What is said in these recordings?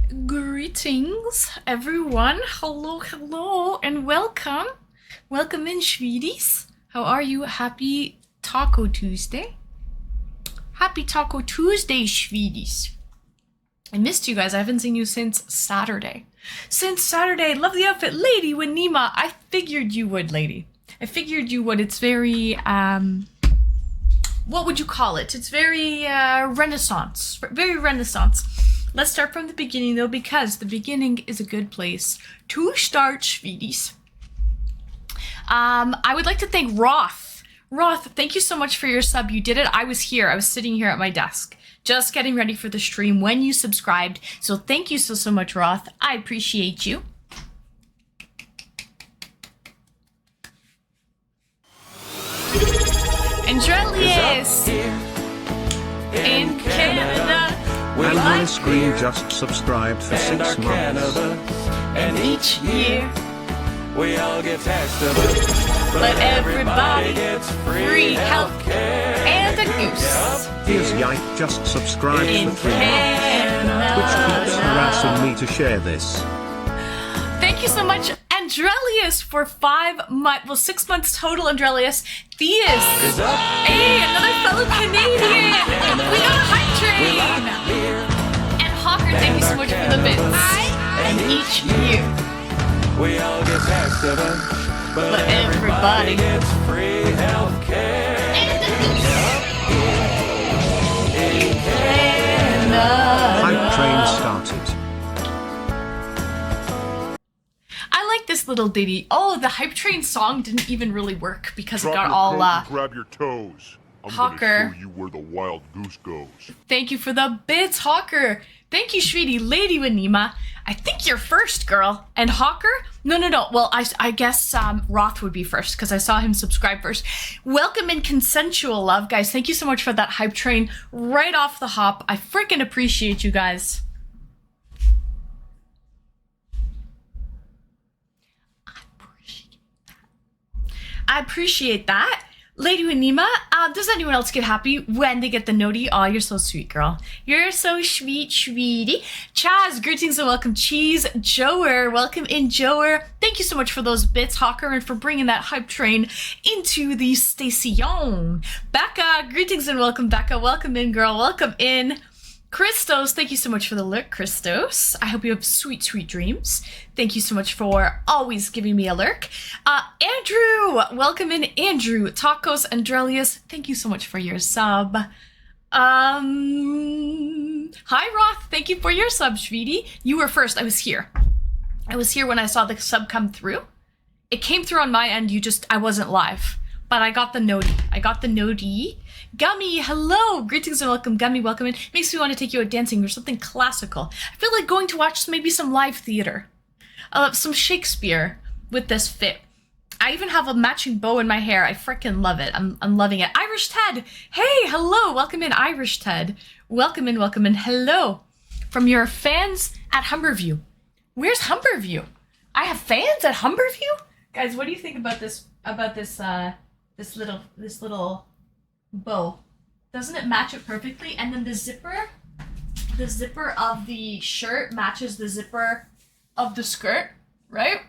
Greetings, everyone. Hello, hello, and welcome. Welcome in, Schweedies. How are you? Happy Taco Tuesday. Happy Taco Tuesday, Schweedies. I missed you guys. I haven't seen you since Saturday. Love the outfit. Lady Wanima. I figured you would, lady. I figured you would. It's very, what would you call it? It's very, Renaissance. Very Renaissance. Let's start from the beginning, though, because the beginning is a good place to start, Schweedies. I would like to thank Roth. Roth, thank you so much for your sub. You did it. I was here. I was sitting here at my desk, just getting ready for the stream when you subscribed. So thank you so much, Roth. I appreciate you. Andrelius in Canada. And Alice Green just subscribed for 6 months. And each year we all get taxed of it, but everybody gets free healthcare and a goose. Here's Yike just subscribed in for 3 months. Canada. Which keeps harassing me to share this. Thank you so much, Andrelius, for 6 months total, Andrelius. Theus is up. Hey, another fellow Canadian. We got a hype train. And Hawker, thank you so much for the bits. And each year we all get taxed of it, but everybody gets free healthcare. Hype train started. I like this little ditty. Oh, the hype train song didn't even really work because Drop it got your all coat and grab your toes. I'm Hawker. gonna show you where the wild goose goes. Thank you for the bits, Hawker. Thank you, Shweety. Lady Wanima. I think you're first, girl. And Hawker? No. Well, I guess Roth would be first because I saw him subscribe first. Welcome in Consensual Love, guys. Thank you so much for that hype train right off the hop. I freaking appreciate you guys. I appreciate that. Lady Wanima, does anyone else get happy when they get the noti? Oh, you're so sweet, girl. You're so sweet, sweetie. Chaz, greetings and welcome. Cheese, Joer, welcome in, Joer. Thank you so much for those bits, Hawker, and for bringing that hype train into the station. Becca, greetings and welcome, Becca. Welcome in, girl. Welcome in. Christos, thank you so much for the lurk, Christos. I hope you have sweet, sweet dreams. Thank you so much for always giving me a lurk. Andrew, welcome in, Andrew. Tacos, Andrelius, thank you so much for your sub. Hi, Roth, thank you for your sub, Shweety. You were first, I was here. I was here when I saw the sub come through. It came through on my end, I wasn't live. But I got the noti. Gummy, hello! Greetings and welcome, Gummy, welcome in. Makes me want to take you out dancing or something classical. I feel like going to watch maybe some live theater. Some Shakespeare with this fit. I even have a matching bow in my hair. I freaking love it. I'm loving it. Irish Ted! Hey, hello! Welcome in, Irish Ted. Welcome in, hello. From your fans at Humberview. Where's Humberview? I have fans at Humberview? Guys, what do you think about this, this little bow? Doesn't it match it perfectly? And then the zipper of the shirt matches the zipper of the skirt, right?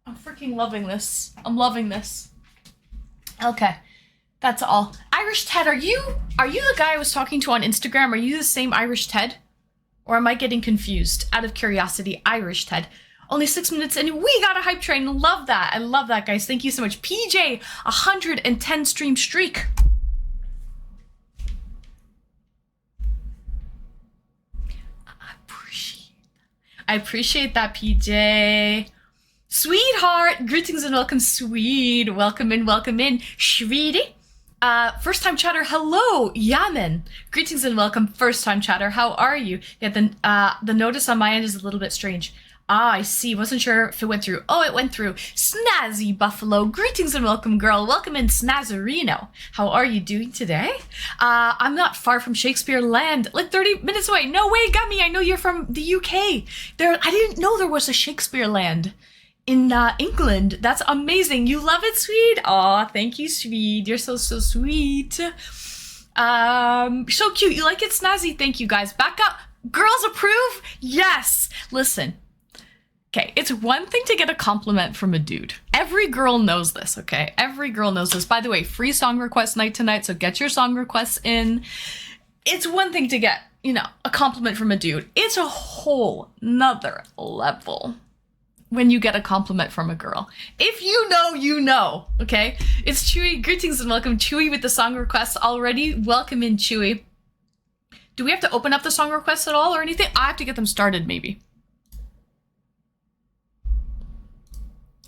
I'm freaking loving this. I'm loving this. Okay, that's all. Irish Ted, are you the guy I was talking to on Instagram? Are you the same Irish Ted? Or am I getting confused? Out of curiosity, Irish Ted. Only 6 minutes and we got a hype train. Love that. I love that, guys. Thank you so much. PJ, 110 stream streak. I appreciate that, PJ. Sweetheart, greetings and welcome, Swede. Welcome in, Shweety. First time chatter, hello, Yaman. Greetings and welcome, first time chatter. How are you? Yeah, the notice on my end is a little bit strange. Ah, I see. Wasn't sure if it went through. Oh, it went through. Snazzy Buffalo. Greetings and welcome, girl. Welcome in, Snazzarino. How are you doing today? I'm not far from Shakespeare Land. Like 30 minutes away. No way, Gummy. I know you're from the UK. I didn't know there was a Shakespeare Land in England. That's amazing. You love it, Swede? Aw, thank you, Swede. You're so sweet. So cute. You like it, Snazzy? Thank you, guys. Back up. Girls approve? Yes. Listen. Okay, it's one thing to get a compliment from a dude. Every girl knows this, okay? Every girl knows this. By the way, free song request night tonight, so get your song requests in. It's one thing to get, a compliment from a dude. It's a whole nother level when you get a compliment from a girl. If you know, you know, okay? It's Chewy. Greetings and welcome, Chewy, with the song requests already. Welcome in, Chewy. Do we have to open up the song requests at all or anything? I have to get them started, maybe.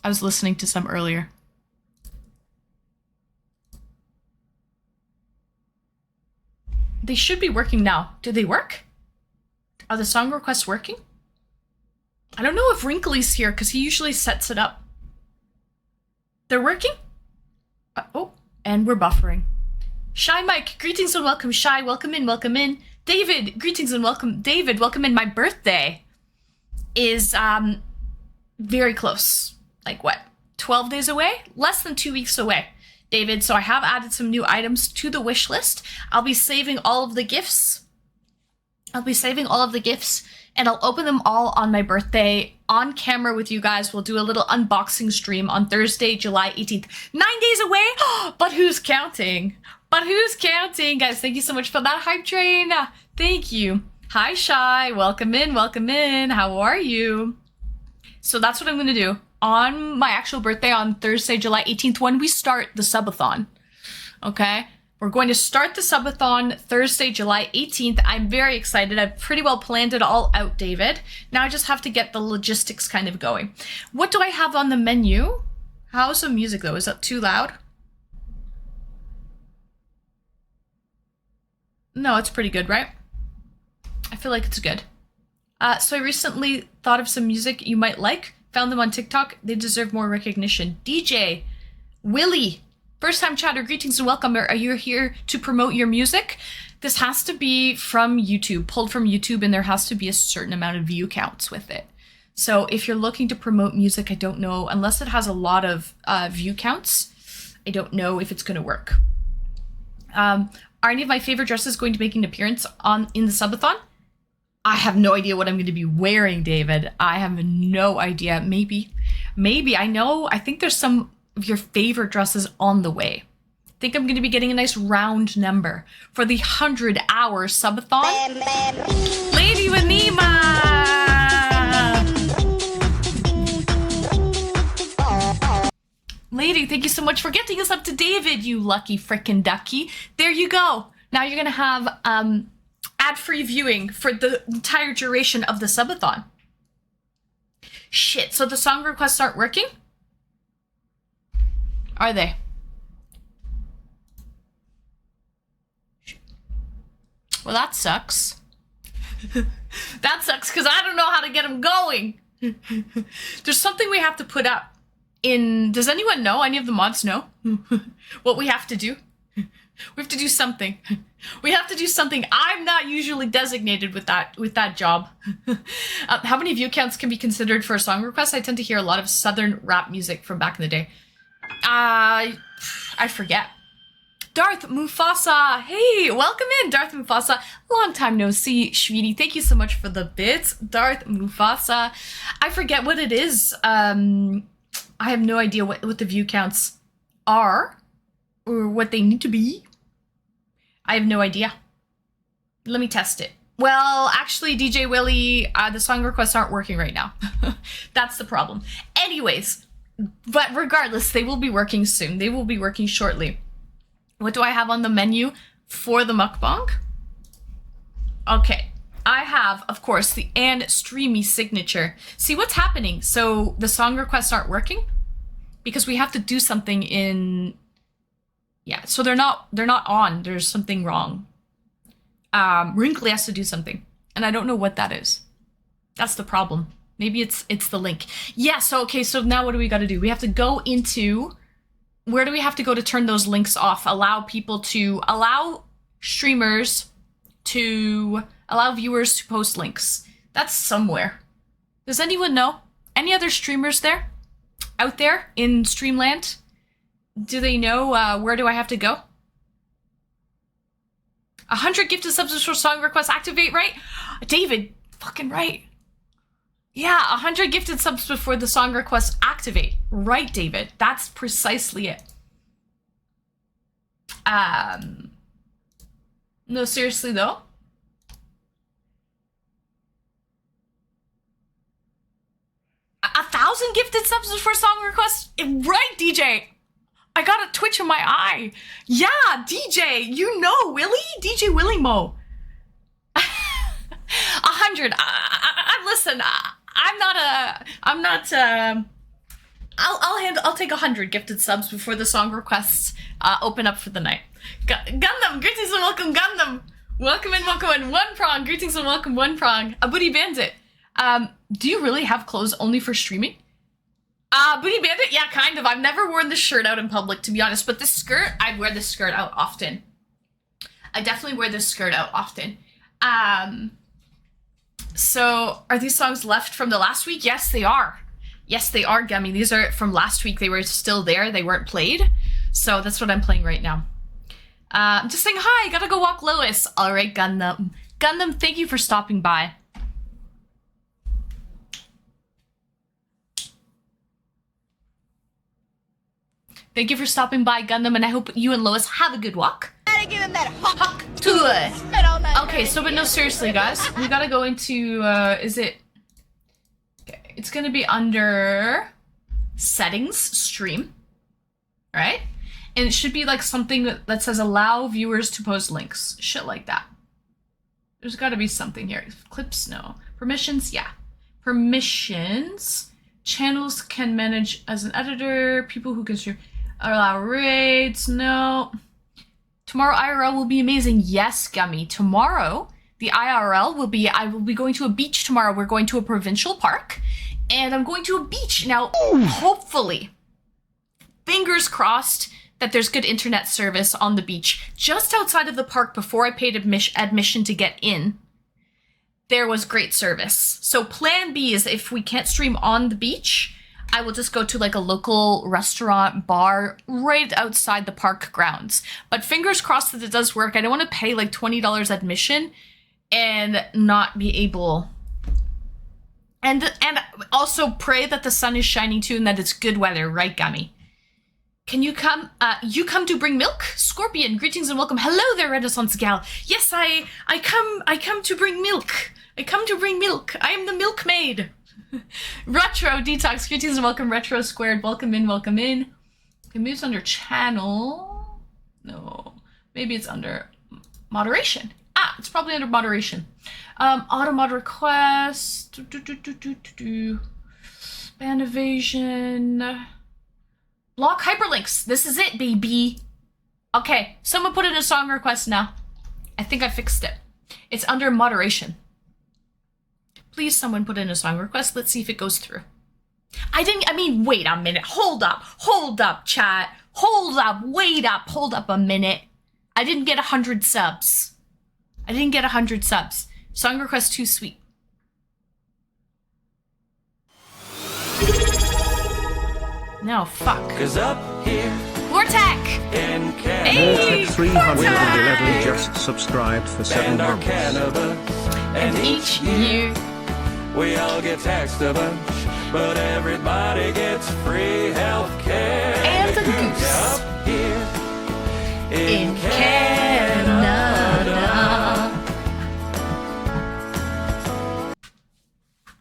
I was listening to some earlier. They should be working now. Do they work? Are the song requests working? I don't know if Wrinkly's here because he usually sets it up. They're working? Oh, and we're buffering. Shy Mike, greetings and welcome. Shy, welcome in, welcome in. David, greetings and welcome. David, welcome in. My birthday is very close. Like what? 12 days away? Less than 2 weeks away, David. So I have added some new items to the wish list. I'll be saving all of the gifts. And I'll open them all on my birthday on camera with you guys. We'll do a little unboxing stream on Thursday, July 18th. 9 days away? But who's counting? Guys, thank you so much for that hype train. Thank you. Hi, Shy. Welcome in, welcome in. How are you? So that's what I'm going to do on my actual birthday on Thursday, July 18th, when we start the subathon. Okay? We're going to start the subathon Thursday, July 18th. I'm very excited. I've pretty well planned it all out, David. Now I just have to get the logistics kind of going. What do I have on the menu? How's the music, though? Is that too loud? No, it's pretty good, right? I feel like it's good. So I recently thought of some music you might like. Found them on TikTok. They deserve more recognition. DJ, Willie, first time chatter, greetings and welcome. Are you here to promote your music? This has to be from YouTube, pulled from YouTube, and there has to be a certain amount of view counts with it. So if you're looking to promote music, I don't know, unless it has a lot of view counts, I don't know if it's going to work. Are any of my favorite dresses going to make an appearance in the subathon? I have no idea what I'm going to be wearing, David. I have no idea. Maybe. I think there's some of your favorite dresses on the way. I think I'm going to be getting a nice round number for the 100-hour subathon. Lady Wanima! Lady, thank you so much for getting us up to David, you lucky frickin' ducky. There you go. Now you're going to have ad-free viewing for the entire duration of the subathon. Shit, so the song requests aren't working? Are they? Well, that sucks. That sucks because I don't know how to get them going. There's something we have to put up in... Does anyone know? Any of the mods know what we have to do? We have to do something. We have to do something. I'm not usually designated with that job. How many view counts can be considered for a song request? I tend to hear a lot of southern rap music from back in the day. I forget. Darth Mufasa. Hey, welcome in, Darth Mufasa. Long time no see, Shweety. Thank you so much for the bits, Darth Mufasa. I forget what it is. I have no idea what the view counts are or what they need to be. I have no idea. Let me test it. Well, actually, DJ Willie, the song requests aren't working right now. That's the problem. Anyways, but regardless, they will be working soon. They will be working shortly. What do I have on the menu for the mukbang? Okay, I have, of course, the and Streamy signature. See what's happening? So the song requests aren't working because we have to do something in... Yeah, so they're not on. There's something wrong. Wrinkly has to do something, and I don't know what that is. That's the problem. Maybe it's the link. Yeah, so okay, so now what do we got to do? We have to go into... Where do we have to go to turn those links off? Allow streamers to... Allow viewers to post links. That's somewhere. Does anyone know? Any other streamers there? Out there in Streamland? Do they know where do I have to go? 100 gifted subs for song request activate, right? David, fucking right. Yeah, 100 gifted subs before the song request activate. Right, David. That's precisely it. No, seriously though. A 1,000 gifted subs before song request? Right, DJ. I got a twitch in my eye. Yeah, DJ, you know, Willie? DJ Willie Mo. 100. Listen, I'll take 100 gifted subs before the song requests open up for the night. Gundam, greetings and welcome, Gundam. Welcome in, One Prong, greetings and welcome, One Prong. A Booty Bandit. Do you really have clothes only for streaming? Booty Bandit? Yeah, kind of. I've never worn this shirt out in public, to be honest, but this skirt, I wear this skirt out often. I definitely wear this skirt out often. So, are these songs left from the last week? Yes, they are. Yes, they are, Gummy. These are from last week. They were still there. They weren't played. So, that's what I'm playing right now. I'm just saying hi. Gotta go walk Lois. All right, Gundam. Gundam, thank you for stopping by. Thank you for stopping by, Gundam, and I hope you and Lois have a good walk. Gotta give him that hawk tour. spit on that. Okay, so but no, seriously, guys, we gotta go into. Is it? Okay, it's gonna be under settings, stream, right? And it should be like something that says allow viewers to post links, shit like that. There's got to be something here. Clips, no. Permissions, yeah. Permissions. Channels can manage as an editor. People who can stream. Allow raids, no. Tomorrow IRL will be amazing. Yes, Gummy. Tomorrow, the IRL will be, I will be going to a beach tomorrow. We're going to a provincial park. And I'm going to a beach. Now, hopefully, fingers crossed, that there's good internet service on the beach. Just outside of the park, before I paid admission to get in, there was great service. So plan B is if we can't stream on the beach, I will just go to like a local restaurant, bar, right outside the park grounds. But fingers crossed that it does work. I don't want to pay like $20 admission and not be able... And also pray that the sun is shining too and that it's good weather, right, Gummy? Can you come? You come to bring milk? Scorpion, greetings and welcome. Hello there, Renaissance Gal. Yes, I come to bring milk. I come to bring milk. I am the milkmaid. Retro Detox, greetings and welcome. Retro Squared, welcome in, welcome in. Okay, maybe it's under channel. No, maybe it's under moderation. Ah, it's probably under moderation. Auto mod request. Ban evasion. Block hyperlinks. This is it, baby. Okay, someone put in a song request now. I think I fixed it. It's under moderation. Please, someone put in a song request. Let's see if it goes through. Wait a minute. Hold up, chat. Hold up a minute. I didn't get 100 subs. Song request too sweet. No, fuck. 'Cause up here Vortec! in Hey! Canada, 311 just subscribed for 7 and our months. Canada, And each year, we all get taxed a bunch, but everybody gets free health care. And the goose. Up here in Canada.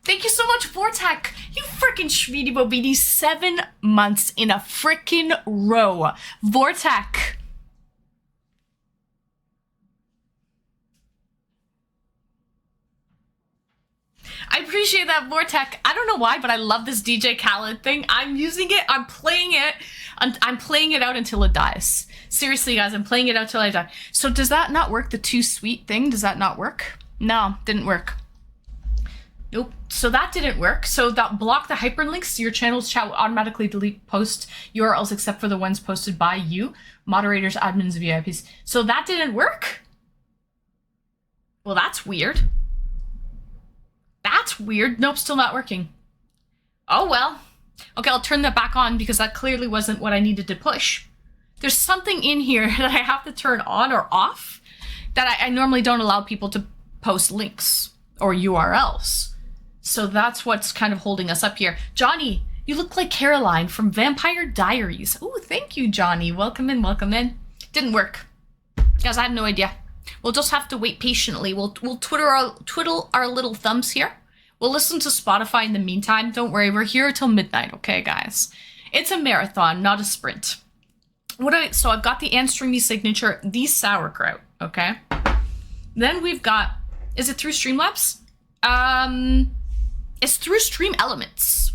Thank you so much, Vortec. You frickin' Shveety Bobidi, 7 months in a frickin' row. Vortec. I appreciate that, Vortec. I don't know why, but I love this DJ Khaled thing. I'm using it. I'm playing it. I'm playing it out until it dies. Seriously, guys, I'm playing it out till I die. So does that not work? The too sweet thing? Does that not work? No, didn't work. Nope. So that didn't work. So that block the hyperlinks. Your channel's chat will automatically delete post URLs except for the ones posted by you, moderators, admins, VIPs. So that didn't work? Well, that's weird. That's weird. Nope, still not working. Oh, well. Okay, I'll turn that back on because that clearly wasn't what I needed to push. There's something in here that I have to turn on or off that I normally don't allow people to post links or URLs. So that's what's kind of holding us up here. Johnny, you look like Caroline from Vampire Diaries. Oh, thank you, Johnny. Welcome in, welcome in. Didn't work. Guys, I have no idea. We'll just have to wait patiently. We'll twiddle our little thumbs here. We'll listen to Spotify in the meantime. Don't worry, we're here till midnight, okay, guys? It's a marathon, not a sprint. So I've got the Answering Me signature, the sauerkraut, okay? Then we've got, is it through Streamlabs? It's through Stream Elements.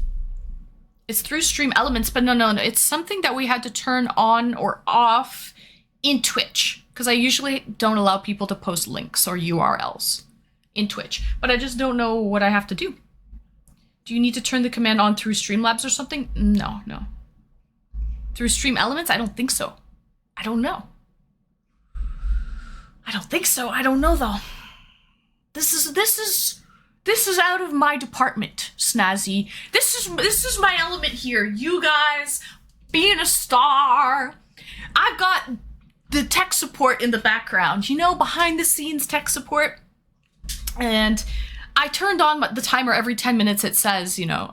It's through Stream Elements, but no. It's something that we had to turn on or off in Twitch, because I usually don't allow people to post links or URLs in Twitch, but I just don't know what I have to do. Do you need to turn the command on through Streamlabs or something? No. Through Stream Elements? I don't think so. I don't know. I don't think so. I don't know though. This is out of my department, Snazzy. This is my element here. You guys being a star. I've got the tech support in the background, you know, behind the scenes tech support. And I turned on the timer every 10 minutes. It says, you know,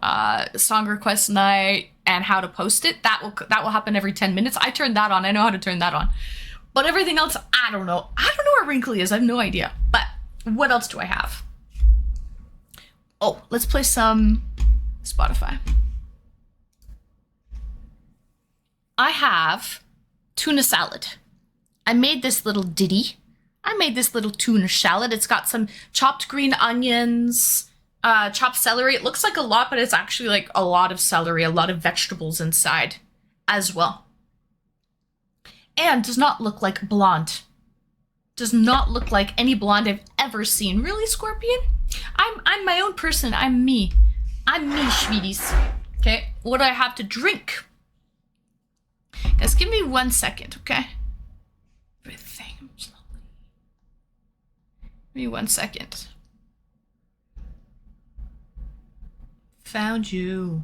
song request night and how to post it. That will happen every 10 minutes. I turned that on. I know how to turn that on. But everything else, I don't know. I don't know where Wrinkly is. I have no idea. But what else do I have? Oh, let's play some Spotify. I have tuna salad. I made this little ditty. I made this little tuna salad. It's got some chopped green onions, chopped celery. It looks like a lot, but it's actually like a lot of celery, a lot of vegetables inside as well. And does not look like blonde. Does not look like any blonde I've ever seen. Really, Scorpion? I'm my own person. I'm me. I'm me, sweeties. Okay, what do I have to drink? Guys, give me 1 second, okay? Everything slowly. Give me 1 second. Found you.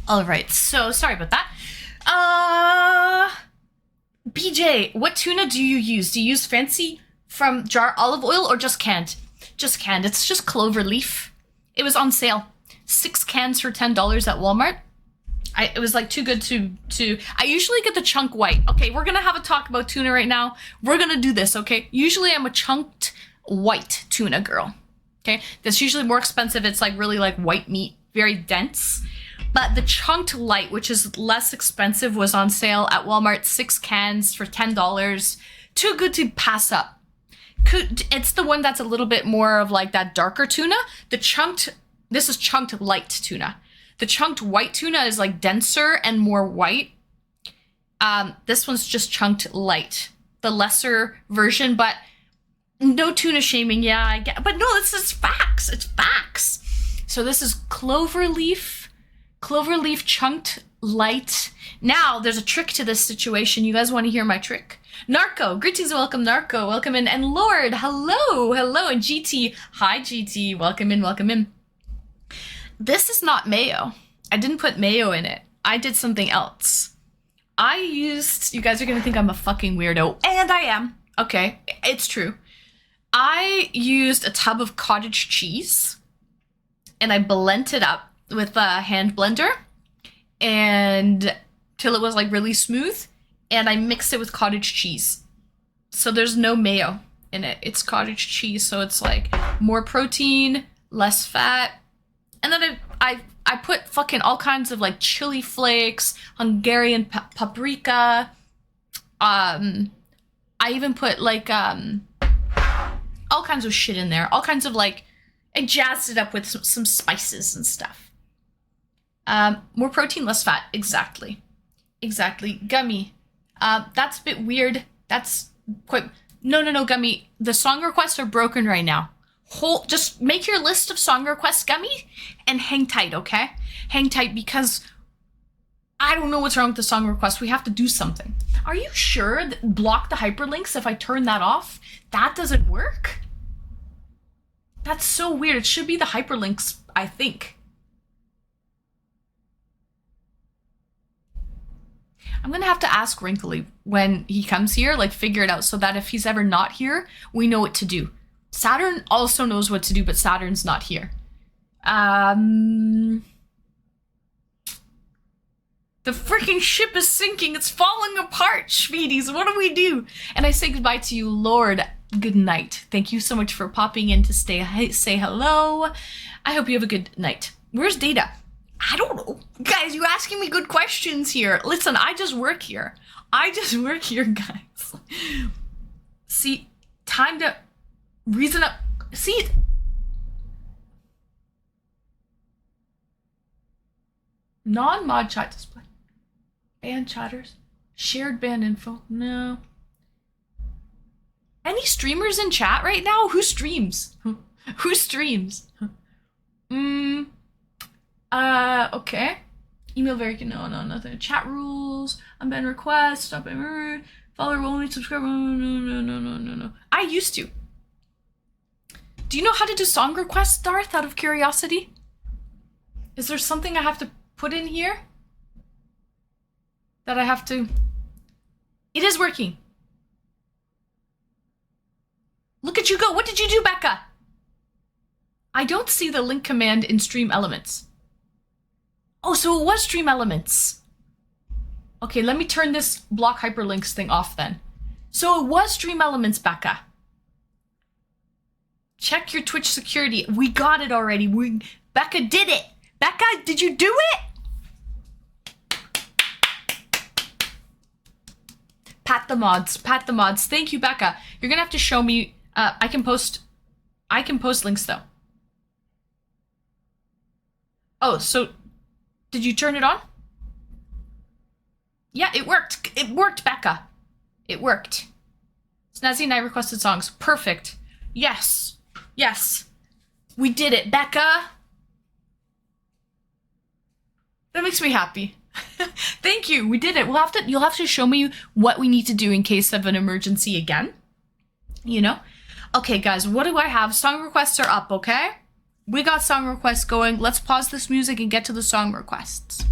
All right, so sorry about that. BJ, what tuna do you use? Do you use fancy from jar olive oil or just canned? Just canned. It's just clover leaf. It was on sale. 6 cans for $10 at Walmart. It was like too good to. I usually get the chunk white. Okay, we're gonna have a talk about tuna right now. We're gonna do this, okay? Usually I'm a chunked white tuna girl. Okay, that's usually more expensive. It's like really like white meat, very dense. But the chunked light, which is less expensive, was on sale at Walmart. 6 cans for $10. Too good to pass up. It's the one that's a little bit more of like that darker tuna. This is chunked light tuna. The chunked white tuna is like denser and more white. This one's just chunked light, the lesser version, but no tuna shaming. Yeah, I get, but no, this is facts. It's facts. So this is clover leaf chunked light. Now there's a trick to this situation. You guys want to hear my trick? Narco, greetings, welcome, Narco, welcome in, and Lord, hello, and GT, hi GT, welcome in. This is not mayo. I didn't put mayo in it. I did something else. You guys are gonna think I'm a fucking weirdo, and I am. Okay, it's true. I used a tub of cottage cheese, and I blended it up with a hand blender and till it was like really smooth, and I mixed it with cottage cheese. So there's no mayo in it. It's cottage cheese, so it's like more protein, less fat. And then I I put fucking all kinds of like chili flakes, Hungarian paprika. I even put like all kinds of shit in there. All kinds of like, I jazzed it up with some spices and stuff. More protein, less fat. Exactly. Gummy. That's a bit weird. That's quite... No, Gummy. The song requests are broken right now. Just make your list of song requests, Gummy, and hang tight, okay? Hang tight because I don't know what's wrong with the song request. We have to do something. Are you sure that block the hyperlinks if I turn that off? That doesn't work? That's so weird. It should be the hyperlinks, I think. I'm gonna have to ask Wrinkly when he comes here, like figure it out so that if he's ever not here, we know what to do. Saturn also knows what to do, but Saturn's not here. The freaking ship is sinking. It's falling apart, Schmeedies. What do we do? And I say goodbye to you, Lord. Good night. Thank you so much for popping in to say hello. I hope you have a good night. Where's Data? I don't know. Guys, you asking me good questions here. Listen, I just work here. Guys. See, time to reason up. See, non-mod chat display. Band chatters. Shared band info. No. Any streamers in chat right now? Who streams? Who streams? Okay. Email very no, nothing. Chat rules. Unban requests. Stop it. Follower only. Subscribe. No. I used to. Do you know how to do song requests, Darth, out of curiosity? Is there something I have to put in here? That I have to... It is working. Look at you go. What did you do, Becca? I don't see the link command in Stream Elements. Oh, so it was Stream Elements. Okay, let me turn this block hyperlinks thing off then. So it was Stream Elements, Becca. Check your Twitch security. We got it already. Becca did it. Becca, did you do it? Pat the mods. Thank you, Becca. You're gonna have to show me. I can post links though. Oh, so did you turn it on? Yeah, it worked. It worked, Becca. It worked. Snazzy and I requested songs. Perfect. Yes. We did it, Becca. That makes me happy. Thank you. We did it. You'll have to show me what we need to do in case of an emergency again. You know? Okay, guys, what do I have? Song requests are up, okay? We got song requests going. Let's pause this music and get to the song requests.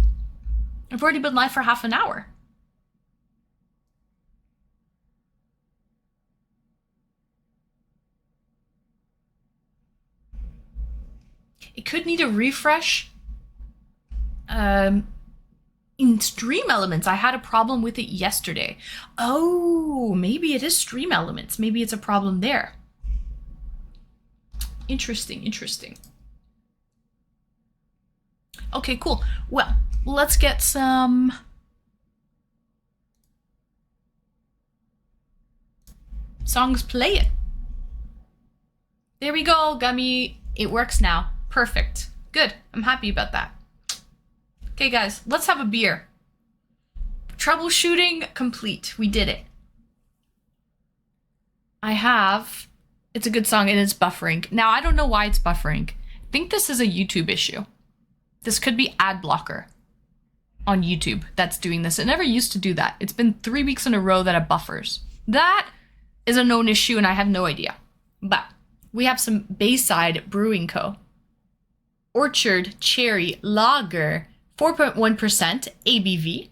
I've already been live for half an hour. It could need a refresh. In Stream Elements, I had a problem with it yesterday. Oh, maybe it is Stream Elements. Maybe it's a problem there. Interesting. Okay, cool. Well, let's get some... songs playing. There we go, Gummy. It works now. Perfect. Good. I'm happy about that. Okay, guys, let's have a beer. Troubleshooting complete. We did it. It's a good song and it's buffering. Now, I don't know why it's buffering. I think this is a YouTube issue. This could be ad blocker on YouTube that's doing this. It never used to do that. It's been 3 weeks in a row that it buffers. That is a known issue and I have no idea. But we have some Bayside Brewing Co. Orchard Cherry Lager, 4.1% ABV.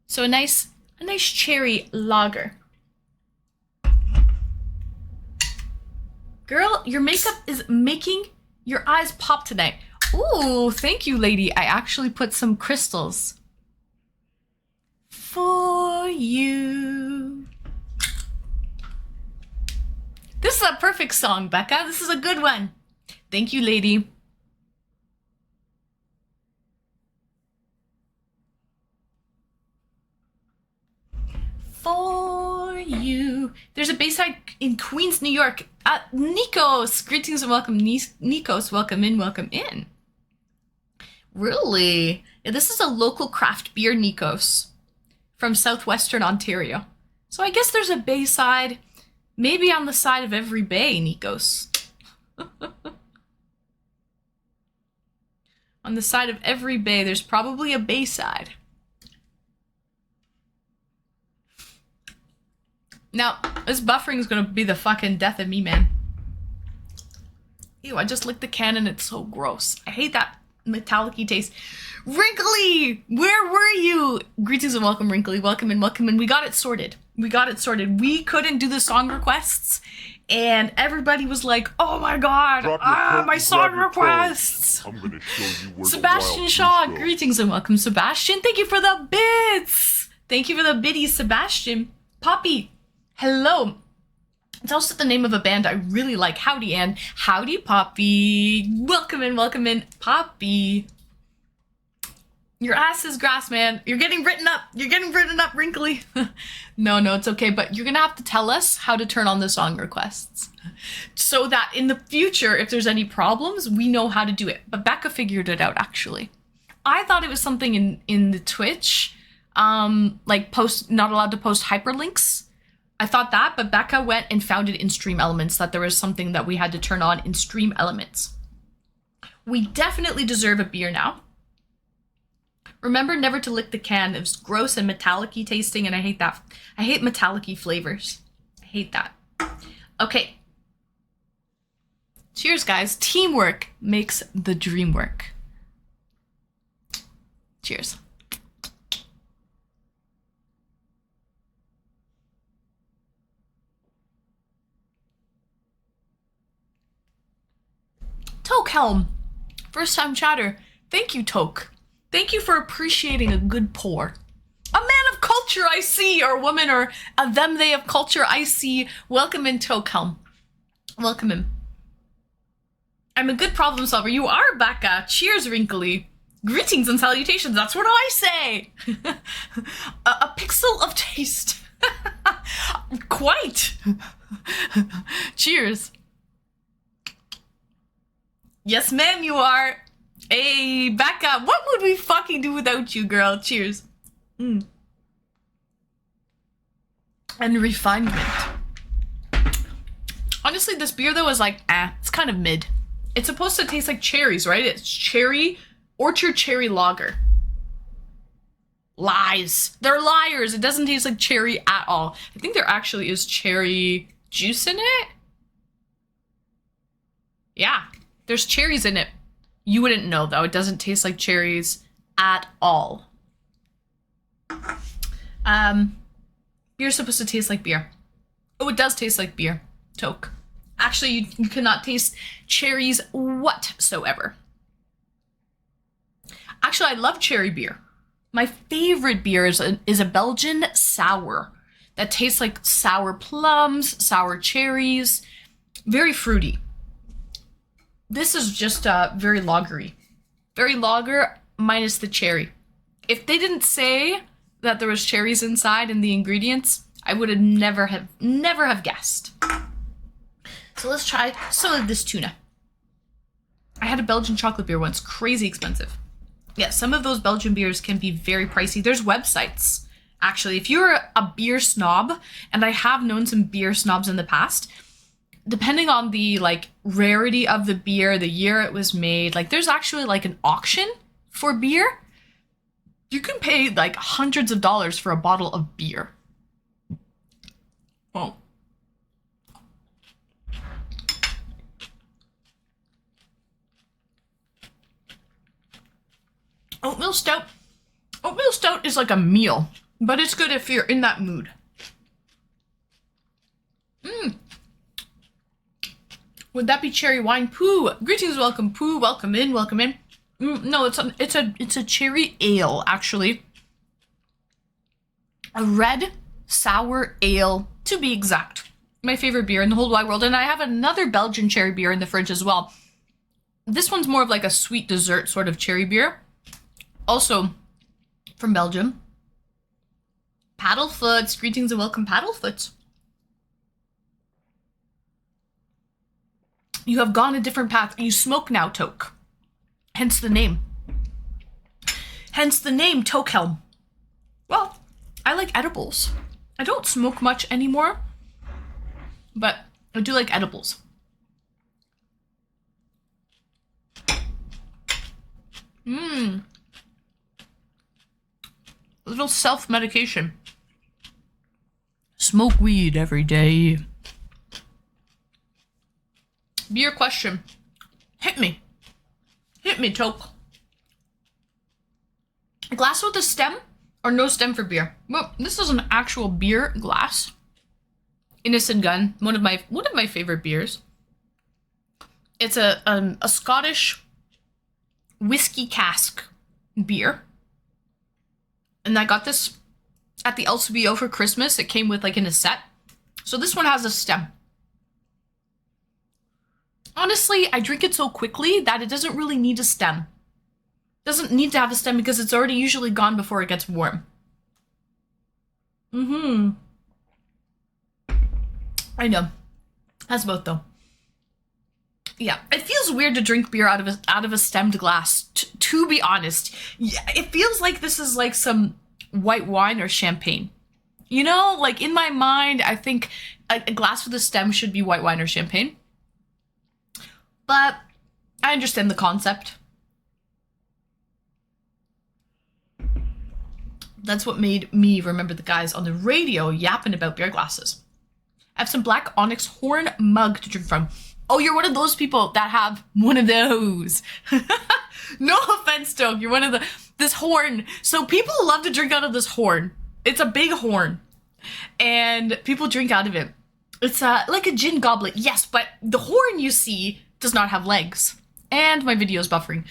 So a nice cherry lager. Girl, your makeup is making your eyes pop tonight. Ooh, thank you, lady. I actually put some crystals for you. This is a perfect song, Becca. This is a good one. Thank you, lady. you. There's a Bayside in Queens, New York. Nikos, greetings and welcome. Nikos, welcome in, welcome in. Really? Yeah, this is a local craft beer, Nikos, from southwestern Ontario. So I guess there's a Bayside, maybe on the side of every bay, Nikos. On the side of every bay, there's probably a Bayside. Now, this buffering is gonna be the fucking death of me, man. Ew, I just licked the can and it's so gross. I hate that metallic-y taste. Wrinkly! Where were you? Greetings and welcome, Wrinkly. Welcome in, welcome in. We got it sorted. We got it sorted. We couldn't do the song requests, and everybody was like, oh my god, my song requests! I'm gonna show you where Sebastian the wild Shaw, goose goes. greetings and welcome, Sebastian. Thank you for the bits! Thank you for the biddies, Sebastian. Poppy, hello. It's also the name of a band I really like. Howdy, Ann. Howdy, Poppy. Welcome in, Poppy. Your ass is grass, man. You're getting written up. You're getting written up, Wrinkly. No, it's okay. But you're going to have to tell us how to turn on the song requests so that in the future, if there's any problems, we know how to do it. But Becca figured it out, actually. I thought it was something in the Twitch, like not allowed to post hyperlinks. I thought that, but Becca went and found it in Stream Elements, that there was something that we had to turn on in Stream Elements. We definitely deserve a beer now. Remember never to lick the can. It was gross and metallic-y tasting, and I hate that. I hate metallic-y flavors. I hate that. Okay. Cheers, guys. Teamwork makes the dream work. Cheers. Toke Helm, first time chatter. Thank you, Toke. Thank you for appreciating a good pour. A man of culture, I see, or a woman, or a them, they of culture, I see. Welcome in, Toke Helm. Welcome in. I'm a good problem solver. You are, Becca. Cheers, Wrinkly. Greetings and salutations. That's what I say. a pixel of taste. Quite. Cheers. Yes, ma'am, you are. Hey, Becca, what would we fucking do without you, girl? Cheers. And refinement. Honestly, this beer, though, is like, it's kind of mid. It's supposed to taste like cherries, right? It's orchard cherry lager. Lies. They're liars. It doesn't taste like cherry at all. I think there actually is cherry juice in it. Yeah. There's cherries in it. You wouldn't know, though. It doesn't taste like cherries at all. Beer's supposed to taste like beer. Oh, it does taste like beer. Toke. Actually, you cannot taste cherries whatsoever. Actually, I love cherry beer. My favorite beer is a Belgian sour that tastes like sour plums, sour cherries, very fruity. This is just very lagery. Very lager minus the cherry. If they didn't say that there was cherries inside in the ingredients, I would have never have guessed. So let's try some of this tuna. I had a Belgian chocolate beer once, crazy expensive. Yeah, some of those Belgian beers can be very pricey. There's websites, actually. If you're a beer snob, and I have known some beer snobs in the past, depending on the like rarity of the beer, the year it was made, like there's actually like an auction for beer. You can pay like hundreds of dollars for a bottle of beer. Oh. Oatmeal stout. Oatmeal stout is like a meal, but it's good if you're in that mood. Would that be cherry wine? Pooh, greetings, welcome, Pooh, welcome in, welcome in. No, it's a cherry ale, actually. A red sour ale, to be exact. My favorite beer in the whole wide world, and I have another Belgian cherry beer in the fridge as well. This one's more of like a sweet dessert sort of cherry beer. Also from Belgium. Paddlefoots, greetings and welcome, Paddlefoots. You have gone a different path. You smoke now, Toke. Hence the name. Hence the name, Tokehelm. Well, I like edibles. I don't smoke much anymore, but I do like edibles. A little self-medication. Smoke weed every day. Beer question. Hit me. Hit me, Toke. A glass with a stem or no stem for beer? Well, this is an actual beer glass. Innocent Gun, one of my favorite beers. It's a Scottish whiskey cask beer. And I got this at the LCBO for Christmas. It came with like in a set. So this one has a stem. Honestly, I drink it so quickly that it doesn't really need a stem. Doesn't need to have a stem because it's already usually gone before it gets warm. I know. That's both though. Yeah, it feels weird to drink beer out of a stemmed glass. To be honest, yeah, it feels like this is like some white wine or champagne. You know, like in my mind, I think a glass with a stem should be white wine or champagne. But I understand the concept. That's what made me remember the guys on the radio yapping about beer glasses. I have some black onyx horn mug to drink from. Oh, you're one of those people that have one of those. No offense, Doug. You're one of this horn. So people love to drink out of this horn. It's a big horn. And people drink out of it. It's like a gin goblet. Yes, but the horn you see does not have legs. And my video is buffering.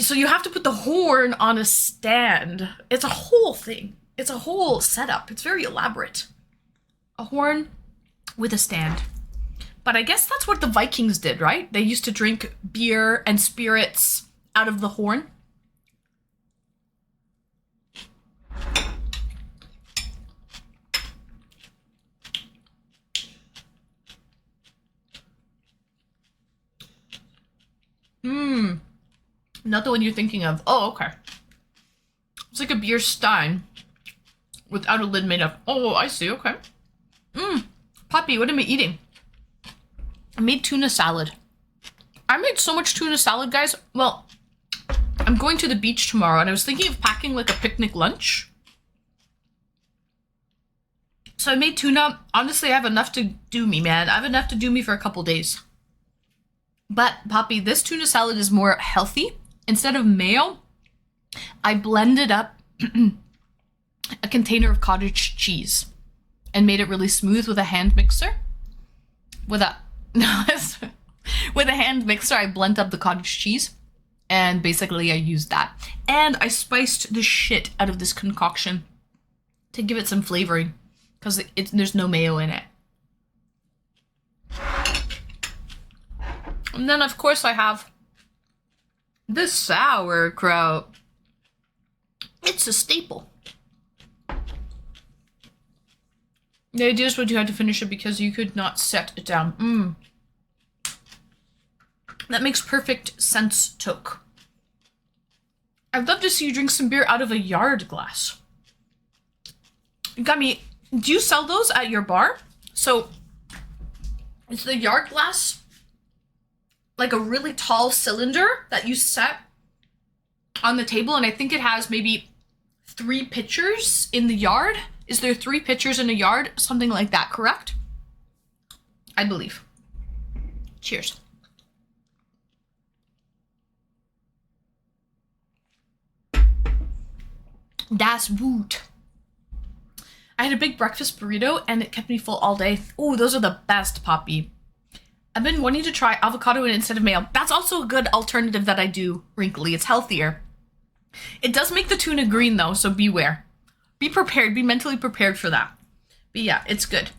So you have to put the horn on a stand. It's a whole thing. It's a whole setup. It's very elaborate. A horn with a stand. But I guess that's what the Vikings did, right? They used to drink beer and spirits out of the horn. Not the one you're thinking of. Oh, okay. It's like a beer stein without a lid made of. Oh, I see. Okay. Poppy, what am I eating? I made tuna salad. I made so much tuna salad, guys. Well, I'm going to the beach tomorrow, and I was thinking of packing like a picnic lunch. So I made tuna. Honestly, I have enough to do me, man. I have enough to do me for a couple days. But, Poppy, this tuna salad is more healthy. Instead of mayo, I blended up a container of cottage cheese and made it really smooth with a hand mixer. With a hand mixer, I blend up the cottage cheese, and basically I used that. And I spiced the shit out of this concoction to give it some flavoring, because there's no mayo in it. And then, of course, I have this sauerkraut. It's a staple. The idea is what you had to finish it because you could not set it down. That makes perfect sense, Toke. I'd love to see you drink some beer out of a yard glass. Gummy, do you sell those at your bar? So, it's the yard glass, like a really tall cylinder that you set on the table, and I think it has maybe 3 pitchers in the yard. Is there 3 pitchers in a yard? Something like that, correct? I believe. Cheers. Das Boot. I had a big breakfast burrito and it kept me full all day. Oh, those are the best, Poppy. I've been wanting to try avocado instead of mayo. That's also a good alternative that I do, Wrinkly. It's healthier. It does make the tuna green though, so beware. Be prepared. Be mentally prepared for that. But yeah, it's good.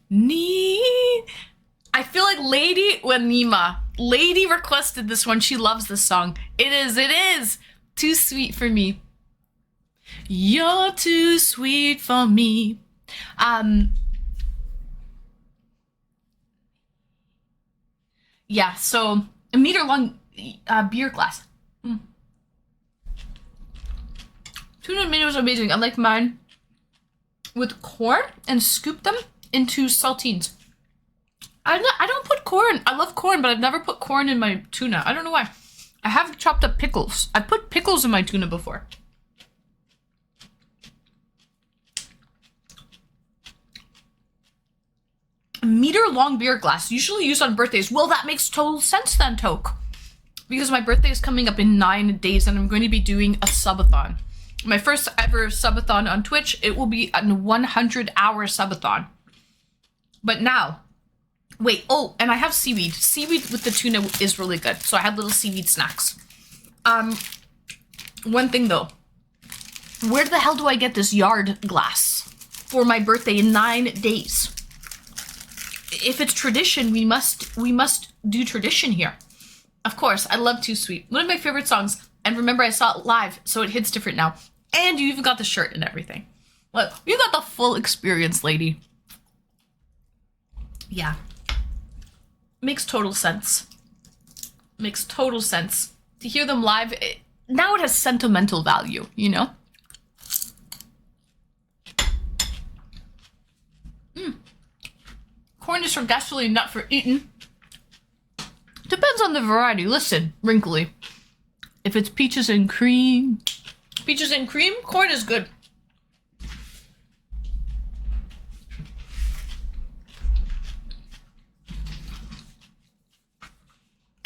I feel like Lady requested this one. She loves this song. It is. Too sweet for me. You're too sweet for me. Yeah, so a meter long beer glass. Tuna tomato is amazing. I like mine with corn and scoop them into saltines. I don't put corn. I love corn, but I've never put corn in my tuna. I don't know why. I have chopped up pickles. I've put pickles in my tuna before. A meter-long beer glass, usually used on birthdays. Well, that makes total sense then, Toke. Because my birthday is coming up in 9 days and I'm going to be doing a subathon. My first ever subathon on Twitch, it will be a 100-hour subathon. But now, wait, oh, and I have seaweed. Seaweed with the tuna is really good. So I had little seaweed snacks. One thing though, where the hell do I get this yard glass for my birthday in 9 days? If it's tradition, we must do tradition here. Of course, I love Too Sweet. One of my favorite songs. And remember, I saw it live, so it hits different now. And you even got the shirt and everything. Look, you got the full experience, lady. Yeah. Makes total sense. Makes total sense. To hear them live, now it has sentimental value, you know? Corn is for gasoline, not for eating. Depends on the variety. Listen, wrinkly. If it's peaches and cream, corn is good.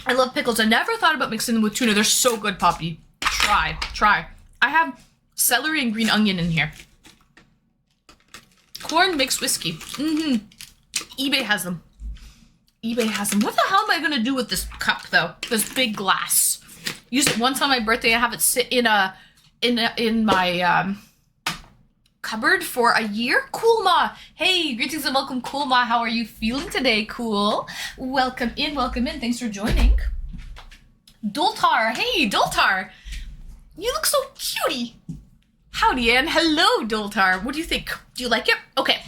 I love pickles. I never thought about mixing them with tuna. They're so good, Poppy. Try. I have celery and green onion in here. Corn mixed whiskey. eBay has them. What the hell am I gonna do with this cup though? This big glass. Use it once on my birthday and have it sit in my cupboard for a year. Cool Ma. Hey, greetings and welcome, Cool Ma. How are you feeling today, Cool? Welcome in. Thanks for joining. Doltar. Hey, Doltar. You look so cutie. Howdy, and hello, Doltar. What do you think? Do you like it? Okay.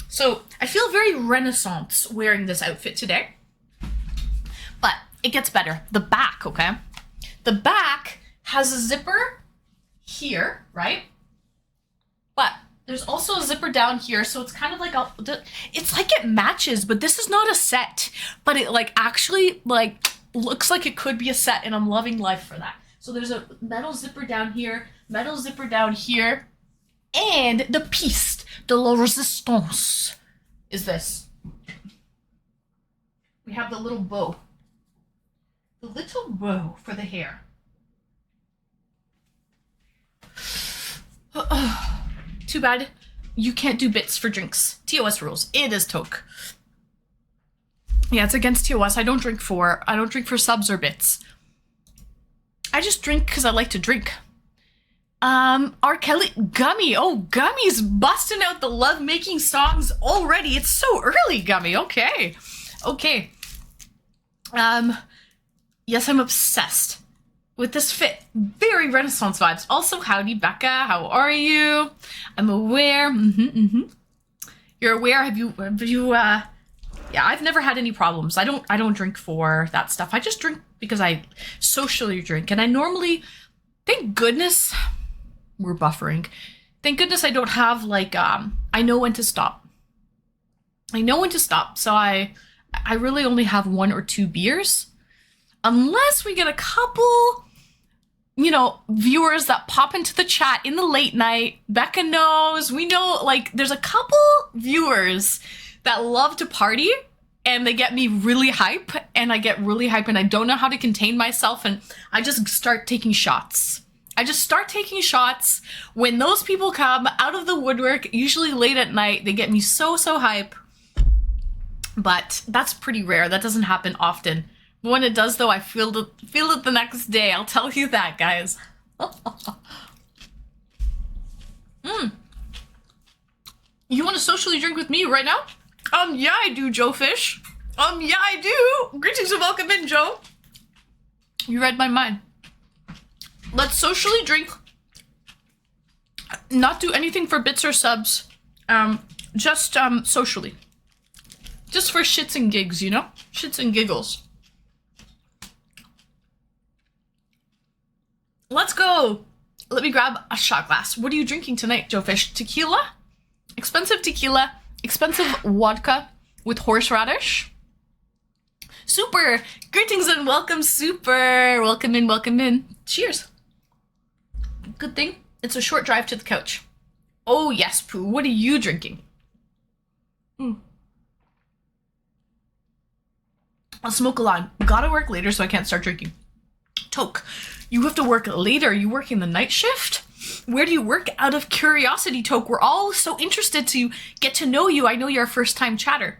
So, I feel very Renaissance wearing this outfit today. But it gets better. The back, okay? The back has a zipper here, right? But there's also a zipper down here, so it's kind of like it's like it matches, but this is not a set. But it like actually like looks like it could be a set, and I'm loving life for that. So there's a metal zipper down here, and the piece de la resistance is this. We have the little bow. The little bow for the hair. Too bad you can't do bits for drinks. TOS rules. It is Toke. Yeah, it's against TOS. I don't drink for subs or bits. I just drink because I like to drink. R. Kelly, Gummy. Oh, Gummy's busting out the love-making songs already. It's so early, Gummy. Okay. Yes, I'm obsessed with this fit. Very Renaissance vibes. Also, howdy, Becca. How are you? I'm aware. You're aware? Have you, yeah, I've never had any problems. I don't drink for that stuff. I just drink because I socially drink. And I normally, thank goodness, we're buffering. Thank goodness I don't have like, I know when to stop. So I really only have 1 or 2 beers. Unless we get a couple, viewers that pop into the chat in the late night. Becca knows. We know, like, there's a couple viewers that love to party and they get me really hype. And I get really hype and I don't know how to contain myself. And I just start taking shots. When those people come out of the woodwork, usually late at night, they get me so hype. But that's pretty rare. That doesn't happen often. When it does, though, I feel it the next day. I'll tell you that, guys. You want to socially drink with me right now? Yeah, I do, Joe Fish. Yeah, I do. Greetings and welcome in, Joe. You read my mind. Let's socially drink. Not do anything for bits or subs. Just socially. Just for shits and gigs, Shits and giggles. Let's go. Let me grab a shot glass. What are you drinking tonight, Joe Fish? Tequila? Expensive tequila. Expensive vodka with horseradish. Super. Greetings and welcome, Super. Welcome in, welcome in. Cheers. Good thing it's a short drive to the couch. Oh, yes, Pooh. What are you drinking? I'll smoke a line. Gotta work later, so I can't start drinking. Toke, you have to work later. You working the night shift? Where do you work? Out of curiosity, Toke. We're all so interested to get to know you. I know you're a first-time chatter.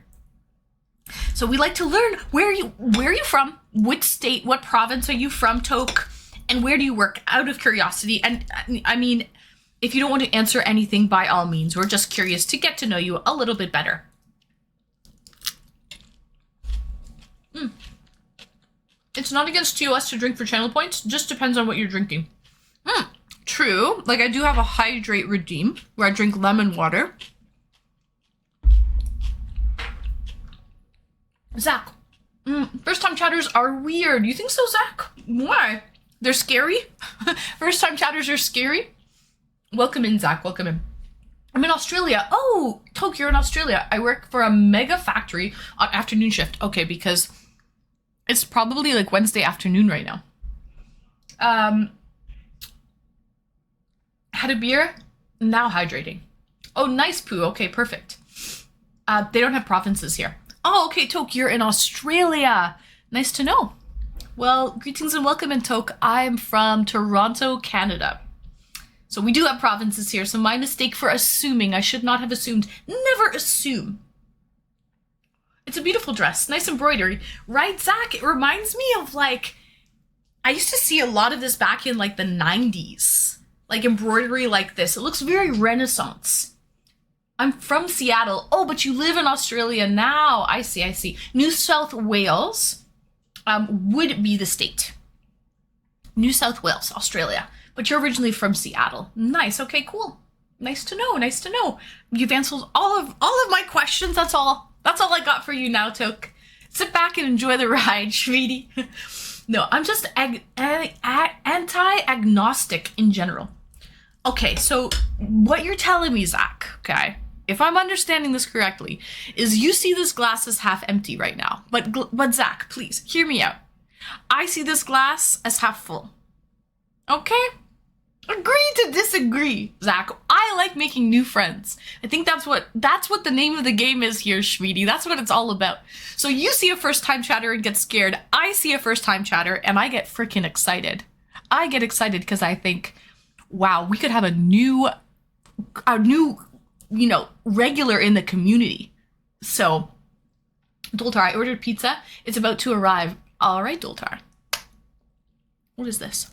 So we like to learn where are you from? Which state? What province are you from, Toke? And where do you work? Out of curiosity. And I mean, if you don't want to answer anything, by all means, we're just curious to get to know you a little bit better. It's not against TOS to drink for channel points. Just depends on what you're drinking. True. Like, I do have a hydrate redeem where I drink lemon water. Zach. First-time chatters are weird. You think so, Zach? Why? They're scary? First-time chatters are scary? Welcome in, Zach. Welcome in. I'm in Australia. Oh, Toke, you're in Australia. I work for a mega factory on afternoon shift. Okay, because it's probably like Wednesday afternoon right now. Had a beer, now hydrating. Oh, nice, Pooh. Okay, perfect. They don't have provinces here. Oh, okay, Toke, you're in Australia. Nice to know. Well, greetings and welcome in, Toke. I'm from Toronto, Canada. So we do have provinces here, so my mistake for assuming. I should not have assumed. Never assume. It's a beautiful dress. Nice embroidery. Right, Zach? It reminds me of, like, I used to see a lot of this back in, like, the 90s. Like, embroidery like this. It looks very Renaissance. I'm from Seattle. Oh, but you live in Australia now. I see, I see. New South Wales would be the state. New South Wales, Australia. But you're originally from Seattle. Nice. Okay, cool. Nice to know. Nice to know. You've answered all of my questions. That's all. That's all I got for you now, Toke. Sit back and enjoy the ride, sweetie. No, I'm just anti-agnostic in general. Okay, so what you're telling me, Zach, okay, if I'm understanding this correctly, is you see this glass as half empty right now. But Zach, please, hear me out. I see this glass as half full. Okay? Agree to disagree, Zach. I like making new friends. I think that's what the name of the game is here, Schmeedy. That's what it's all about. So you see a first-time chatter and get scared. I see a first-time chatter and I get freaking excited. I get excited because I think, wow, we could have a new, regular in the community. So, Doltar, I ordered pizza. It's about to arrive. All right, Doltar. What is this?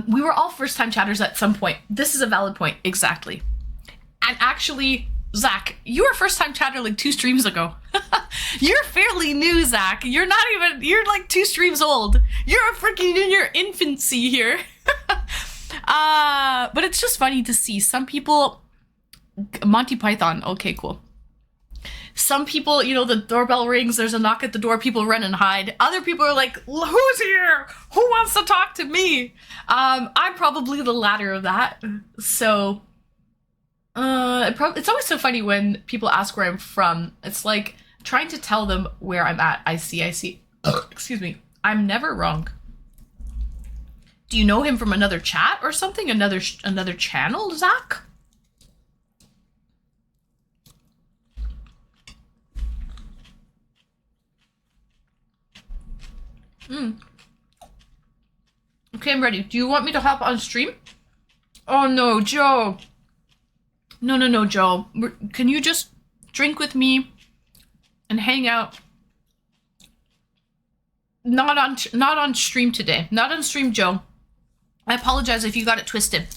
We were all first-time chatters at some point. This is a valid point, exactly. And actually, Zach, you were first-time chatter like 2 streams ago. You're fairly new, Zach. You're like 2 streams old. You're freaking in your infancy here. But it's just funny to see some people, Monty Python, okay, cool. Some people, the doorbell rings, there's a knock at the door, people run and hide. Other people are like, who's here? Who wants to talk to me? I'm probably the latter of that. So, it's always so funny when people ask where I'm from. It's like trying to tell them where I'm at. I see. Excuse me. I'm never wrong. Do you know him from another chat or something? Another channel, Zach? Okay, I'm ready. Do you want me to hop on stream? Oh no, Joe. No, Joe. Can you just drink with me and hang out? Not on stream today. Not on stream, Joe. I apologize if you got it twisted.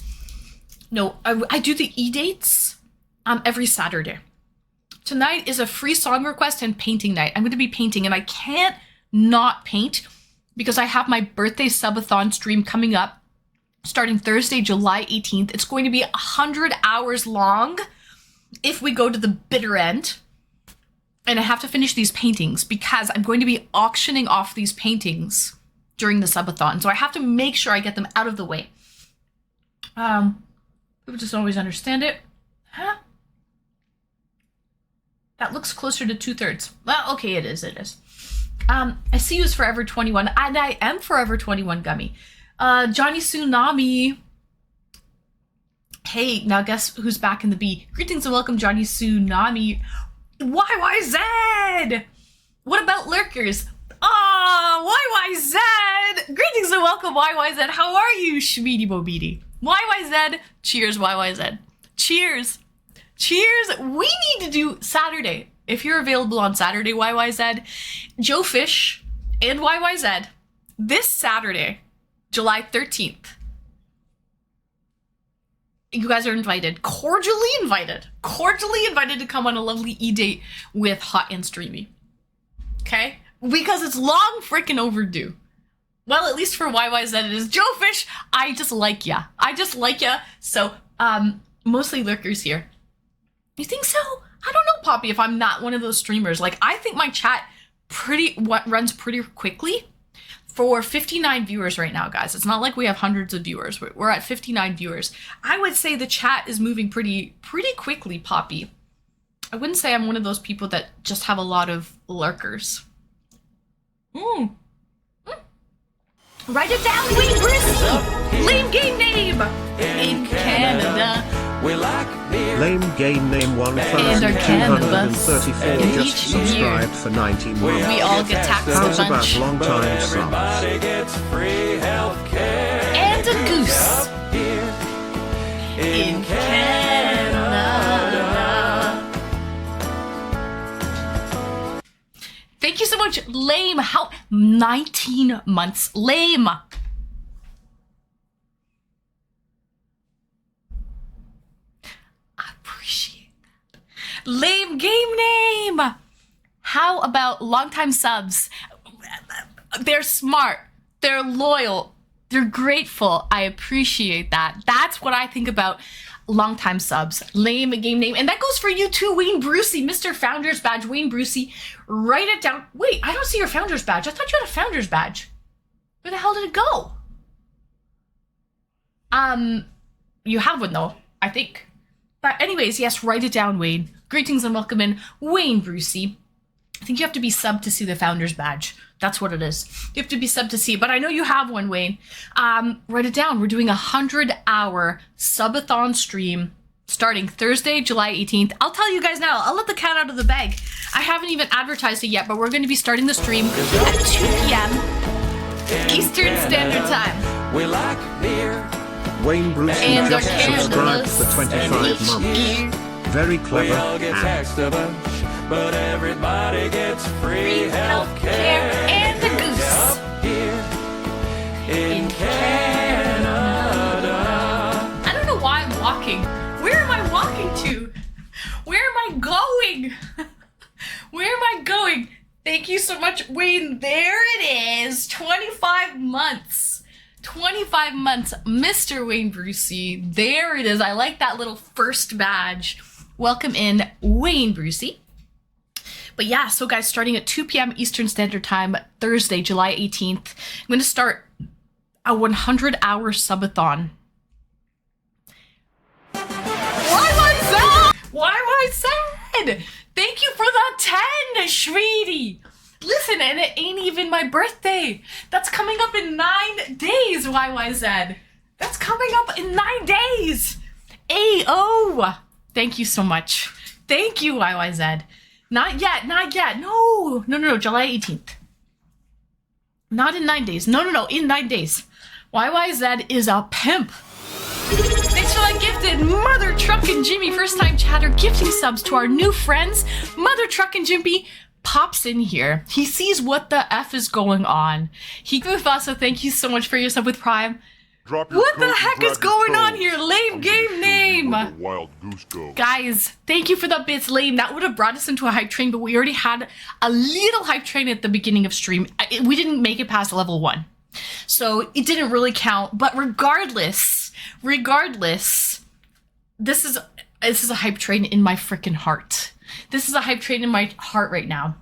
No, I do the e-dates every Saturday. Tonight is a free song request and painting night. I'm going to be painting and I can't not paint because I have my birthday subathon stream coming up starting Thursday, July 18th. It's going to be 100 hours long if we go to the bitter end. And I have to finish these paintings because I'm going to be auctioning off these paintings during the subathon. So I have to make sure I get them out of the way. People just always understand it. Huh? That looks closer to 2/3. Well, okay, it is. I see you as Forever 21, and I am Forever 21 Gummy. Johnny Tsunami. Hey, now guess who's back in the B? Greetings and welcome, Johnny Tsunami. YYZ! What about lurkers? YYZ! Greetings and welcome, YYZ. How are you, Shmeedy Bobidi? YYZ. Cheers, YYZ. Cheers. Cheers. We need to do Saturday. If you're available on Saturday, YYZ, Joe Fish and YYZ, this Saturday, July 13th. You guys are invited, cordially invited to come on a lovely e-date with Hot and Streamy. Okay? Because it's long freaking overdue. Well, at least for YYZ it is. Joe Fish, I just like ya. So, mostly lurkers here. You think so? I don't know, Poppy, if I'm not one of those streamers. Like, I think my chat runs pretty quickly. For 59 viewers right now, guys. It's not like we have hundreds of viewers. We're at 59 viewers. I would say the chat is moving pretty quickly, Poppy. I wouldn't say I'm one of those people that just have a lot of lurkers. Write it down, Wayne Brucey! Lame game name! In Canada. We like beer. Lame game name And our cannabis. 1234 And just each year, subscribed for 19 months. We all get taxed a How's bunch. about long But time subs? everybody gets free health care. And a goose. Up here In Canada. Thank you so much, Lame. How 19 months. Lame. I appreciate that. Lame game name. How about longtime subs? They're smart. They're loyal. They're grateful. I appreciate that. That's what I think about longtime subs. Lame game name. And that goes for you too, Wayne Brucey, Mr. Founders Badge. Wayne Brucey, write it down. Wait, I don't see your Founders Badge. I thought you had a Founders Badge. Where the hell did it go? You have one though, I think. But anyways, yes, write it down, Wayne. Greetings and welcome in, Wayne Brucey. I think you have to be sub to see the Founders Badge. That's what it is. You have to be sub to see, but I know you have one, Wayne. Write it down. We're doing a 100-hour subathon stream starting Thursday, July 18th. I'll tell you guys now. I'll let the cat out of the bag. I haven't even advertised it yet, but we're going to be starting the stream at 2 p.m. Eastern Standard Time. we like beer. Wayne Brucey And just our subscribed cannabis. for 25 And each months. year, Very We clever. all get and taxed a bunch, but everybody gets free health healthcare care. and the goose. Up here in Canada. I don't know why I'm walking. Where am I walking to? Where am I going? Where am I going? Thank you so much, Wayne. There it is. 25 months. 25 months. Mr. Wayne Brucey. There it is. I like that little first badge. Welcome in, Wayne Brucey. But yeah, so guys, starting at 2 p.m. Eastern Standard Time, Thursday, July 18th, I'm going to start a 100-hour subathon. YYZ! Thank you for the 10, sweetie! Listen, and it ain't even my birthday. That's coming up in 9 days, YYZ. That's coming up in 9 days. Ayo! Thank you so much. Thank you, YYZ. Not yet. No, July 18th. Not in 9 days. No, in 9 days. YYZ is a pimp. Thanks for that gifted Mother Truck and Jimmy, first time chatter, gifting subs to our new friends. Mother Truck and Jimmy pops in here. He sees what the F is going on. Mufasa, thank you so much for your sub with Prime. Drop your What coat the and heck grab is your going on toes. here? Lame I'm game gonna show you name. where the wild goose goes. Guys, thank you for the bits, Lame. That would have brought us into a hype train, but we already had a little hype train at the beginning of stream. We didn't make it past level 1. So it didn't really count. But regardless, this is a hype train in my freaking heart. This is a hype train in my heart right now.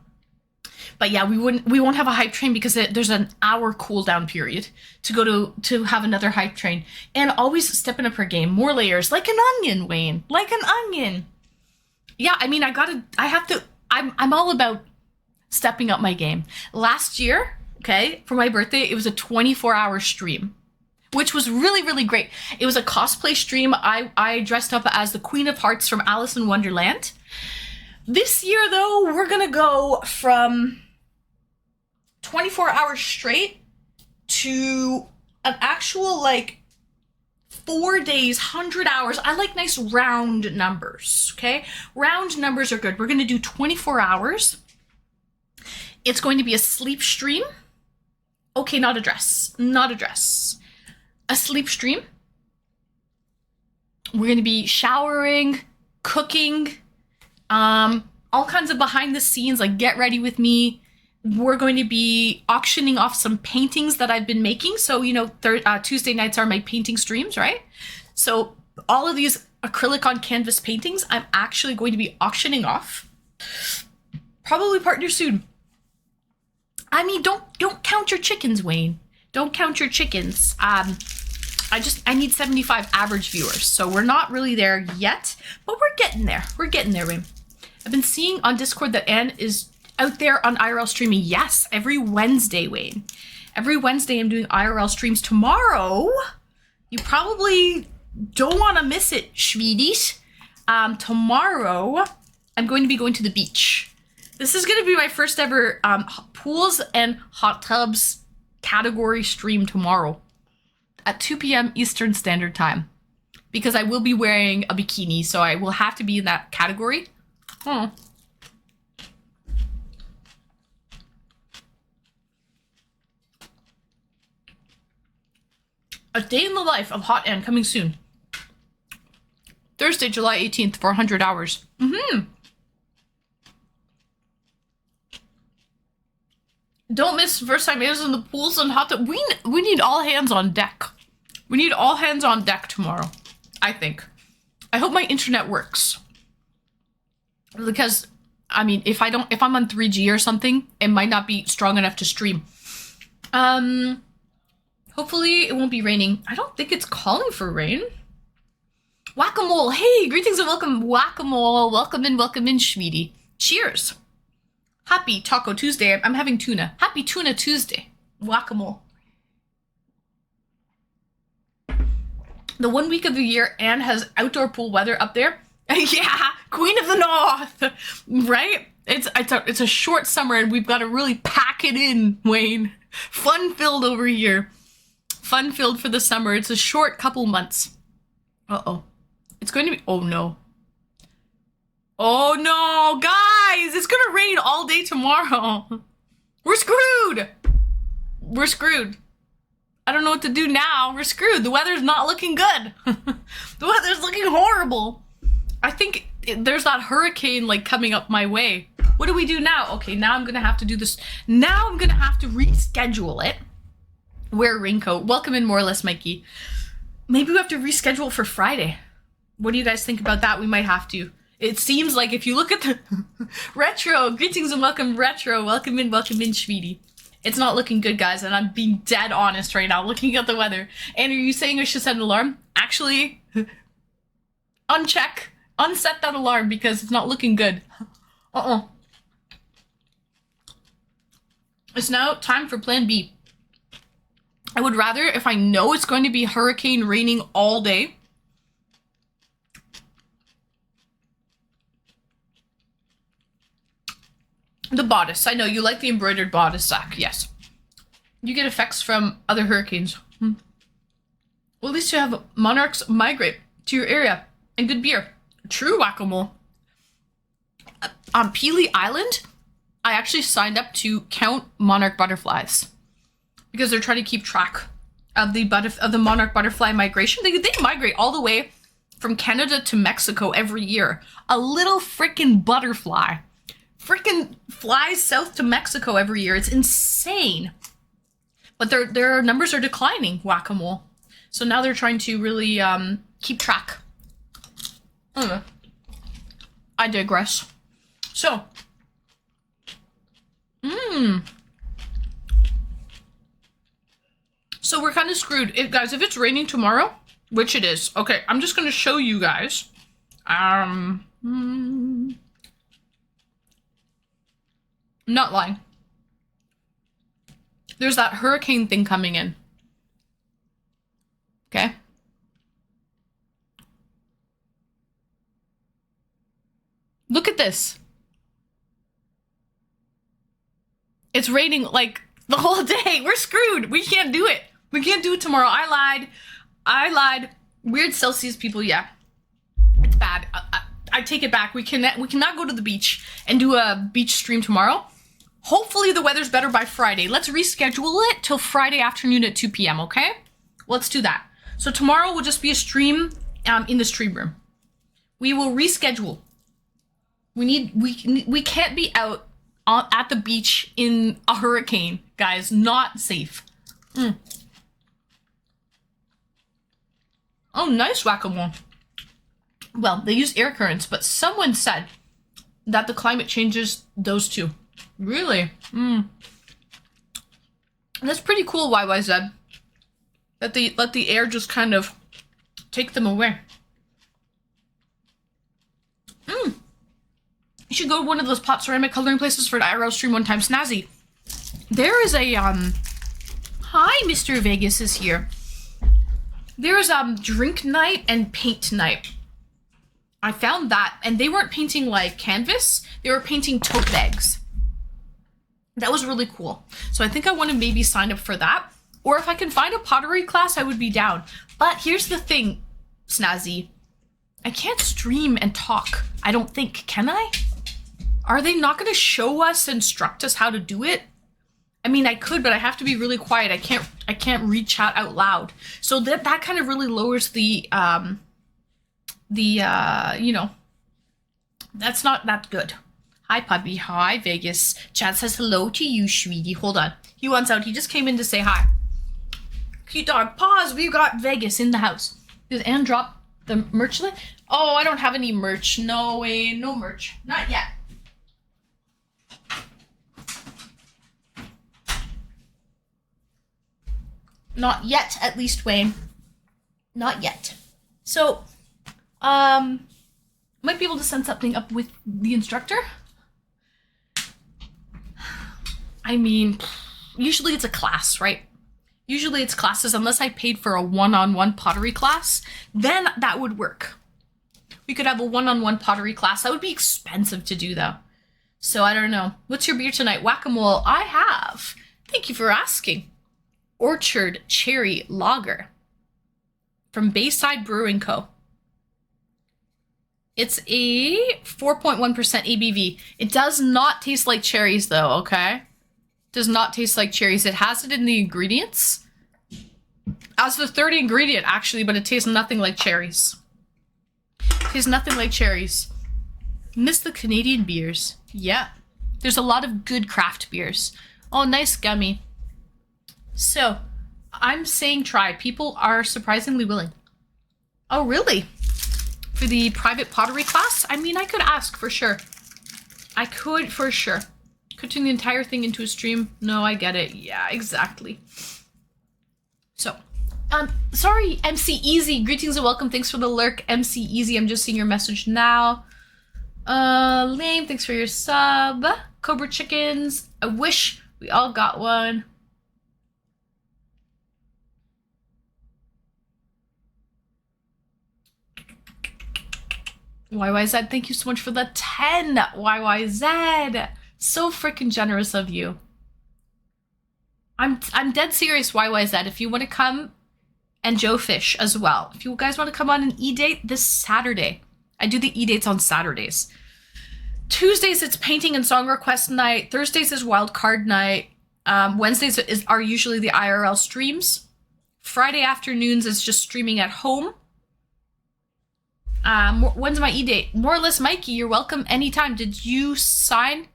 But yeah, we won't have a hype train because there's an hour cooldown period to go to have another hype train. And always stepping up her game. More layers. Like an onion, Wayne. Like an onion. Yeah, I mean, I'm all about stepping up my game. Last year, okay, for my birthday, it was a 24-hour stream, which was really, really great. It was a cosplay stream. I dressed up as the Queen of Hearts from Alice in Wonderland. This year, though, we're gonna go from 24 hours straight to an actual, like, 4 days, 100 hours. I like nice round numbers, okay? Round numbers are good. We're gonna do 24 hours. It's going to be a sleep stream. Okay, not a dress. Not a dress. A sleep stream. We're gonna be showering, cooking, all kinds of behind the scenes, like get ready with me. We're going to be auctioning off some paintings that I've been making. So, you know, Tuesday nights are my painting streams, right? So all of these acrylic on canvas paintings, I'm actually going to be auctioning off. Probably partner soon. I mean, don't count your chickens, Wayne. Don't count your chickens. I need 75 average viewers. So we're not really there yet, but we're getting there. We're getting there, Wayne. I've been seeing on Discord that Anne is out there on IRL streaming. Yes, every Wednesday, Wayne. Every Wednesday I'm doing IRL streams. Tomorrow, you probably don't want to miss it, Schweedies. Tomorrow, I'm going to be going to the beach. This is going to be my first ever pools and hot tubs category stream tomorrow at 2 p.m. Eastern Standard Time. Because I will be wearing a bikini, so I will have to be in that category. A day in the life of Hot Ann coming soon. Thursday, July 18th for 100 hours. Don't miss first time is in the pools and hot tub. We need all hands on deck. We need all hands on deck tomorrow, I think. I hope my internet works. Because, I mean, if I'm on 3G or something, it might not be strong enough to stream. Hopefully it won't be raining. I don't think it's calling for rain. Whack-a-mole. Hey, greetings and welcome, Whack-a-mole. Welcome in, Schweedy. Cheers. Happy Taco Tuesday. I'm having tuna. Happy Tuna Tuesday. Whack-a-mole. The 1 week of the year Anne has outdoor pool weather up there. Yeah, Queen of the North, right? It's a short summer and we've got to really pack it in, Wayne. Fun-filled over here. Fun-filled for the summer. It's a short couple months. Uh-oh. It's going to be... Oh, no. Oh, no. Guys, it's going to rain all day tomorrow. We're screwed. We're screwed. I don't know what to do now. We're screwed. The weather's not looking good. The weather's looking horrible. I think there's that hurricane, like, coming up my way. What do we do now? Okay, now I'm going to have to do this. Now I'm going to have to reschedule it. Wear a raincoat. Welcome in, more or less, Mikey. Maybe we have to reschedule for Friday. What do you guys think about that? We might have to. It seems like if you look at the Retro, greetings and welcome, Retro. Welcome in, Schweedy. It's not looking good, guys, and I'm being dead honest right now, looking at the weather. And are you saying I should set an alarm? Actually, unset that alarm because it's not looking good. It's now time for plan B. I would rather, if I know it's going to be hurricane raining all day, the bodice. I know you like the embroidered bodice, Zach. Yes. You get effects from other hurricanes. Well, at least you have monarchs migrate to your area and good beer. True, Whack-a-mole. On Peely Island, I actually signed up to count monarch butterflies because they're trying to keep track of the monarch butterfly migration. They migrate all the way from Canada to Mexico every year. A little freaking butterfly freaking flies south to Mexico every year. It's insane. But their numbers are declining, Whack-a-mole. So now they're trying to really keep track. I digress. So, so we're kind of screwed. Guys, if it's raining tomorrow, which it is, okay, I'm just going to show you guys. I'm not lying. There's that hurricane thing coming in. Okay. Look at this. It's raining like the whole day. We're screwed. We can't do it. We can't do it tomorrow. I lied. Weird Celsius people, yeah. It's bad. I take it back. We cannot go to the beach and do a beach stream tomorrow. Hopefully the weather's better by Friday. Let's reschedule it till Friday afternoon at 2 p.m., okay? Let's do that. So tomorrow will just be a stream in the stream room. We will reschedule. We can't be out at the beach in a hurricane, guys. Not safe. Oh, nice whack-a-mole. Well, they use air currents, but someone said that the climate changes those two. Really? That's pretty cool, YYZ. That they let the air just kind of take them away. You should go to one of those pop ceramic coloring places for an IRL stream one time. Snazzy. There is a, hi, Mr. Vegas is here. There is, drink night and paint night. I found that, and they weren't painting, like, canvas. They were painting tote bags. That was really cool. So I think I want to maybe sign up for that. Or if I can find a pottery class, I would be down. But here's the thing, Snazzy. I can't stream and talk. I don't think. Can I? Are they not going to show us, instruct us how to do it? I mean, I could, but I have to be really quiet. I can't read chat out loud. So that kind of really lowers the you know, that's not that good. Hi, puppy. Hi, Vegas. Chad says hello to you, sweetie. Hold on. He wants out. He just came in to say hi. Cute dog. Pause. We've got Vegas in the house. Did Anne drop the merch list? Oh, I don't have any merch. No way. No merch. Not yet. Not yet, at least, Wayne. Not yet. So, might be able to send something up with the instructor. I mean, usually it's a class, right? Usually it's classes, unless I paid for a one-on-one pottery class, then that would work. We could have a one-on-one pottery class. That would be expensive to do, though. So I don't know. What's your beer tonight? Whack-a-mole. I have. Thank you for asking. Orchard Cherry Lager from Bayside Brewing Co. It's a 4.1% ABV. It does not taste like cherries, though, okay? Does not taste like cherries. It has it in the ingredients as the third ingredient, actually, but it tastes nothing like cherries. It tastes nothing like cherries. Miss the Canadian beers. Yeah. There's a lot of good craft beers. Oh, nice gummy. So, I'm saying try. People are surprisingly willing. Oh, really? For the private pottery class? I mean, I could ask for sure. I could for sure. Could turn the entire thing into a stream. No, I get it. Yeah, exactly. So, sorry, MC Easy. Greetings and welcome. Thanks for the lurk, MC Easy. I'm just seeing your message now. Lame, thanks for your sub. Cobra Chickens. I wish we all got one. YYZ, thank you so much for the 10. YYZ. So freaking generous of you. I'm dead serious, YYZ. If you want to come, and Joe Fish as well. If you guys want to come on an e-date this Saturday. I do the e-dates on Saturdays. Tuesdays, it's painting and song request night. Thursdays is wild card night. Wednesdays are usually the IRL streams. Friday afternoons is just streaming at home. When's my e-date? More or less Mikey, you're welcome anytime. Did you sign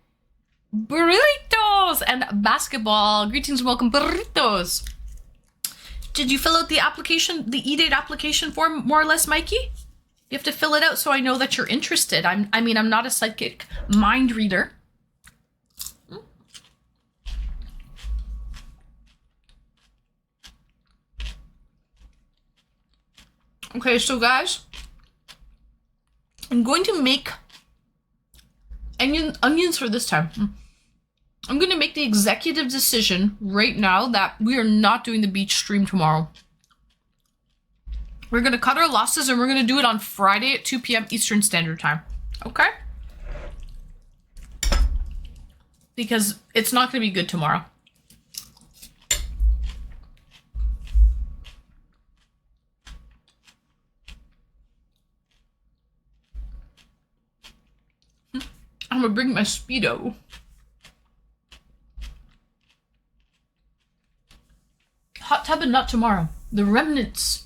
burritos and basketball? Greetings and welcome, burritos. Did you fill out the application, the e-date application form, more or less Mikey? You have to fill it out so I know that you're interested. I mean, I'm not a psychic mind reader. Okay, so guys, I'm going to make onions for this time. I'm going to make the executive decision right now that we are not doing the beach stream tomorrow. We're going to cut our losses and we're going to do it on Friday at 2 p.m. Eastern Standard Time. Okay? Because it's not going to be good tomorrow. I'm going to bring my Speedo. Hot tub and not tomorrow. The remnants.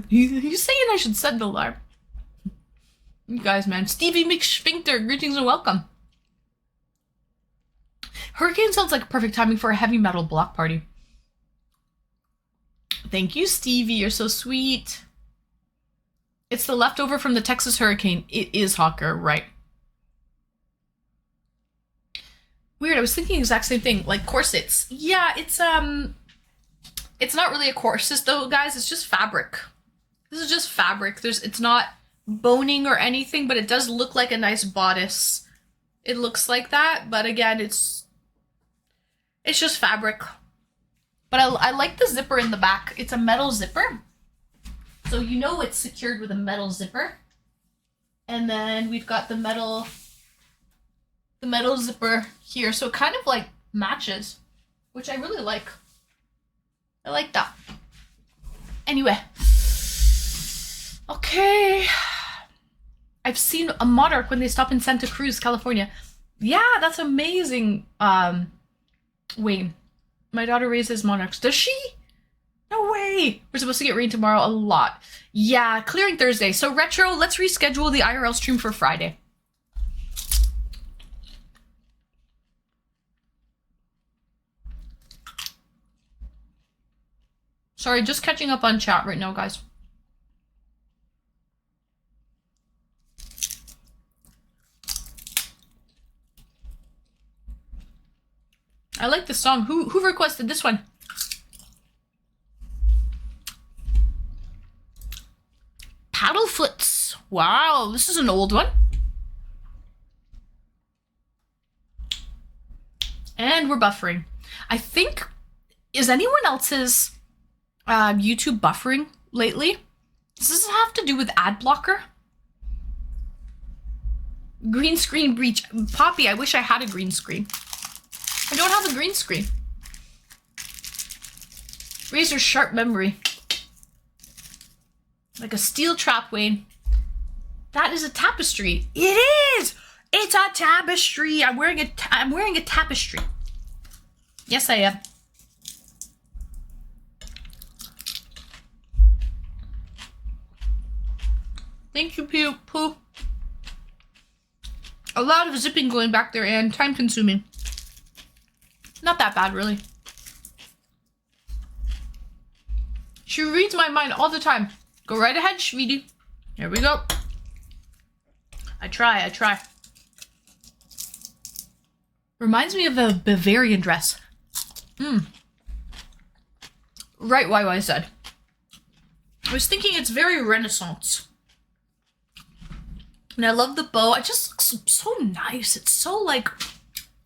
He's saying I should set the alarm. You guys, man. Stevie McSpinkter, greetings and welcome. Hurricane sounds like perfect timing for a heavy metal block party. Thank you, Stevie. You're so sweet. It's the leftover from the Texas hurricane. It is Hawker, right? Weird, I was thinking the exact same thing. Like corsets. Yeah, it's not really a corset though, guys. It's just fabric. This is just fabric. It's not boning or anything, but it does look like a nice bodice. It looks like that, but again, it's just fabric. But I like the zipper in the back. It's a metal zipper. So you know it's secured with a metal zipper. And then we've got the metal zipper here. So it kind of like matches, which I really like. I like that. Anyway. Okay. I've seen a monarch when they stop in Santa Cruz, California. Yeah, that's amazing, Wayne. My daughter raises monarchs. Does she? No way. We're supposed to get rain tomorrow a lot. Yeah, clearing Thursday. So Retro, let's reschedule the IRL stream for Friday. Sorry, just catching up on chat right now, guys. I like this song. Who requested this one? Paddlefoots. Wow, this is an old one. And we're buffering. I think, is anyone else's YouTube buffering lately? Does this have to do with ad blocker? Green screen breach. Poppy, I wish I had a green screen. I don't have a green screen. Razor sharp memory. Like a steel trap, Wayne. That is a tapestry. It is! It's a tapestry. I'm wearing a tapestry. Yes, I am. Thank you, Pooh. A lot of zipping going back there and time consuming. Not that bad, really. She reads my mind all the time. Go right ahead, sweetie. Here we go. I try. Reminds me of a Bavarian dress. Right, I said. I was thinking it's very Renaissance. And I love the bow. It just looks so nice. It's so, like,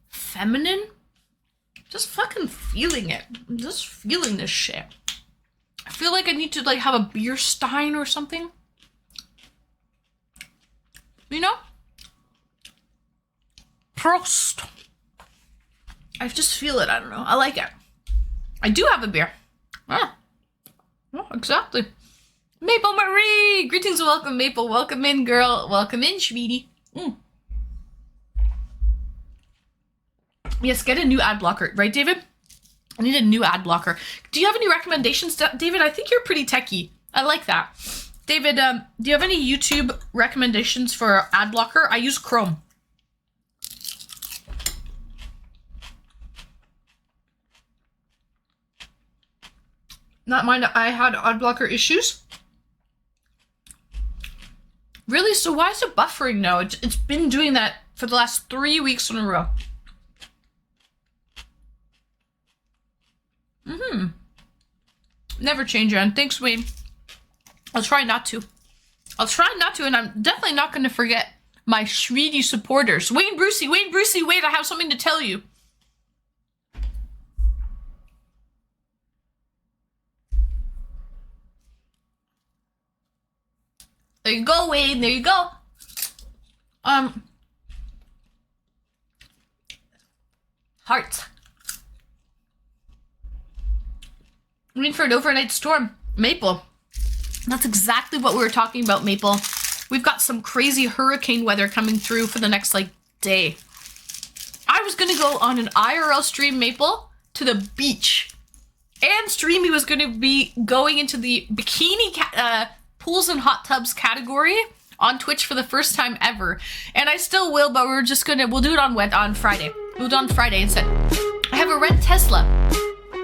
feminine. Just fucking feeling it. I'm just feeling this shit. I feel like I need to, like, have a beer stein or something. You know? Prost. I just feel it. I don't know. I like it. I do have a beer. Yeah. Well, exactly. Maple Marie! Greetings and welcome, Maple. Welcome in, girl. Welcome in, sweetie. Yes, get a new ad blocker. Right, David? I need a new ad blocker. Do you have any recommendations, David? I think you're pretty techie. I like that. David, do you have any YouTube recommendations for ad blocker? I use Chrome. Not mind that I had ad blocker issues. Really? So why is it buffering now? It's been doing that for the last 3 weeks in a row. Never change it. And thanks, Wayne. I'll try not to. And I'm definitely not going to forget my Shweedy supporters. Wayne Brucey, wait, I have something to tell you. There you go, Wayne, there you go. Hearts. Waiting for an overnight storm. Maple. That's exactly what we were talking about, Maple. We've got some crazy hurricane weather coming through for the next, day. I was gonna go on an IRL stream, Maple, to the beach. And Streamy was gonna be going into the bikini pools and hot tubs category on Twitch for the first time ever. And I still will, but we'll do it on Friday. We'll do it on Friday instead. I have a red Tesla.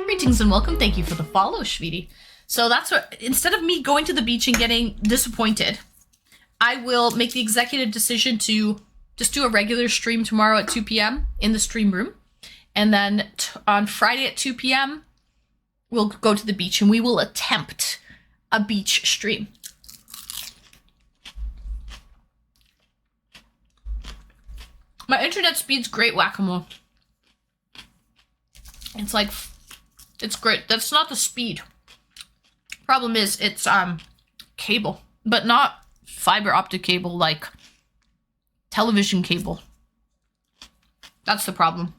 Greetings and welcome. Thank you for the follow, Shweedy. So that's what, instead of me going to the beach and getting disappointed, I will make the executive decision to just do a regular stream tomorrow at 2 p.m. in the stream room. And then on Friday at 2 p.m., we'll go to the beach and we will attempt a beach stream. My internet speed's great, Whack-A-Mole. It's great. That's not the speed. Problem is, it's cable, but not fiber optic cable like television cable. That's the problem.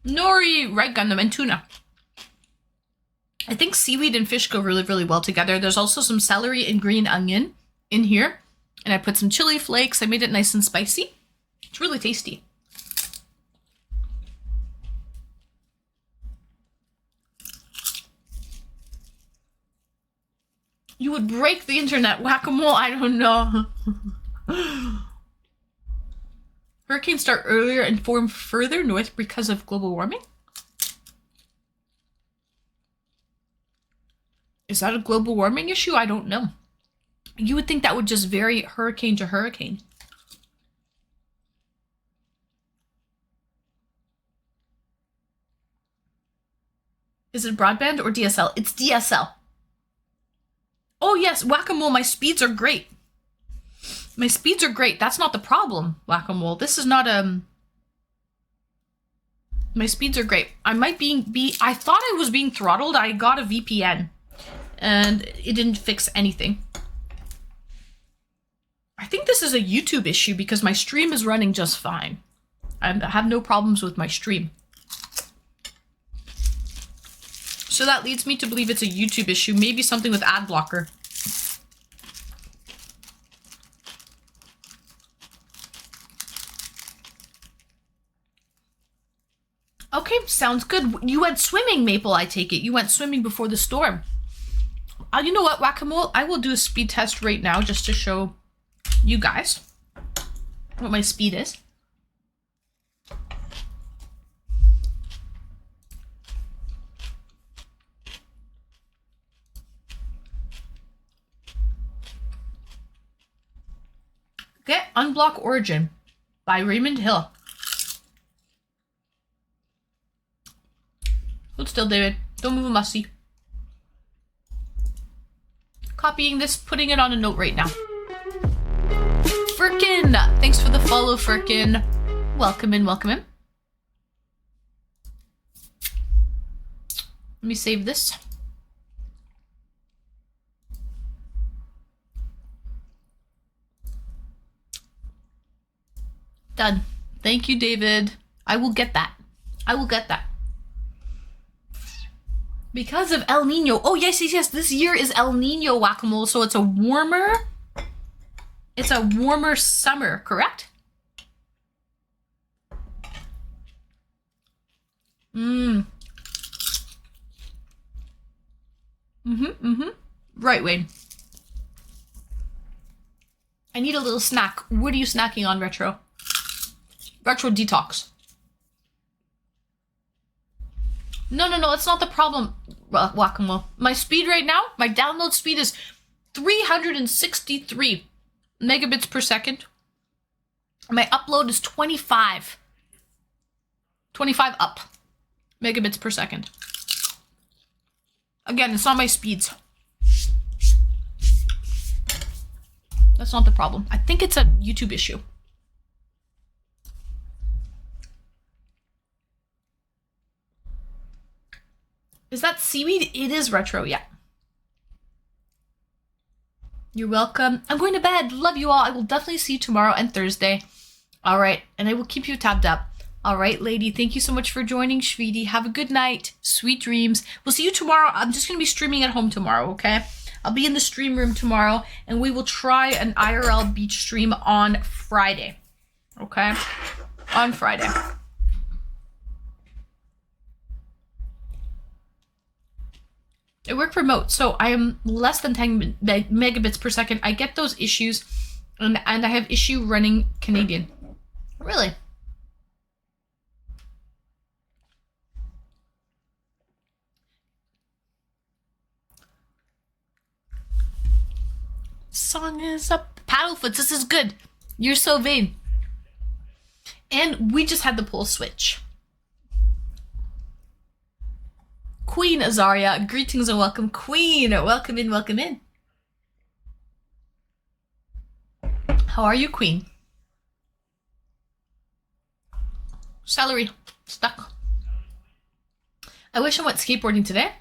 Nori, Red Gundam, and tuna. I think seaweed and fish go really, really well together. There's also some celery and green onion in here. And I put some chili flakes. I made it nice and spicy. It's really tasty. You would break the internet, Whack-A-Mole. I don't know. Hurricanes start earlier and form further north because of global warming? Is that a global warming issue? I don't know. You would think that would just vary hurricane to hurricane. Is it broadband or DSL? It's DSL. Oh yes, Whack-A-Mole, my speeds are great. My speeds are great. That's not the problem, Whack-A-Mole. This is not, my speeds are great. I might I thought I was being throttled. I got a VPN. And it didn't fix anything. I think this is a YouTube issue because my stream is running just fine. I have no problems with my stream. So that leads me to believe it's a YouTube issue, maybe something with ad blocker. Okay, sounds good. You went swimming, Maple, I take it. You went swimming before the storm. You know what, Whack-A-Mole? I will do a speed test right now just to show you guys what my speed is. Okay, Unblock Origin by Raymond Hill. Hold still, David. Don't move a musty. Copying this, putting it on a note right now. Firkin! Thanks for the follow, Firkin. Welcome in, welcome in. Let me save this. Done. Thank you, David. I will get that. I will get that. Because of El Nino. Oh, yes, yes, yes. This year is El Nino, Whack-A-Mole, so it's a warmer summer, correct? Right, Wayne. I need a little snack. What are you snacking on, Retro? Retro Detox. No, it's not the problem, Wacamo. My speed right now, my download speed is 363 megabits per second. My upload is 25 up megabits per second. Again, it's not my speeds. That's not the problem. I think it's a YouTube issue. Is that seaweed? It is retro, yeah. You're welcome. I'm going to bed. Love you all. I will definitely see you tomorrow and Thursday. All right. And I will keep you tabbed up. All right, lady. Thank you so much for joining, Shvidi. Have a good night. Sweet dreams. We'll see you tomorrow. I'm just going to be streaming at home tomorrow, okay? I'll be in the stream room tomorrow, and we will try an IRL beach stream on Friday. Okay? On Friday. I work remote, so I am less than 10 megabits per second. I get those issues, and I have issue running Canadian. Really? Song is up. Paddlefoots, this is good. You're so vain. And we just had the poll switch. Queen Azaria, greetings and welcome. Queen, welcome in, welcome in. How are you, Queen? Celery, stuck. I wish I went skateboarding today.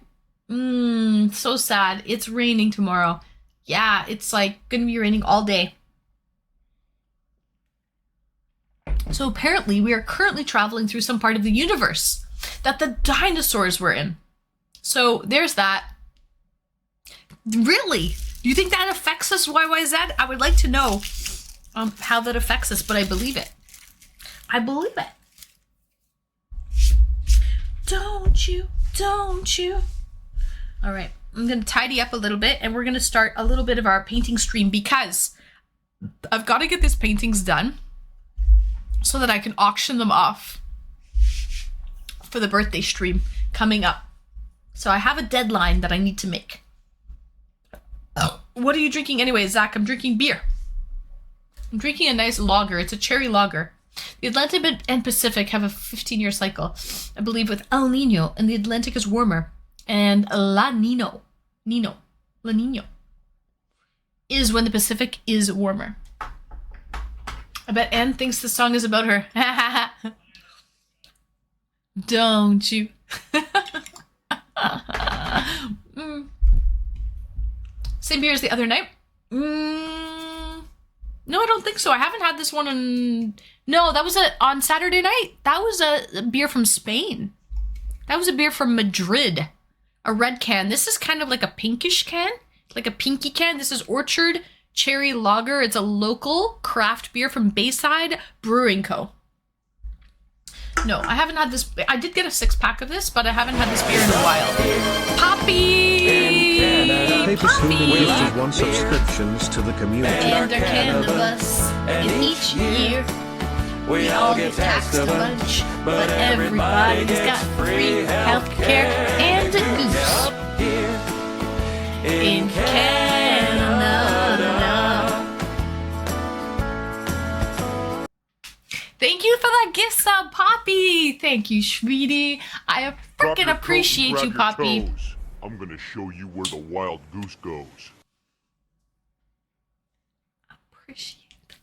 So sad. It's raining tomorrow. Yeah, it's like gonna be raining all day. So apparently we are currently traveling through some part of the universe that the dinosaurs were in. So there's that. Really? Do you think that affects us, YYZ? I would like to know how that affects us, but I believe it. I believe it. Don't you? All right, I'm going to tidy up a little bit, and we're going to start a little bit of our painting stream because I've got to get these paintings done so that I can auction them off for the birthday stream coming up. So I have a deadline that I need to make. Oh. What are you drinking anyway, Zach? I'm drinking beer. I'm drinking a nice lager. It's a cherry lager. The Atlantic and Pacific have a 15-year cycle, I believe, with El Nino, and the Atlantic is warmer. And La Nino is when the Pacific is warmer. I bet Anne thinks the song is about her. Don't you? Same beer as the other night? No, I don't think so. I haven't had this one on... No, that was on Saturday night. That was a beer from Spain. That was a beer from Madrid. A red can. This is kind of like a pinkish can. Like a pinky can. This is Orchard Cherry Lager. It's a local craft beer from Bayside Brewing Co. No, I haven't had this. I did get a 6-pack of this, but I haven't had this beer in a while. Poppy! Paper gifted 1 subscriptions to the community. And our canvas. And each year, we all get taxed a bunch. But everybody's got free healthcare and a goose. In Canada. Thank you for that gift sub, Poppy. Thank you, Shvidi. I freaking appreciate you, Poppy. I'm gonna show you where the wild goose goes. Appreciate it.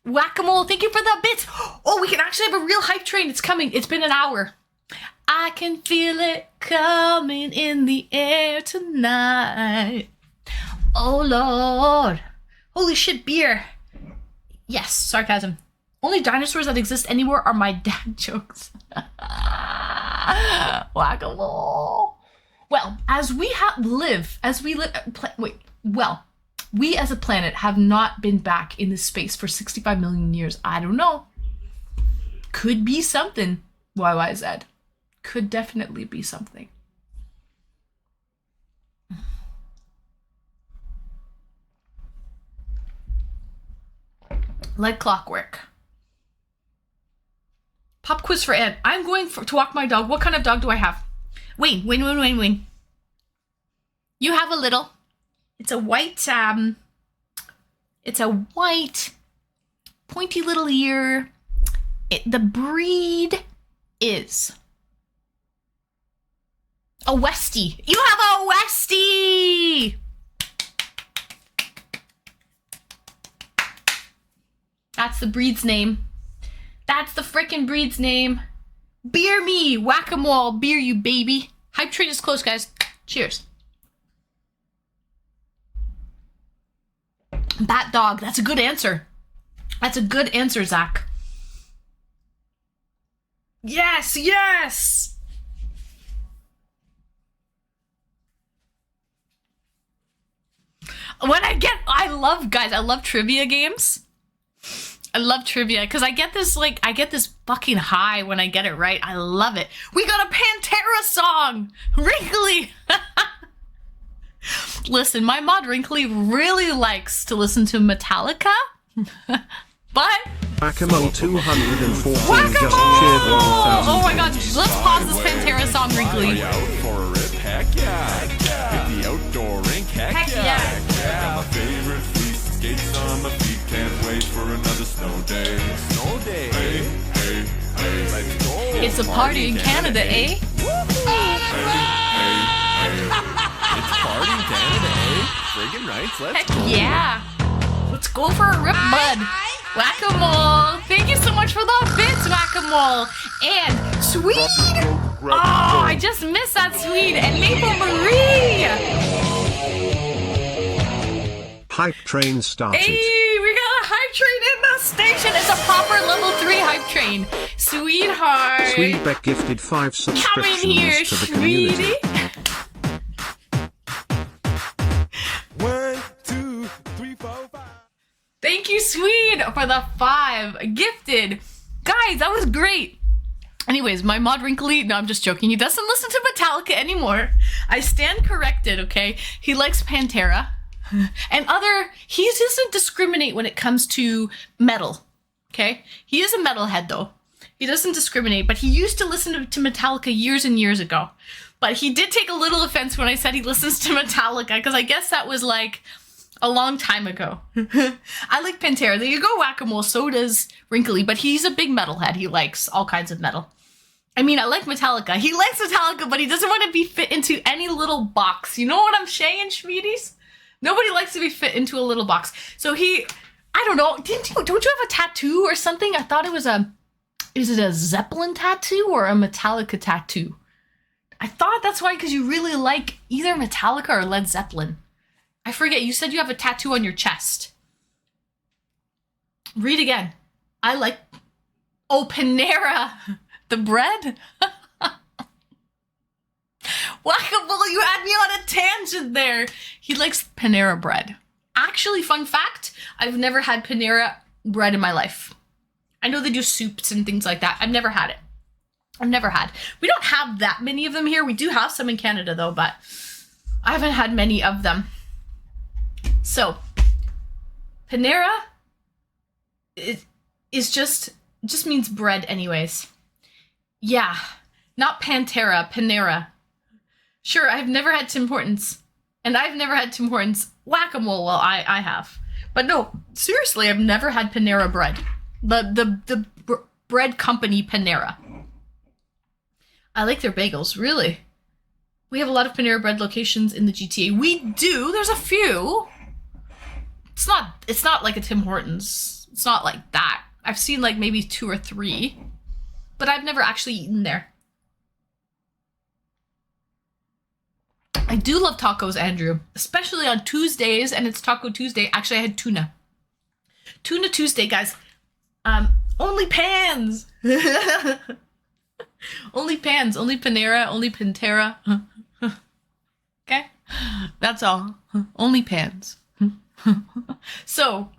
Whack-a-mole, thank you for the bits. Oh, we can actually have a real hype train. It's coming. It's been an hour. I can feel it coming in the air tonight. Oh, Lord. Holy shit, beer. Yes, sarcasm. Only dinosaurs that exist anywhere are my dad jokes. Whack-a-mole. Well, we as a planet have not been back in this space for 65 million years. I don't know. Could be something, YYZ. Could definitely be something. Like clockwork. Pop quiz for Anne. I'm going to walk my dog. What kind of dog do I have? Wayne. You have a little. It's a white, pointy little ear. The breed is a Westie. You have a Westie! That's the breed's name. That's the frickin' breed's name. Beer me, whack-a-mole, beer you, baby. Hype train is close, guys. Cheers. Bat dog, that's a good answer. That's a good answer, Zach. Yes! I love trivia games. I love trivia because I get this fucking high when I get it right. I love it. We got a Pantera song! Wrinkly! Listen, my mod Wrinkly really likes to listen to Metallica, but... Whack-a-mole 214 Whack-a-mole! just cheered 1,000. Oh my god, let's pause this Pantera song, Wrinkly. Out for a rip, heck yeah. Hit the outdoor rink, heck yeah. Got my favorite fleece, skates on my feet, can't wait for another snow day. Snow day. Hey, let's go. It's a party in Canada, eh? It's party in Canada, eh? Friggin' right, let's Heck go. yeah. Let's go for a rip, bud. Whack-a-mole. Thank you so much for the bits, Whack-a-mole. And Swede. Oh, I just missed that Swede. And Maple Marie. Hype train started. Hey, we got a hype train in the station. It's a proper level 3 hype train. Sweetheart. Sweetbeck gifted 5 Come in subscriptions here, to the community. sweetie. 1, 2, 3, 4, 5. Thank you, Swede, for the 5 gifted. Guys, that was great. Anyways, my mod Wrinkly, no, I'm just joking. He doesn't listen to Metallica anymore. I stand corrected, okay? He likes Pantera. And he doesn't discriminate when it comes to metal, okay? He is a metalhead, though. He doesn't discriminate, but he used to listen to Metallica years and years ago. But he did take a little offense when I said he listens to Metallica, because I guess that was like a long time ago. I like Pantera. There you go, Whack-a-mole. So does Wrinkly, but he's a big metalhead. He likes all kinds of metal. I mean, I like Metallica. He likes Metallica, but he doesn't want to be fit into any little box. You know what I'm saying, Schmeedies? Nobody likes to be fit into a little box. So I don't know. Don't you have a tattoo or something? I thought it was is it a Zeppelin tattoo or a Metallica tattoo? I thought that's why, because you really like either Metallica or Led Zeppelin. I forget. You said you have a tattoo on your chest. Read again. I like... Oh, Panera. The bread? Whack-a-mole, you had me on a tangent there. He likes Panera bread. Actually, fun fact, I've never had Panera bread in my life. I know they do soups and things like that. I've never had it. We don't have that many of them here. We do have some in Canada, though, but I haven't had many of them. So, Panera is just means bread anyways. Yeah, not Pantera, Panera. Sure, I've never had Tim Hortons. And I've never had Tim Hortons Whack-a-mole. Well, I have. But no, seriously, I've never had Panera bread. The bread company Panera. I like their bagels, really. We have a lot of Panera bread locations in the GTA. We do. There's a few. It's not like a Tim Hortons. It's not like that. I've seen like maybe 2 or 3. But I've never actually eaten there. I do love tacos, Andrew. Especially on Tuesdays, and it's Taco Tuesday. Actually, I had tuna. Tuna Tuesday, guys. Only pans. Only pans. Only Panera. Only Pantera. Okay? That's all. Only pans. So,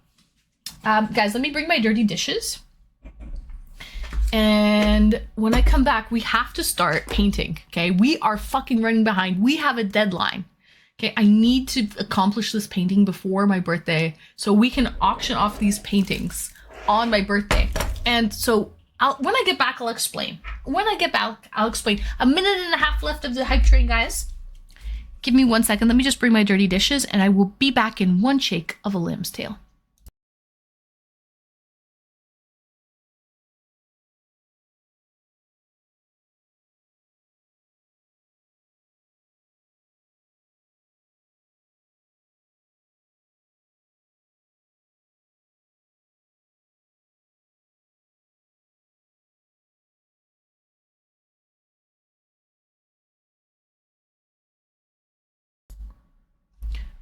guys, let me bring my dirty dishes. And when I come back, we have to start painting, okay? We are fucking running behind. We have a deadline, okay? I need to accomplish this painting before my birthday so we can auction off these paintings on my birthday. And so When I get back, I'll explain. When I get back, I'll explain. A minute and a half left of the hype train, guys. Give me 1 second. Let me just bring my dirty dishes, and I will be back in one shake of a lamb's tail.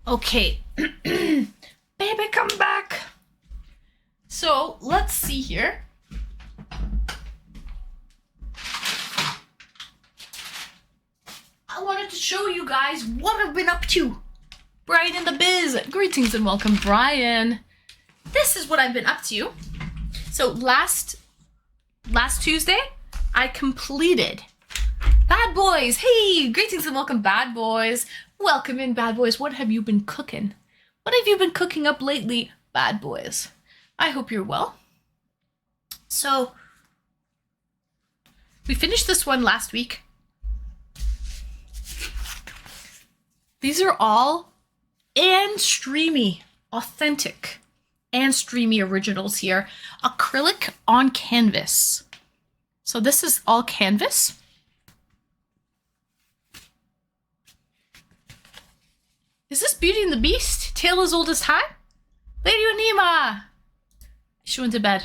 Okay, baby, come back. So let's see here. I wanted to show you guys what I've been up to. Brian in the biz. Greetings and welcome, Brian. This is what I've been up to. So last Tuesday, I completed Bad Boys. Hey, greetings and welcome, Bad Boys. Welcome in, Bad Boys. What have you been cooking? What have you been cooking up lately, Bad Boys? I hope you're well. So, we finished this one last week. These are all and streamy, authentic and streamy originals here. Acrylic on canvas. So this is all canvas. Is this Beauty and the Beast? Tale as old as time? Lady Anima! She went to bed.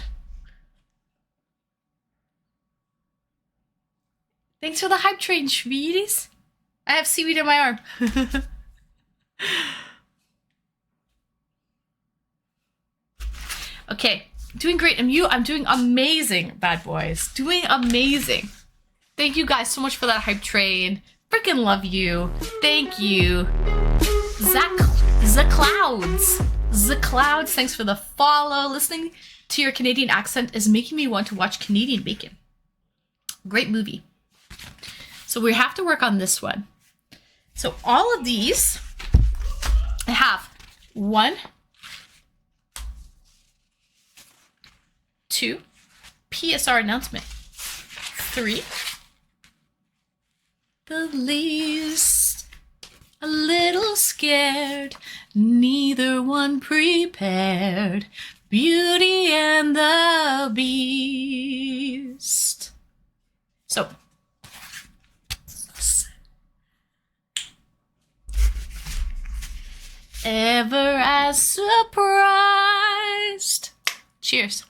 Thanks for the hype train, sweeties. I have seaweed in my arm. Okay, doing great. And you, I'm doing amazing, Bad Boys. Doing amazing. Thank you guys so much for that hype train. Freaking love you. Thank you. Clouds, thanks for the follow. Listening to your Canadian accent is making me want to watch Canadian Bacon. Great movie. So we have to work on this one. So all of these, I have 1, 2, PSR announcement, 3, the least a little scared, neither one prepared, Beauty and the Beast. So, ever as surprised. Cheers.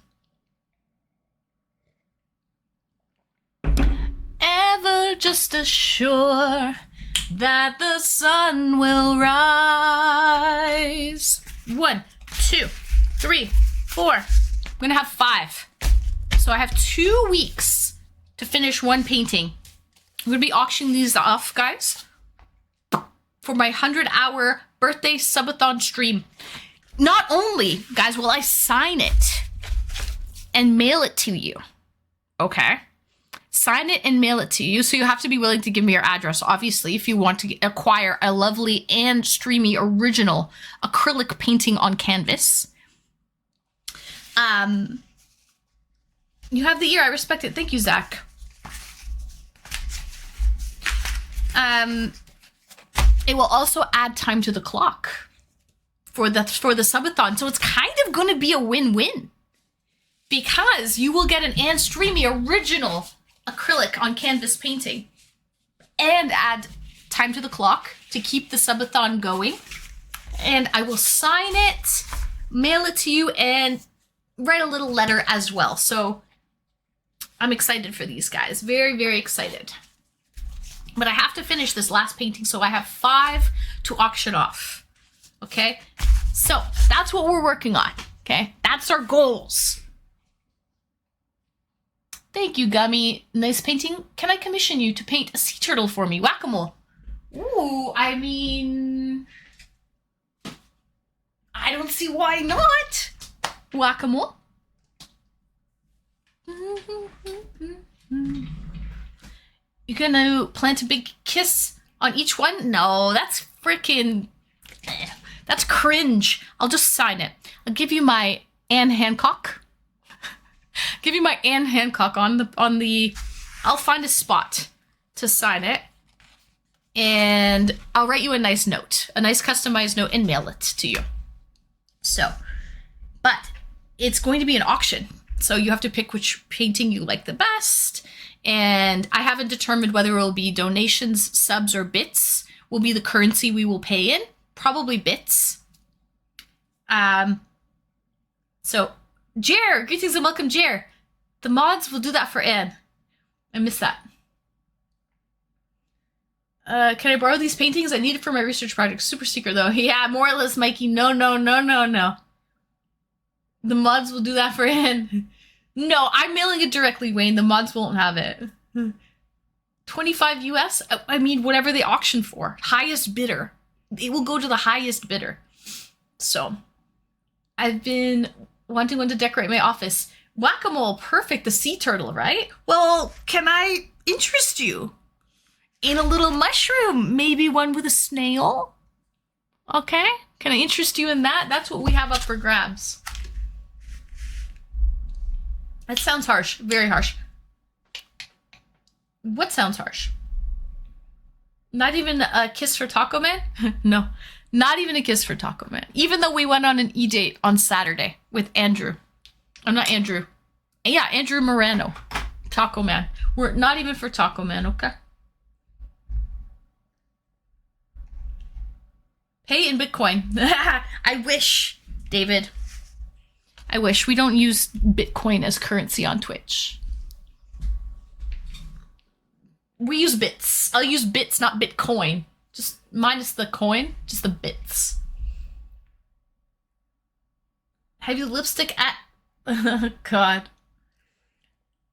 Ever just as sure that the sun will rise. 1, 2, 3, 4. I'm gonna have 5. So I have 2 weeks to finish one painting. I'm gonna be auctioning these off, guys, for my 100-hour birthday subathon stream. Not only, guys, will I sign it and mail it to you, okay? Sign it and mail it to you. So you have to be willing to give me your address, obviously, if you want to acquire a lovely and streamy original acrylic painting on canvas. You have the ear. I respect it. Thank you, Zach. It will also add time to the clock for the subathon. So it's kind of going to be a win-win because you will get an Anne Streamy original acrylic on canvas painting and add time to the clock to keep the subathon going. And I will sign it, mail it to you, and write a little letter as well. So I'm excited for these guys. Very, very excited. But I have to finish this last painting, so I have 5 to auction off. Okay? So that's what we're working on. Okay? That's our goals. Thank you, Gummy. Nice painting. Can I commission you to paint a sea turtle for me? Whack-a-mole. Ooh, I mean, I don't see why not. Whack-a-mole. You gonna plant a big kiss on each one? No, that's freaking, that's cringe. I'll just sign it. I'll give you my Anne Hancock. Give you my Anne Hancock on the. I'll find a spot to sign it, and I'll write you a nice note, a nice customized note, and mail it to you. So, but it's going to be an auction, so you have to pick which painting you like the best. And I haven't determined whether it will be donations, subs, or bits will be the currency we will pay in. Probably bits. So, Jer, greetings and welcome, Jer. The mods will do that for Anne. I miss that. Can I borrow these paintings? I need it for my research project. Super secret, though. Yeah, more or less, Mikey. No. The mods will do that for Anne. No, I'm mailing it directly, Wayne. The mods won't have it. 25 US? I mean, whatever they auction for. Highest bidder. It will go to the highest bidder. So, I've been wanting one to decorate my office. Whack-a-mole, perfect. The sea turtle, right? Well, can I interest you in a little mushroom? Maybe one with a snail? Okay? Can I interest you in that? That's what we have up for grabs. That sounds harsh. Very harsh. What sounds harsh? Not even a kiss for Taco Man? No. Not even a kiss for Taco Man. Even though we went on an e-date on Saturday with Andrew. I'm not Andrew. Yeah, Andrew Morano. Taco Man. We're not even for Taco Man, okay? Pay in Bitcoin. I wish, David. I wish. We don't use Bitcoin as currency on Twitch. We use bits. I'll use bits, not Bitcoin. Just minus the coin, just the bits. Have you lipstick at... God.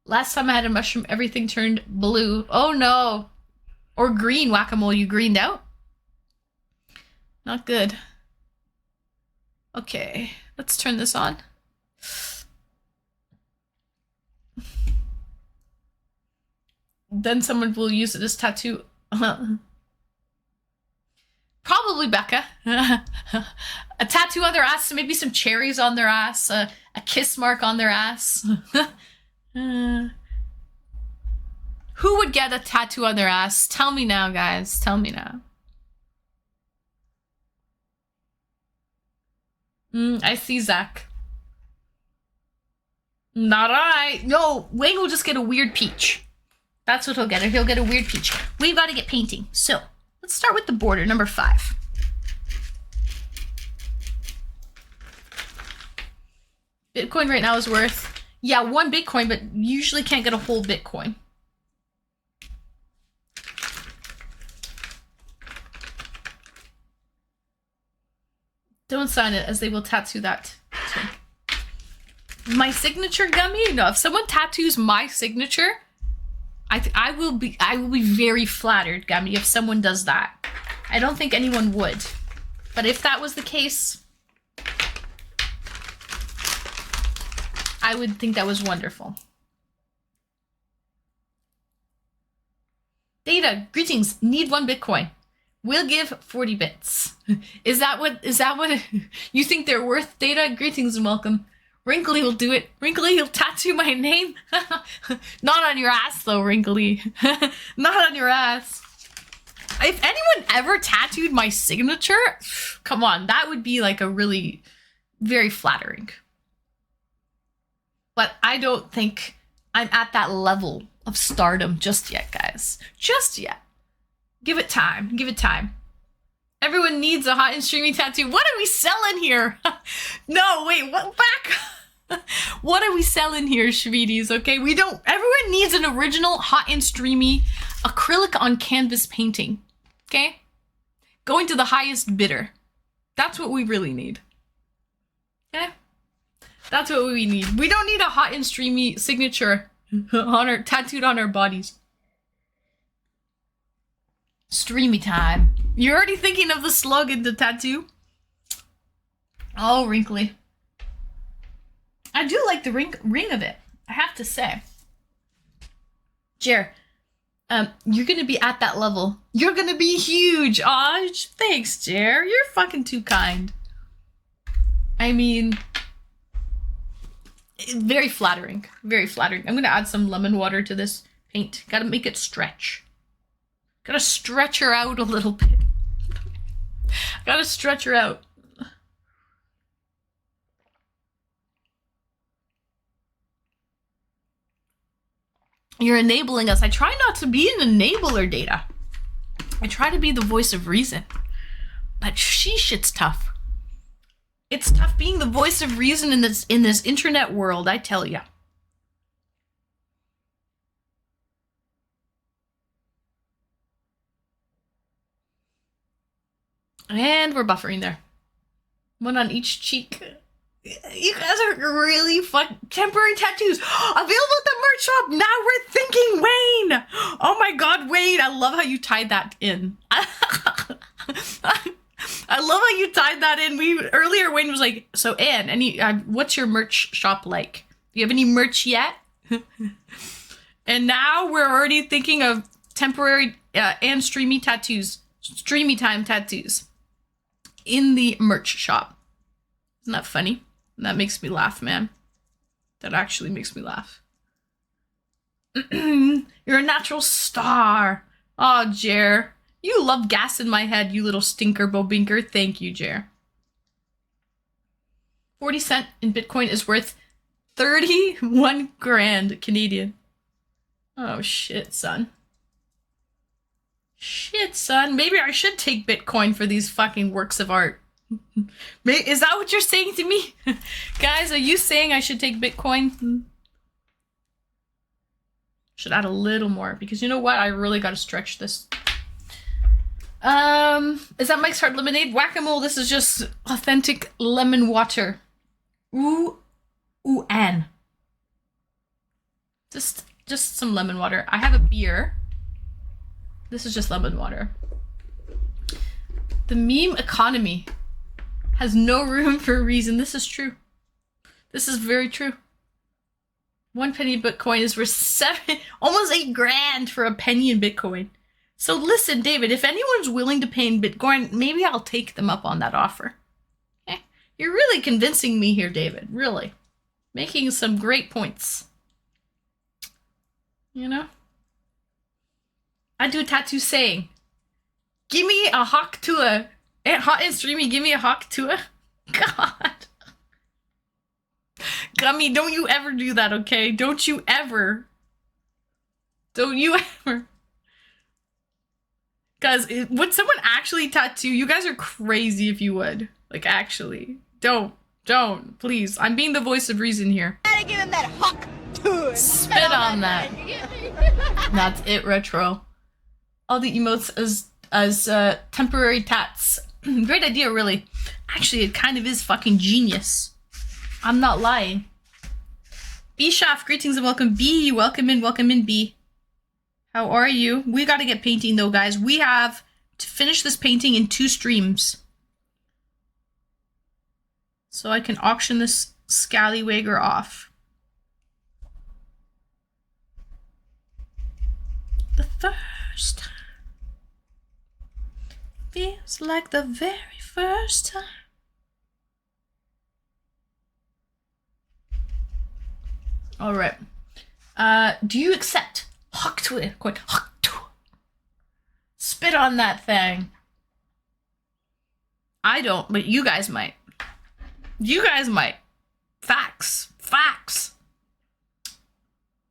Last time I had a mushroom, everything turned blue. Oh no. Or green, Whack-a-mole. You greened out? Not good. Okay, let's turn this on. Then someone will use it as tattoo. Probably Becca. A tattoo on their ass, maybe some cherries on their ass, a kiss mark on their ass. Who would get a tattoo on their ass? Tell me now, guys. Tell me now. I see Zach. Not I. No, Wayne will just get a weird peach. That's what he'll get. He'll get a weird peach. We've got to get painting. So, let's start with the border, number 5. Bitcoin right now is worth, yeah, 1 Bitcoin, but you usually can't get a whole Bitcoin. Don't sign it, as they will tattoo that too. My signature, Gummy? No, if someone tattoos my signature, I will be very flattered, Gummy, if someone does that. I don't think anyone would. But if that was the case, I would think that was wonderful. Data, greetings. Need 1 Bitcoin. We'll give 40 bits. Is that what you think they're worth, Data? Greetings and welcome. Wrinkly will do it. Wrinkly, he'll tattoo my name. Not on your ass, though, Wrinkly. Not on your ass. If anyone ever tattooed my signature, come on, that would be like a really very flattering. But I don't think I'm at that level of stardom just yet, guys. Just yet. Give it time. Give it time. Everyone needs a hot and streamy tattoo. What are we selling here? No, wait, what? Back. What are we selling here, Shvidies? Okay, we don't. Everyone needs an original hot and streamy acrylic on canvas painting. Okay? Going to the highest bidder. That's what we really need. Okay? That's what we need. We don't need a hot and streamy signature on tattooed on our bodies. Streamy time. You're already thinking of the slogan to tattoo? Oh, Wrinkly. I do like the ring of it, I have to say. Jer, you're gonna be at that level. You're gonna be huge. Aw, thanks, Jer. You're fucking too kind. I mean, Very flattering. Very flattering. I'm gonna add some lemon water to this paint. Gotta make it stretch. Gotta stretch her out a little bit. Gotta stretch her out. You're enabling us. I try not to be an enabler, Data. I try to be the voice of reason. But sheesh, it's tough. It's tough being the voice of reason in this internet world, I tell ya. And we're buffering there. One on each cheek. You guys are really fun. Temporary tattoos available at the merch shop. Now we're thinking, Wayne. Oh my God, Wayne! I love how you tied that in. I love how you tied that in. Earlier Wayne was like, "So Anne, what's your merch shop like? Do you have any merch yet?" And now we're already thinking of temporary and streamy tattoos, streamy time tattoos in the merch shop. Isn't that funny? That makes me laugh, man. That actually makes me laugh. You're a natural star. Oh, Jer. You love gas in my head, you little stinker bobinker. Thank you, Jer. 40 cents in Bitcoin is worth 31 grand Canadian. Oh, shit, son. Shit, son. Maybe I should take Bitcoin for these fucking works of art. Is that what you're saying to me? Guys, are you saying I should take Bitcoin? Should add a little more, because you know what? I really gotta stretch this. Is that Mike's Hard Lemonade? Whack-a-mole, this is just authentic lemon water. Ooh, Anne. Just some lemon water. I have a beer. This is just lemon water. The meme economy has no room for reason. This is true. This is very true. 1 penny Bitcoin is worth almost 8 grand for a penny in Bitcoin. So listen, David, if anyone's willing to pay in Bitcoin, maybe I'll take them up on that offer. Okay? You're really convincing me here, David. Really. Making some great points. You know? I do a tattoo saying, give me a hawk tua. Hot and streamy, give me a hawk tua. God. Gummy, don't you ever do that, okay? Don't you ever. Don't you ever. Guys, would someone actually tattoo? You guys are crazy if you would. Like, actually. Don't, please. I'm being the voice of reason here. Gotta give him that hawk tua. Spit on that. That's it, Retro. All the emotes as temporary tats. Great idea, really. Actually, it kind of is fucking genius. I'm not lying. B-Shaft, greetings and welcome. B, welcome in, B. How are you? We gotta get painting, though, guys. We have to finish this painting in 2 streams. So I can auction this scallywagger off. The first time. Feels like the very first time. All right. Do you accept hawk tua? Hawk tua. Spit on that thing. I don't, but you guys might. You guys might. Facts.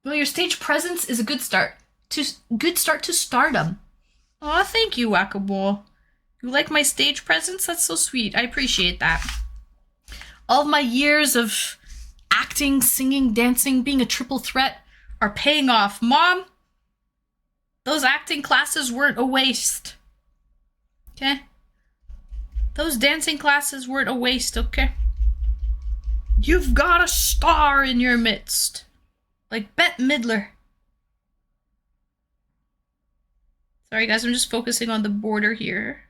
Well, your stage presence is a good start. Good start to stardom. Aw, thank you, Whack-a-Mole. You like my stage presence? That's so sweet. I appreciate that. All of my years of acting, singing, dancing, being a triple threat are paying off. Mom, those acting classes weren't a waste. Okay? Those dancing classes weren't a waste, okay? You've got a star in your midst. Like Bette Midler. Sorry guys, I'm just focusing on the border here.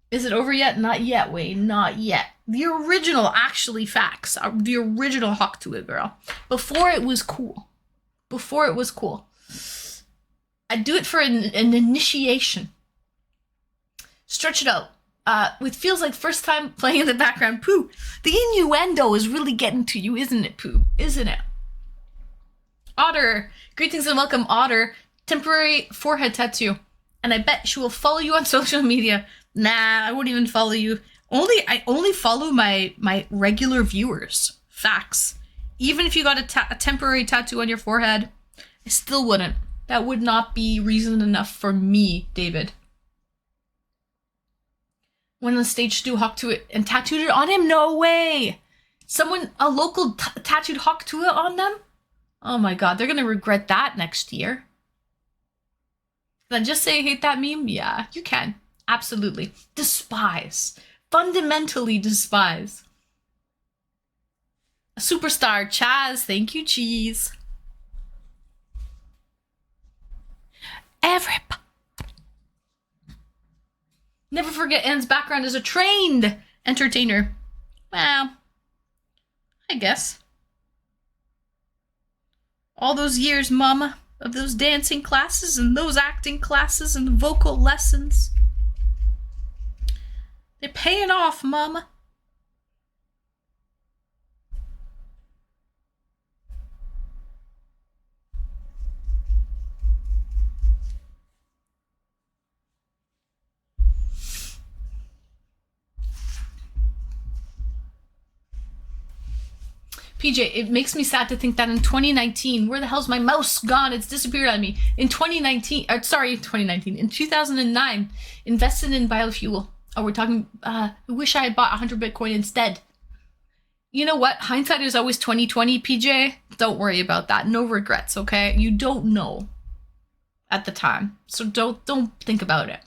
Is it over yet? Not yet, Wayne. Not yet. The original, actually, facts. The original Hawk Tua girl. Before it was cool. I'd do it for an initiation. Stretch it out. It feels like first time playing in the background. Pooh, the innuendo is really getting to you, isn't it, Pooh? Isn't it? Otter, greetings and welcome, Otter. Temporary forehead tattoo. And I bet she will follow you on social media. Nah, I won't even follow you. I only follow my regular viewers. Facts. Even if you got a temporary tattoo on your forehead, I still wouldn't. That would not be reason enough for me, David. Went on the stage to do Hawk Tuah and tattooed it on him? No way! A local tattooed Hawk Tuah on them? Oh my god, they're gonna regret that next year. Then just say I hate that meme? Yeah, you can. Absolutely. Despise. Fundamentally despise. A superstar, Chaz. Thank you, Cheese. Everybody. Never forget Anne's background as a trained entertainer. Well, I guess. All those years, Mama, of those dancing classes and those acting classes and vocal lessons. They're paying off, Mama. PJ, it makes me sad to think that in 2019, where the hell's my mouse gone? It's disappeared on me. In 2019, in 2009, invested in biofuel. Oh, we're talking, I wish I had bought 100 Bitcoin instead. You know what? Hindsight is always 2020, PJ. Don't worry about that. No regrets, okay? You don't know at the time. So don't think about it.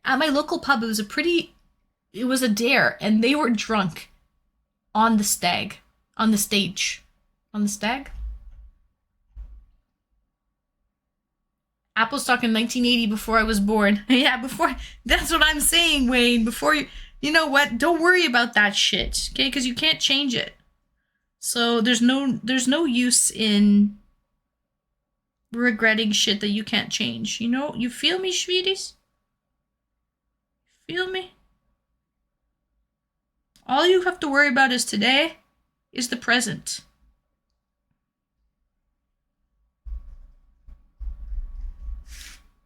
At my local pub, it was a dare, and they were drunk on the stage. On the stag? Apple stock in 1980 before I was born. Yeah, before. That's what I'm saying, Wayne. Before you know what? Don't worry about that shit, okay? Because you can't change it. So there's no use in regretting shit that you can't change. You know? You feel me, sweeties? Feel me? All you have to worry about is today, is the present.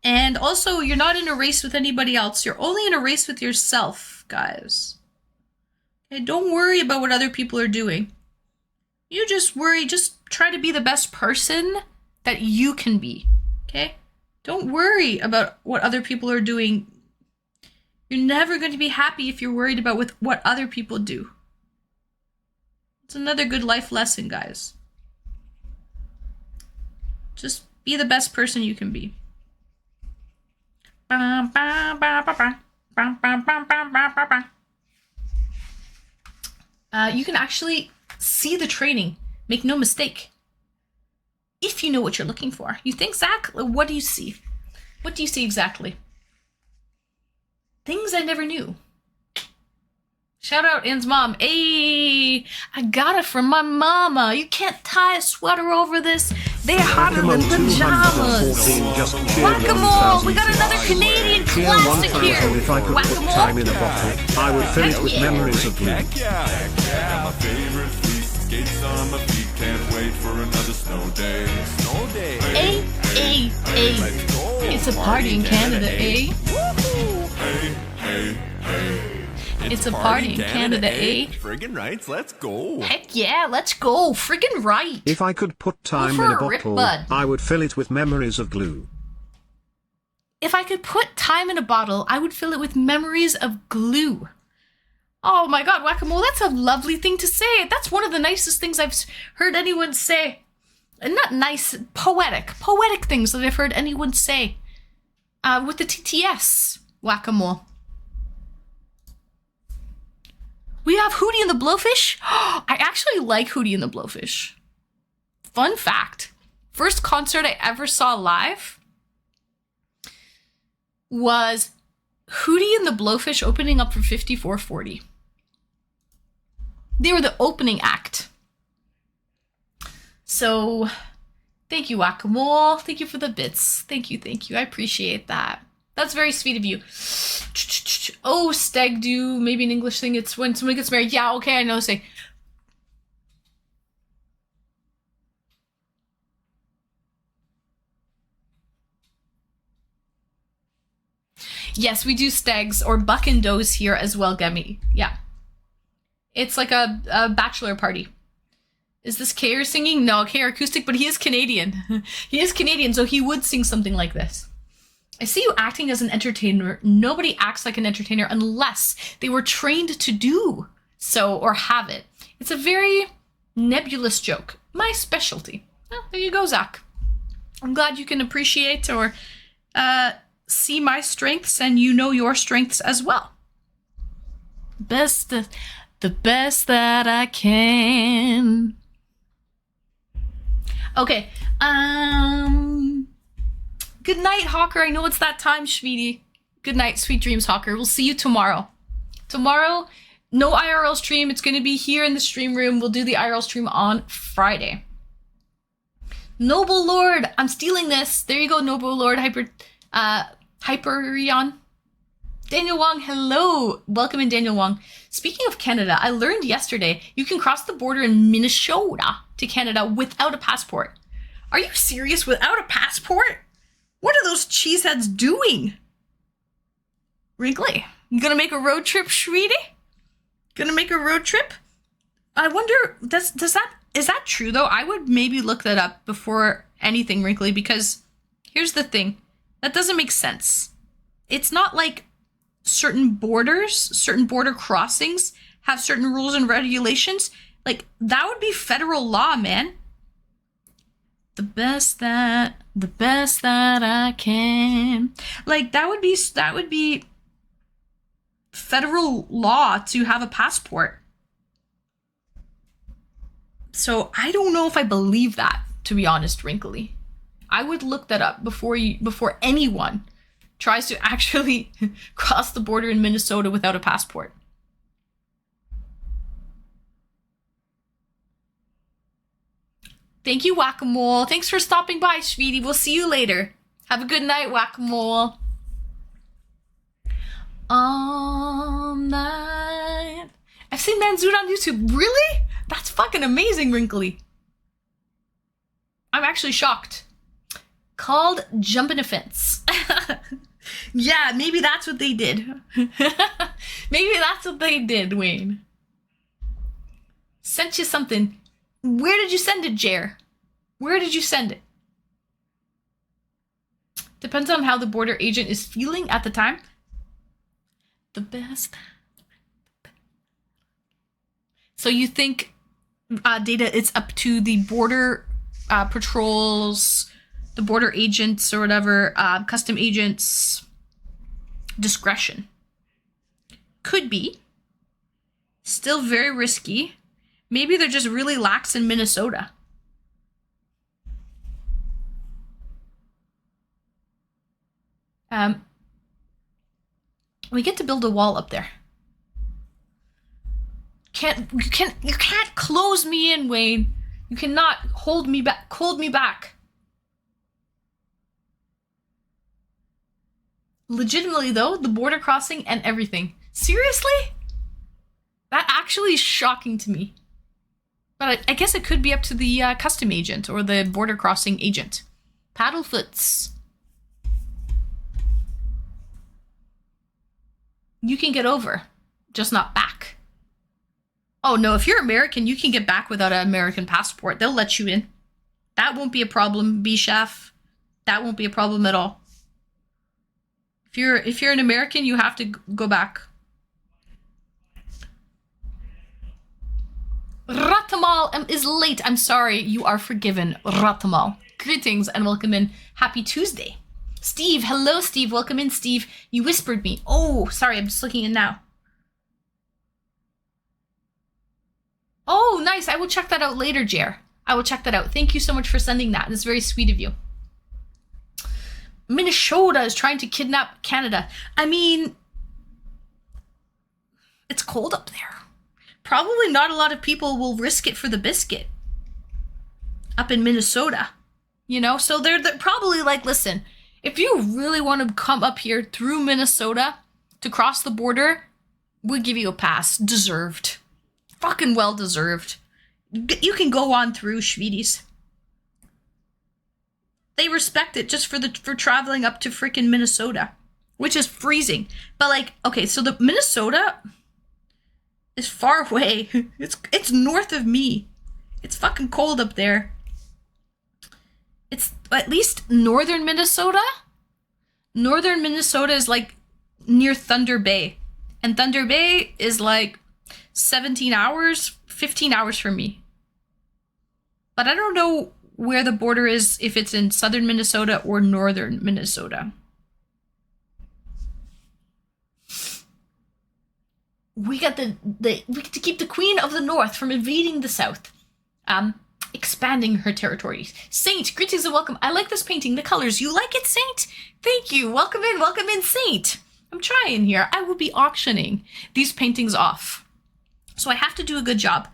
And also, you're not in a race with anybody else. You're only in a race with yourself, guys. Okay, don't worry about what other people are doing. You just try to be the best person that you can be, okay? Don't worry about what other people are doing. You're never going to be happy if you're worried about what other people do. It's another good life lesson, guys. Just be the best person you can be. You can actually see the training. Make no mistake. If you know what you're looking for. You think, Zach, what do you see? What do you see exactly? Things I never knew. Shout out Anne's mom. Hey, I got it from my mama. You can't tie a sweater over this. They're hotter than pajamas. Whack-a-mole. We got another Canadian classic here. If I could put time in a bottle, I would fill it with memories of you. Heck yeah, my favorite fleece skates on my feet. Can't wait for another snow day. Snow day. Hey. It's a party in Canada, eh? Hey. It's a party in Canada, eh? Friggin' rights, let's go. Heck yeah, let's go. Friggin' right. If I could put time in a bottle, I would fill it with memories of glue. If I could put time in a bottle, I would fill it with memories of glue. Oh my god, Whack-a-Mole, that's a lovely thing to say. That's one of the nicest things I've heard anyone say. Not nice, poetic things that I've heard anyone say. With the TTS, Whack-a-Mole. We have Hootie and the Blowfish. I actually like Hootie and the Blowfish. Fun fact. First concert I ever saw live was Hootie and the Blowfish opening up for 5440. They were the opening act. So Thank you, Whack-A-Mole. Thank you for the bits. Thank you, thank you. I appreciate that. That's very sweet of you. Oh, stag do. Maybe an English thing. It's when someone gets married. Yeah, okay, I know. Say. Yes, we do stags or buck and does here as well, Gummy. Yeah. It's like a bachelor party. Is this Kair singing? No, Kair acoustic, but he is Canadian. He is Canadian, so he would sing something like this. I see you acting as an entertainer. Nobody acts like an entertainer unless they were trained to do so or have it. It's a very nebulous joke. My specialty. Well, there you go, Zach. I'm glad you can appreciate or see my strengths and you know your strengths as well. The best that I can. Okay. Good night, Hawker. I know it's that time, Schweetie. Good night, sweet dreams, Hawker. We'll see you tomorrow. Tomorrow, no IRL stream. It's going to be here in the stream room. We'll do the IRL stream on Friday. Noble Lord, I'm stealing this. There you go, Noble Lord. Hyperion. Daniel Wong, hello. Welcome in, Daniel Wong. Speaking of Canada, I learned yesterday you can cross the border in Minnesota to Canada without a passport. Are you serious? Without a passport? What are those cheeseheads doing? Wrinkly, you gonna make a road trip, sweetie? Gonna make a road trip? I wonder, is that true though? I would maybe look that up before anything, Wrinkly, because here's the thing. That doesn't make sense. It's not like certain border crossings have certain rules and regulations. Like, that would be federal law, man. The best that I can. Like, that would be federal law to have a passport. So I don't know if I believe that, to be honest, Wrinkly. I would look that up before anyone tries to actually cross the border in Minnesota without a passport. Thank you, Whack-A-Mole. Thanks for stopping by, sweetie. We'll see you later. Have a good night, Whack-A-Mole. All night. I've seen Manzoot on YouTube. Really? That's fucking amazing, Wrinkly. I'm actually shocked. Called Jumping a Fence. Yeah, maybe that's what they did. Maybe that's what they did, Wayne. Sent you something. Where did you send it, Jer? Where did you send it? Depends on how the border agent is feeling at the time. The best. So you think, Data, it's up to the border patrols, the border agents or whatever, custom agents' discretion. Could be. Still very risky. Maybe they're just really lax in Minnesota. We get to build a wall up there. You can't close me in, Wayne. You cannot hold me back. Legitimately though, the border crossing and everything. Seriously? That actually is shocking to me. But I guess it could be up to the custom agent or the border crossing agent. Paddlefoots. You can get over, just not back. Oh no, if you're American, you can get back without an American passport. They'll let you in. That won't be a problem, B-Chef. That won't be a problem at all. If you're an American, you have to go back. Ratamal is late. I'm sorry. You are forgiven, Ratamal. Greetings and welcome in. Happy Tuesday. Steve, hello, Steve. Welcome in, Steve. You whispered me. Oh, sorry. I'm just looking in now. Oh, nice. I will check that out later, Jer. I will check that out. Thank you so much for sending that. That's very sweet of you. Minnesota is trying to kidnap Canada. I mean, it's cold up there. Probably not a lot of people will risk it for the biscuit. Up in Minnesota. You know, so they're probably like, listen, if you really want to come up here through Minnesota to cross the border, we'll give you a pass. Deserved. Fucking well deserved. You can go on through, Schweeties. They respect it just for traveling up to freaking Minnesota, which is freezing. But like, okay, so the Minnesota is far away. It's north of me. It's fucking cold up there. It's at least northern Minnesota. Northern Minnesota is like near Thunder Bay. And Thunder Bay is like 17 hours, 15 hours from me. But I don't know where the border is, if it's in southern Minnesota or northern Minnesota. We got we get to keep the Queen of the North from invading the South. Expanding her territories. Saint, greetings and welcome. I like this painting, the colors. You like it, Saint? Thank you. Welcome in, Saint. I'm trying here. I will be auctioning these paintings off. So I have to do a good job.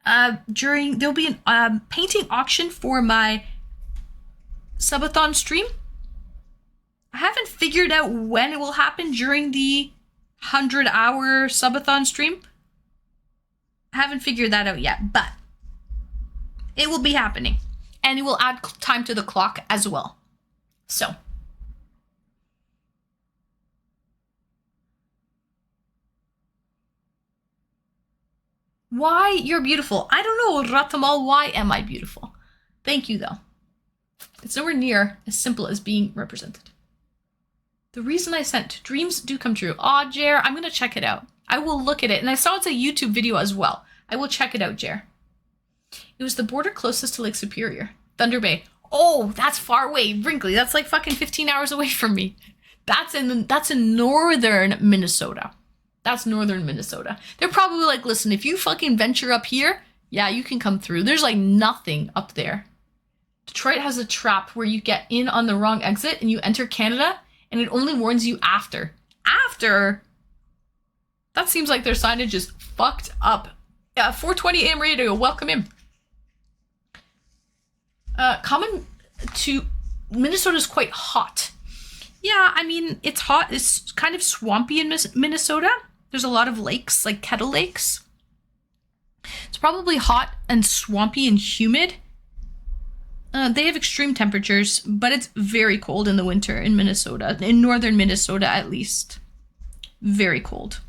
There'll be a painting auction for my subathon stream. I haven't figured out when it will happen during the 100-hour subathon stream. I haven't figured that out yet, but it will be happening. And it will add time to the clock as well. So. Why you're beautiful? I don't know, Ratamal. Why am I beautiful? Thank you, though. It's nowhere near as simple as being represented. The reason I sent dreams do come true. Aw, Jer, I'm going to check it out. I will look at it. And I saw it's a YouTube video as well. I will check it out, Jer. It was the border closest to Lake Superior. Thunder Bay. Oh, that's far away. Brinkley, that's like fucking 15 hours away from me. That's in northern Minnesota. That's northern Minnesota. They're probably like, listen, if you fucking venture up here, yeah, you can come through. There's like nothing up there. Detroit has a trap where you get in on the wrong exit and you enter Canada and it only warns you after. After? That seems like their signage is fucked up. 4:20 a.m. radio, welcome in. Common to Minnesota's quite hot. Yeah, I mean, it's hot. It's kind of swampy in Minnesota. There's a lot of lakes, like Kettle Lakes. It's probably hot and swampy and humid. They have extreme temperatures, but it's very cold in the winter in Minnesota, in northern Minnesota at least. Very cold.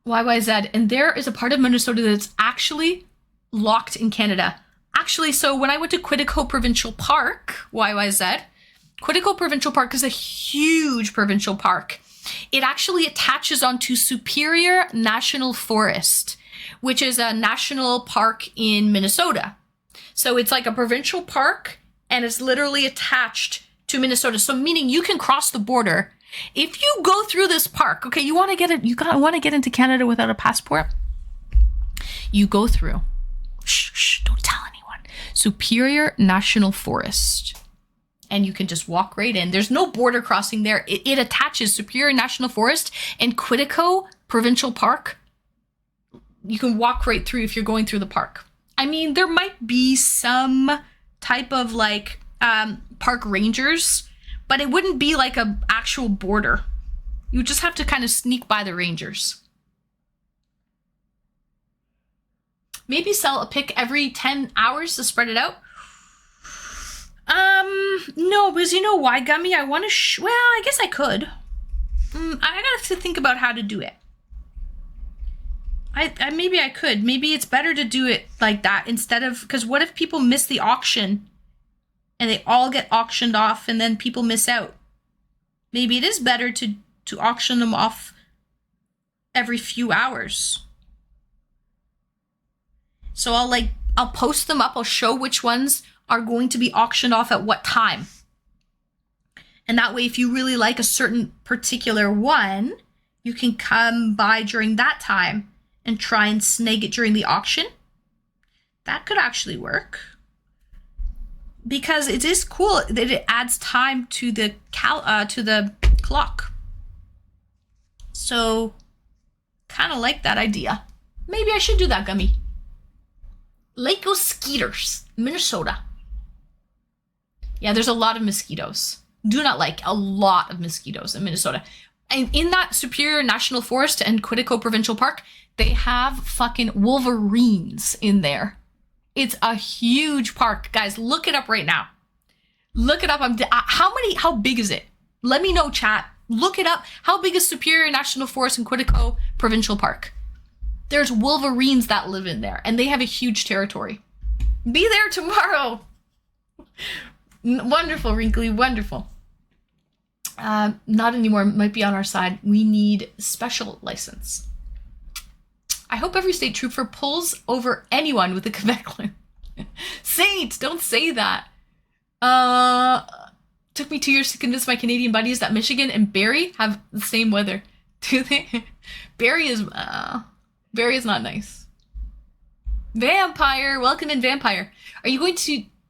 YYZ, and there is a part of Minnesota that's actually locked in Canada. Actually, so when I went to Quetico Provincial Park, YYZ, Quetico Provincial Park is a huge provincial park. It actually attaches onto Superior National Forest, which is a national park in Minnesota. So it's like a provincial park and it's literally attached to Minnesota. So meaning you can cross the border. If you go through this park, okay, you want to get into Canada without a passport? You go through. Shh, don't tell anyone. Superior National Forest. And you can just walk right in. There's no border crossing there. It attaches Superior National Forest and Quetico Provincial Park. You can walk right through if you're going through the park. I mean, there might be some type of like park rangers, but it wouldn't be like an actual border. You just have to kind of sneak by the rangers. Maybe sell a pick every 10 hours to spread it out. No, because you know why, Gummy? I want to, well, I guess I could. I gotta have to think about how to do it. I maybe I could. Maybe it's better to do it like that instead of, because what if people miss the auction and they all get auctioned off and then people miss out? Maybe it is better to auction them off every few hours. So I'll post them up. I'll show which ones are going to be auctioned off at what time. And that way, if you really like a certain particular one, you can come by during that time and try and snag it during the auction. That could actually work. Because it is cool that it adds time to the clock. So, kind of like that idea. Maybe I should do that, Gummy. Lake Skeeters, Minnesota. Yeah, there's a lot of mosquitoes. Do not like a lot of mosquitoes in Minnesota. And in that Superior National Forest and Quetico Provincial Park, they have fucking wolverines in there. It's a huge park. Guys, look it up right now. Look it up. How big is it? Let me know, chat. Look it up. How big is Superior National Forest and Quetico Provincial Park? There's wolverines that live in there, and they have a huge territory. Be there tomorrow. Wonderful, Wrinkly, wonderful. Not anymore, might be on our side. We need special license. I hope every state trooper pulls over anyone with a Quebec line. Saint, don't say that. Took me 2 years to convince my Canadian buddies that Michigan and Barrie have the same weather. Do they? Barrie is not nice. Vampire, welcome in, Vampire. Are you going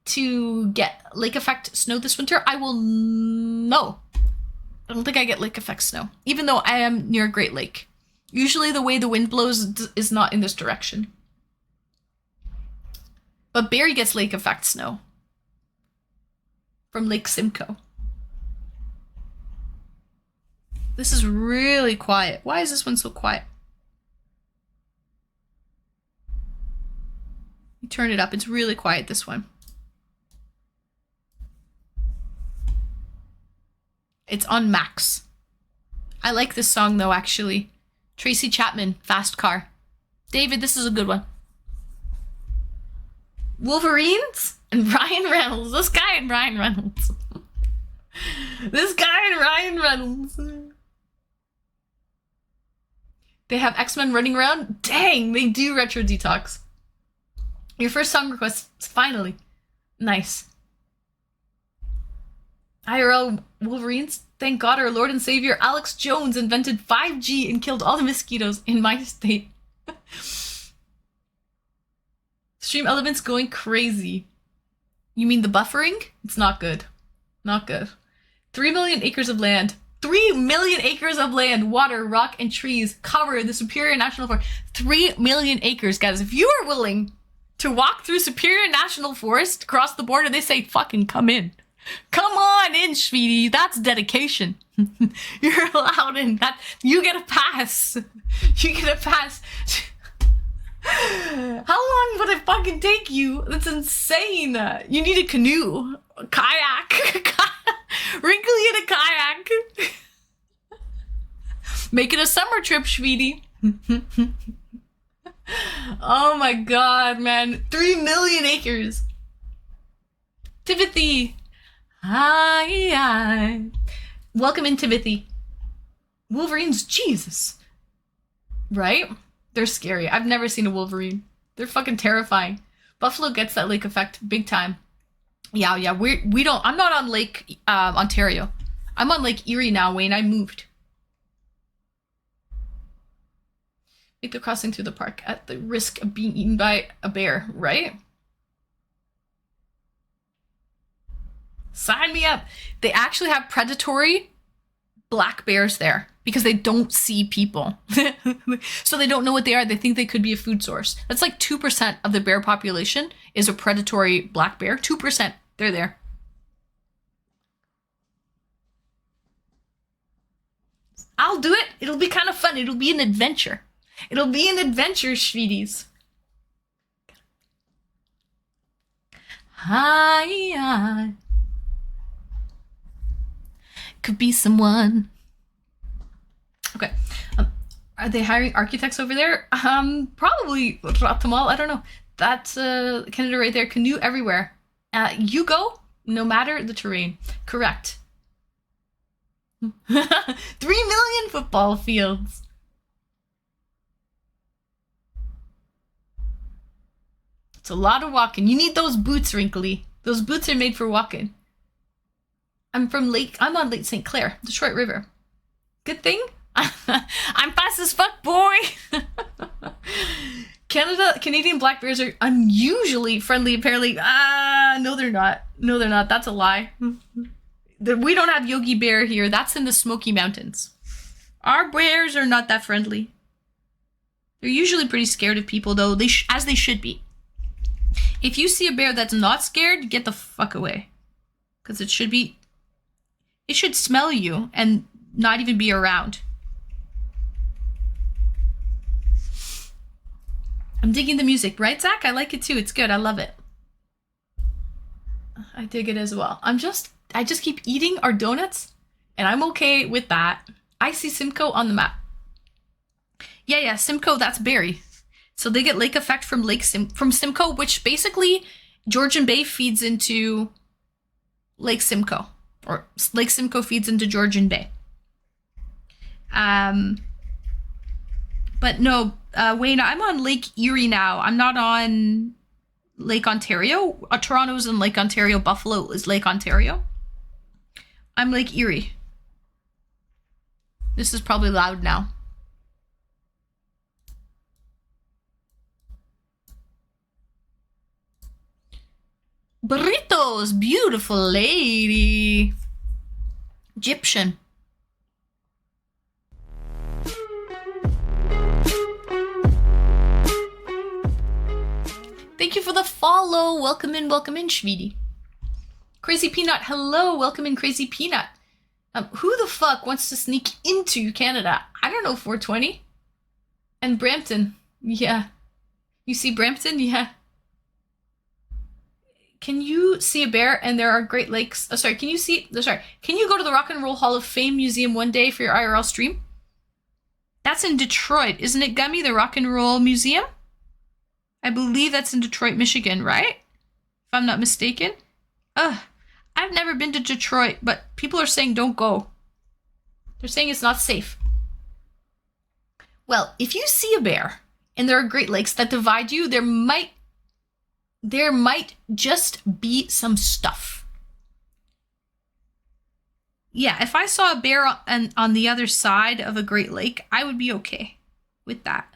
to get lake effect snow this winter? I will. No. I don't think I get lake effect snow, even though I am near a Great Lake. Usually the way the wind blows is not in this direction. But Barrie gets lake effect snow from Lake Simcoe. This is really quiet. Why is this one so quiet? You turn it up. It's really quiet, this one. It's on max. I like this song though, actually. Tracy Chapman, Fast Car. David, this is a good one. Wolverines and Ryan Reynolds. This guy and Ryan Reynolds. This guy and Ryan Reynolds. They have X-Men running around. Dang, they do Retro Detox. Your first song request, finally. Nice. IRL Wolverines. Thank God our Lord and Savior Alex Jones invented 5G and killed all the mosquitoes in my state. Stream Elements going crazy. You mean the buffering? It's not good. Not good. 3 million acres of land. 3 million acres of land, water, rock, and trees cover the Superior National Forest. 3 million acres, guys. If you are willing to walk through Superior National Forest, cross the border, they say fucking come in. Come on in, sweetie. That's dedication. You're allowed in. That you get a pass. You get a pass. How long would it fucking take you? That's insane. You need a canoe, a kayak, Wrinkly in a kayak. Make it a summer trip, sweetie. Oh my god, man. 3 million acres. Timothy. Hi. Welcome in, Timothy. Wolverines, Jesus. Right? They're scary. I've never seen a Wolverine. They're fucking terrifying. Buffalo gets that lake effect big time. Yeah. We don't. I'm not on Lake Ontario. I'm on Lake Erie now, Wayne. I moved. Make the crossing through the park at the risk of being eaten by a bear, right? Sign me up. They actually have predatory black bears there because they don't see people. So they don't know what they are. They think they could be a food source. That's like 2% of the bear population is a predatory black bear. 2%. They're there. I'll do it. It'll be kind of fun. It'll be an adventure. It'll be an adventure, sweeties. Hi. Could be someone. Okay. Are they hiring architects over there? Probably Ratamal. I don't know. That's Canada right there. Canoe everywhere. You go, no matter the terrain. Correct. 3 million football fields. It's a lot of walking. You need those boots, Wrinkly. Those boots are made for walking. I'm on Lake St. Clair, Detroit River. Good thing I'm fast as fuck, boy. Canadian black bears are unusually friendly, apparently. No, they're not. No, they're not. That's a lie. We don't have Yogi Bear here. That's in the Smoky Mountains. Our bears are not that friendly. They're usually pretty scared of people, though, as they should be. If you see a bear that's not scared, get the fuck away. Because it should smell you and not even be around. I'm digging the music, right, Zach? I like it too. It's good. I love it. I dig it as well. I just keep eating our donuts, and I'm okay with that. I see Simcoe on the map. Yeah, Simcoe, that's Barrie. So they get lake effect from from Simcoe, which basically Georgian Bay feeds into Lake Simcoe, or Lake Simcoe feeds into Georgian Bay. But no, Wayne, I'm on Lake Erie now. I'm not on Lake Ontario. Toronto's in Lake Ontario. Buffalo is Lake Ontario. I'm Lake Erie. This is probably loud now. Burritos, beautiful lady. Egyptian. Thank you for the follow. Welcome in, Shvidi. Crazy Peanut, hello. Welcome in, Crazy Peanut. Who the fuck wants to sneak into Canada? I don't know, 420. And Brampton. Yeah. You see Brampton? Yeah. Can you see a bear and there are Great Lakes? Can you go to the Rock and Roll Hall of Fame Museum one day for your IRL stream? That's in Detroit, isn't it, Gummy? The Rock and Roll Museum? I believe that's in Detroit, Michigan, right? If I'm not mistaken. I've never been to Detroit, but people are saying don't go. They're saying it's not safe. Well, if you see a bear and there are Great Lakes that divide you, there might just be some stuff. Yeah, if I saw a bear on the other side of a Great Lake, I would be okay with that.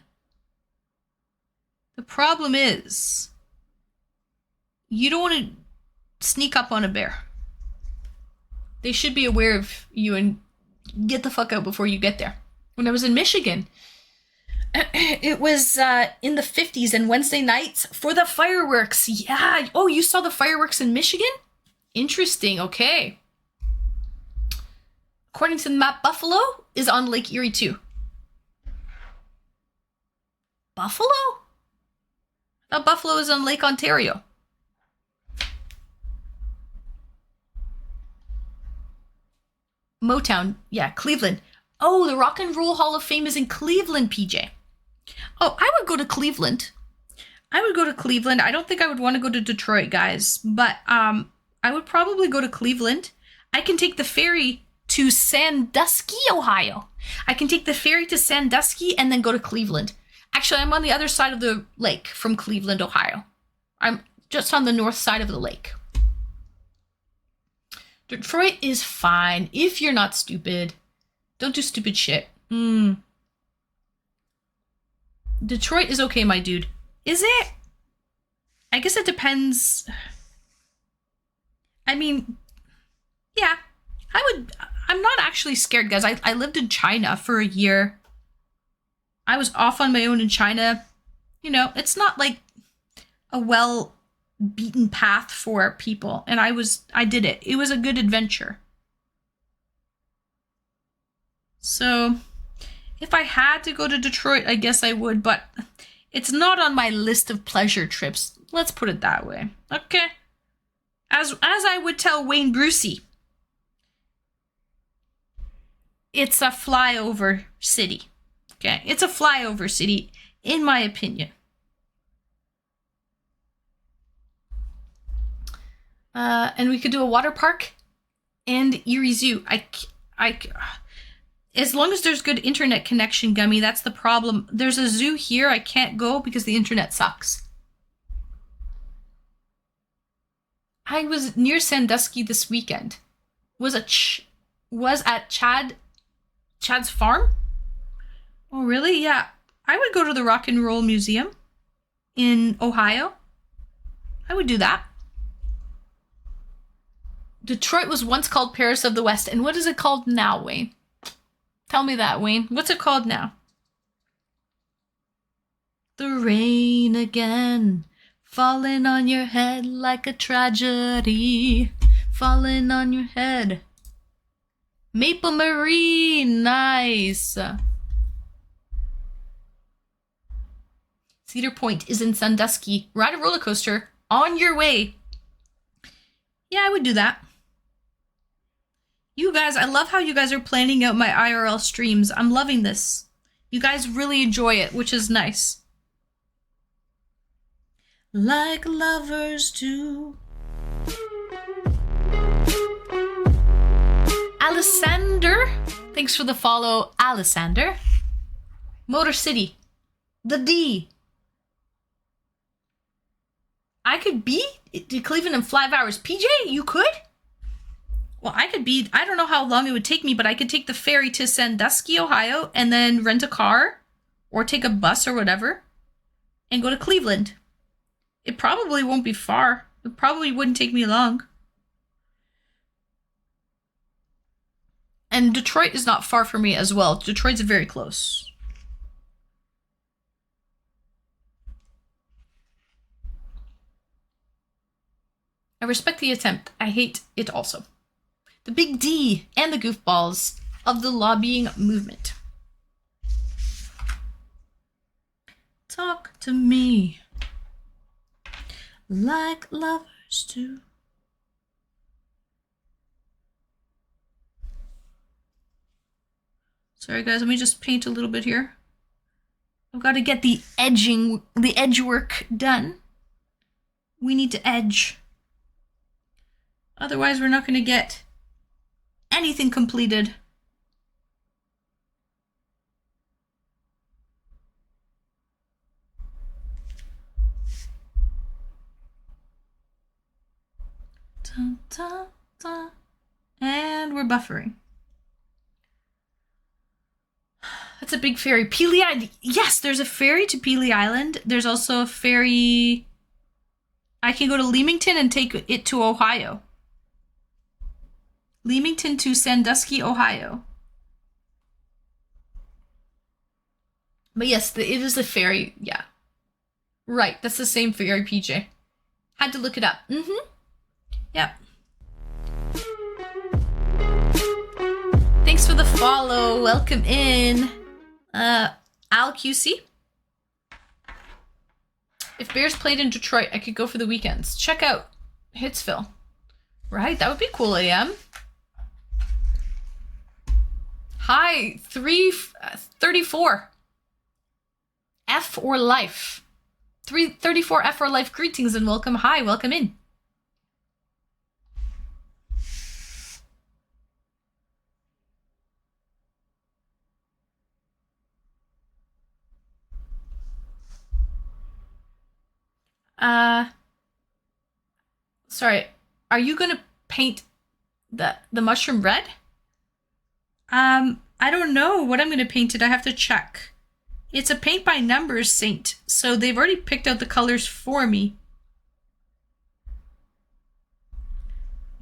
The problem is, you don't want to sneak up on a bear. They should be aware of you and get the fuck out before you get there. When I was in Michigan, it was in the 50s and Wednesday nights for the fireworks. Yeah. Oh, you saw the fireworks in Michigan? Interesting. Okay. According to the map, Buffalo is on Lake Erie too. Buffalo? I thought Buffalo is on Lake Ontario. Motown. Yeah, Cleveland. Oh, the Rock and Roll Hall of Fame is in Cleveland, PJ. Oh, I would go to Cleveland. I don't think I would want to go to Detroit, guys, but I would probably go to Cleveland. I can take the ferry to Sandusky, Ohio. I can take the ferry to Sandusky and then go to Cleveland. Actually, I'm on the other side of the lake from Cleveland, Ohio. I'm just on the north side of the lake. Detroit is fine if you're not stupid. Don't do stupid shit. Detroit is okay, my dude. Is it? I guess it depends. I mean, yeah. I'm not actually scared, guys. I lived in China for a year. I was off on my own in China. You know, it's not like a well-beaten path for people. And I did it. It was a good adventure. So, if I had to go to Detroit, I guess I would, but it's not on my list of pleasure trips. Let's put it that way. Okay? As I would tell Wayne Brucey, it's a flyover city. Okay? It's a flyover city, in my opinion. And we could do a water park and Erie Zoo. As long as there's good internet connection, Gummy, that's the problem. There's a zoo here. I can't go because the internet sucks. I was near Sandusky this weekend. Was at Chad's farm? Oh, really? Yeah. I would go to the Rock and Roll Museum in Ohio. I would do that. Detroit was once called Paris of the West. And what is it called now, Wayne? Tell me that, Wayne. What's it called now? The rain again Falling on your head like a tragedy. Falling on your head. Maple Marie, nice. Cedar Point is in Sandusky. Ride a roller coaster on your way. Yeah, I would do that. You guys, I love how you guys are planning out my IRL streams. I'm loving this. You guys really enjoy it, which is nice. Like lovers do. Alisander, thanks for the follow, Alisander. Motor City, the D. I could be to Cleveland in 5 hours. PJ, you could? Well, I could be, I don't know how long it would take me, but I could take the ferry to Sandusky, Ohio, and then rent a car or take a bus or whatever and go to Cleveland. It probably won't be far. It probably wouldn't take me long. And Detroit is not far from me as well. Detroit's very close. I respect the attempt. I hate it also. The Big D and the goofballs of the lobbying movement. Talk to me like lovers do. Sorry guys, let me just paint a little bit here. I've got to get the edge work done. We need to edge. Otherwise, we're not going to get anything completed. Dun, dun, dun. And we're buffering. That's a big ferry. Pelee Island. Yes, there's a ferry to Pelee Island. There's also a ferry. I can go to Leamington and take it to Ohio. Leamington to Sandusky, Ohio. But yes, it is a ferry. Yeah. Right, that's the same ferry, PJ. Had to look it up. Mm-hmm. Yep. Thanks for the follow. Welcome in. Al QC. If Bears played in Detroit, I could go for the weekends. Check out Hitsville. Right, that would be cool, AM. Hi, 34. F or life. 334 F or life greetings and welcome. Hi, welcome in. Sorry, are you gonna paint the mushroom red? I don't know what I'm gonna paint it. I have to check. It's a paint by numbers saint, so they've already picked out the colors for me.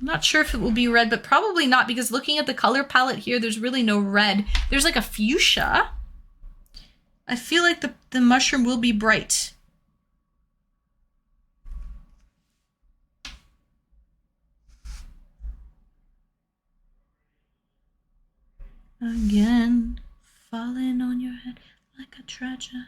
I'm not sure if it will be red, but probably not, because looking at the color palette here, there's really no red. There's like a fuchsia. I feel like the mushroom will be bright. Again, falling on your head like a tragedy.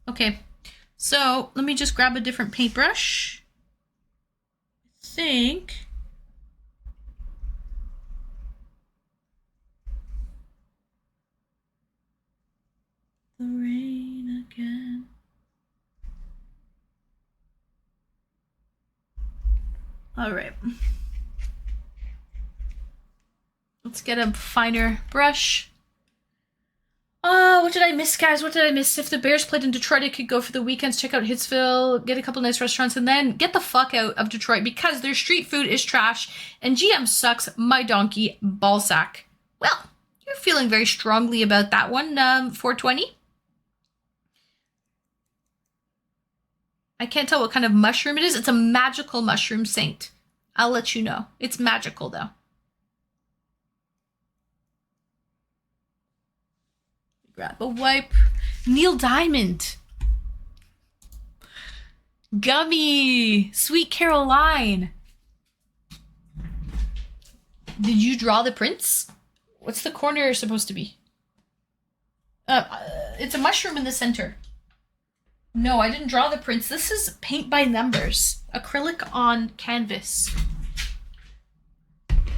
Okay, so let me just grab a different paintbrush. I think the rain again. All right. Let's get a finer brush. Oh, what did I miss, guys? What did I miss? If the Bears played in Detroit, I could go for the weekends, check out Hitsville, get a couple nice restaurants, and then get the fuck out of Detroit because their street food is trash and GM sucks my donkey ballsack. Well, you're feeling very strongly about that one, 420. I can't tell what kind of mushroom it is. It's a magical mushroom saint. I'll let you know. It's magical though. Grab a wipe. Neil Diamond. Gummy. Sweet Caroline. Did you draw the prince? What's the corner supposed to be? It's a mushroom in the center. No, I didn't draw the prince. This is paint by numbers. Acrylic on canvas.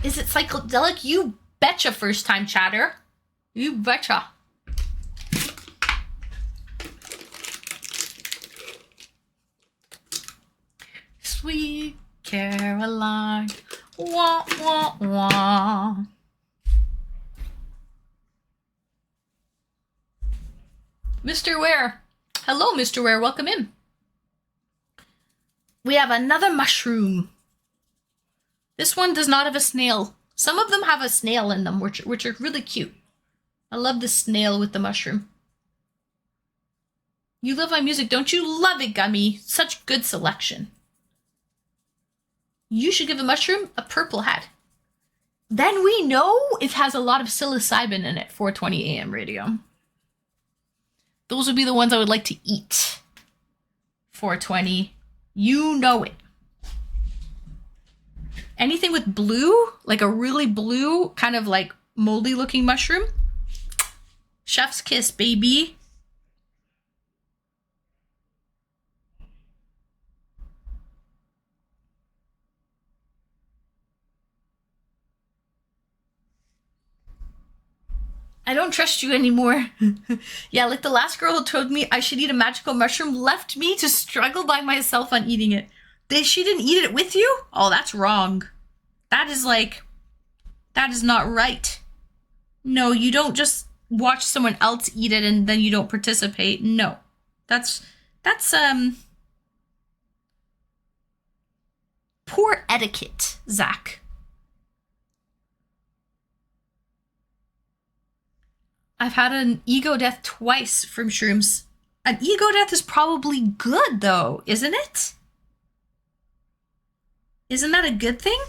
Is it psychedelic? You betcha, first time chatter. You betcha. Sweet Caroline. Wah, wah, wah. Mr. Ware. Hello, Mr. Ware. Welcome in. We have another mushroom. This one does not have a snail. Some of them have a snail in them, which are really cute. I love the snail with the mushroom. You love my music, don't you? Love it, Gummy. Such good selection. You should give a mushroom a purple hat. Then we know it has a lot of psilocybin in it. 4:20 a.m. radio. Those would be the ones I would like to eat. 4:20. You know it. Anything with blue, like a really blue, kind of like moldy looking mushroom. Chef's kiss, baby. I don't trust you anymore. Yeah, like the last girl who told me I should eat a magical mushroom left me to struggle by myself on eating it. She didn't eat it with you? Oh, that's wrong. That is not right. No, you don't just watch someone else eat it and then you don't participate. No. That's poor etiquette, Zach. I've had an ego death twice from shrooms. An ego death is probably good, though, isn't it? Isn't that a good thing?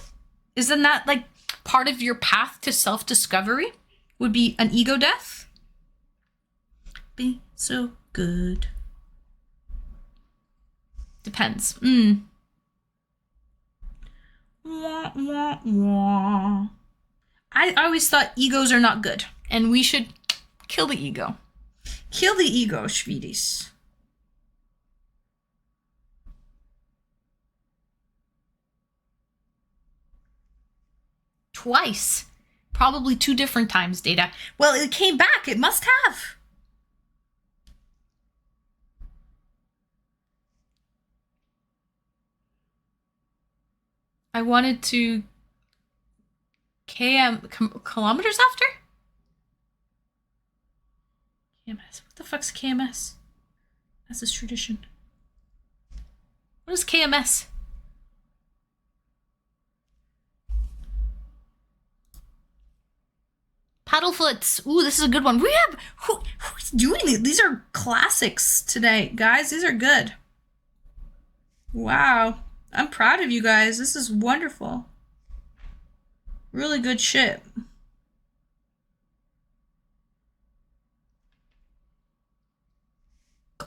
Isn't that, like, part of your path to self-discovery? Would be an ego death? Be so good. Depends. Wah, wah, wah. I always thought egos are not good, and we should kill the ego. Kill the ego, sweeties. Twice. Probably 2 different times, Data. Well, it came back. It must have. I wanted to kilometers after? KMS. What the fuck's KMS? That's this tradition. What is KMS? Paddlefoots. Ooh, this is a good one. We have who's doing these? These are classics today, guys. These are good. Wow. I'm proud of you guys. This is wonderful. Really good shit.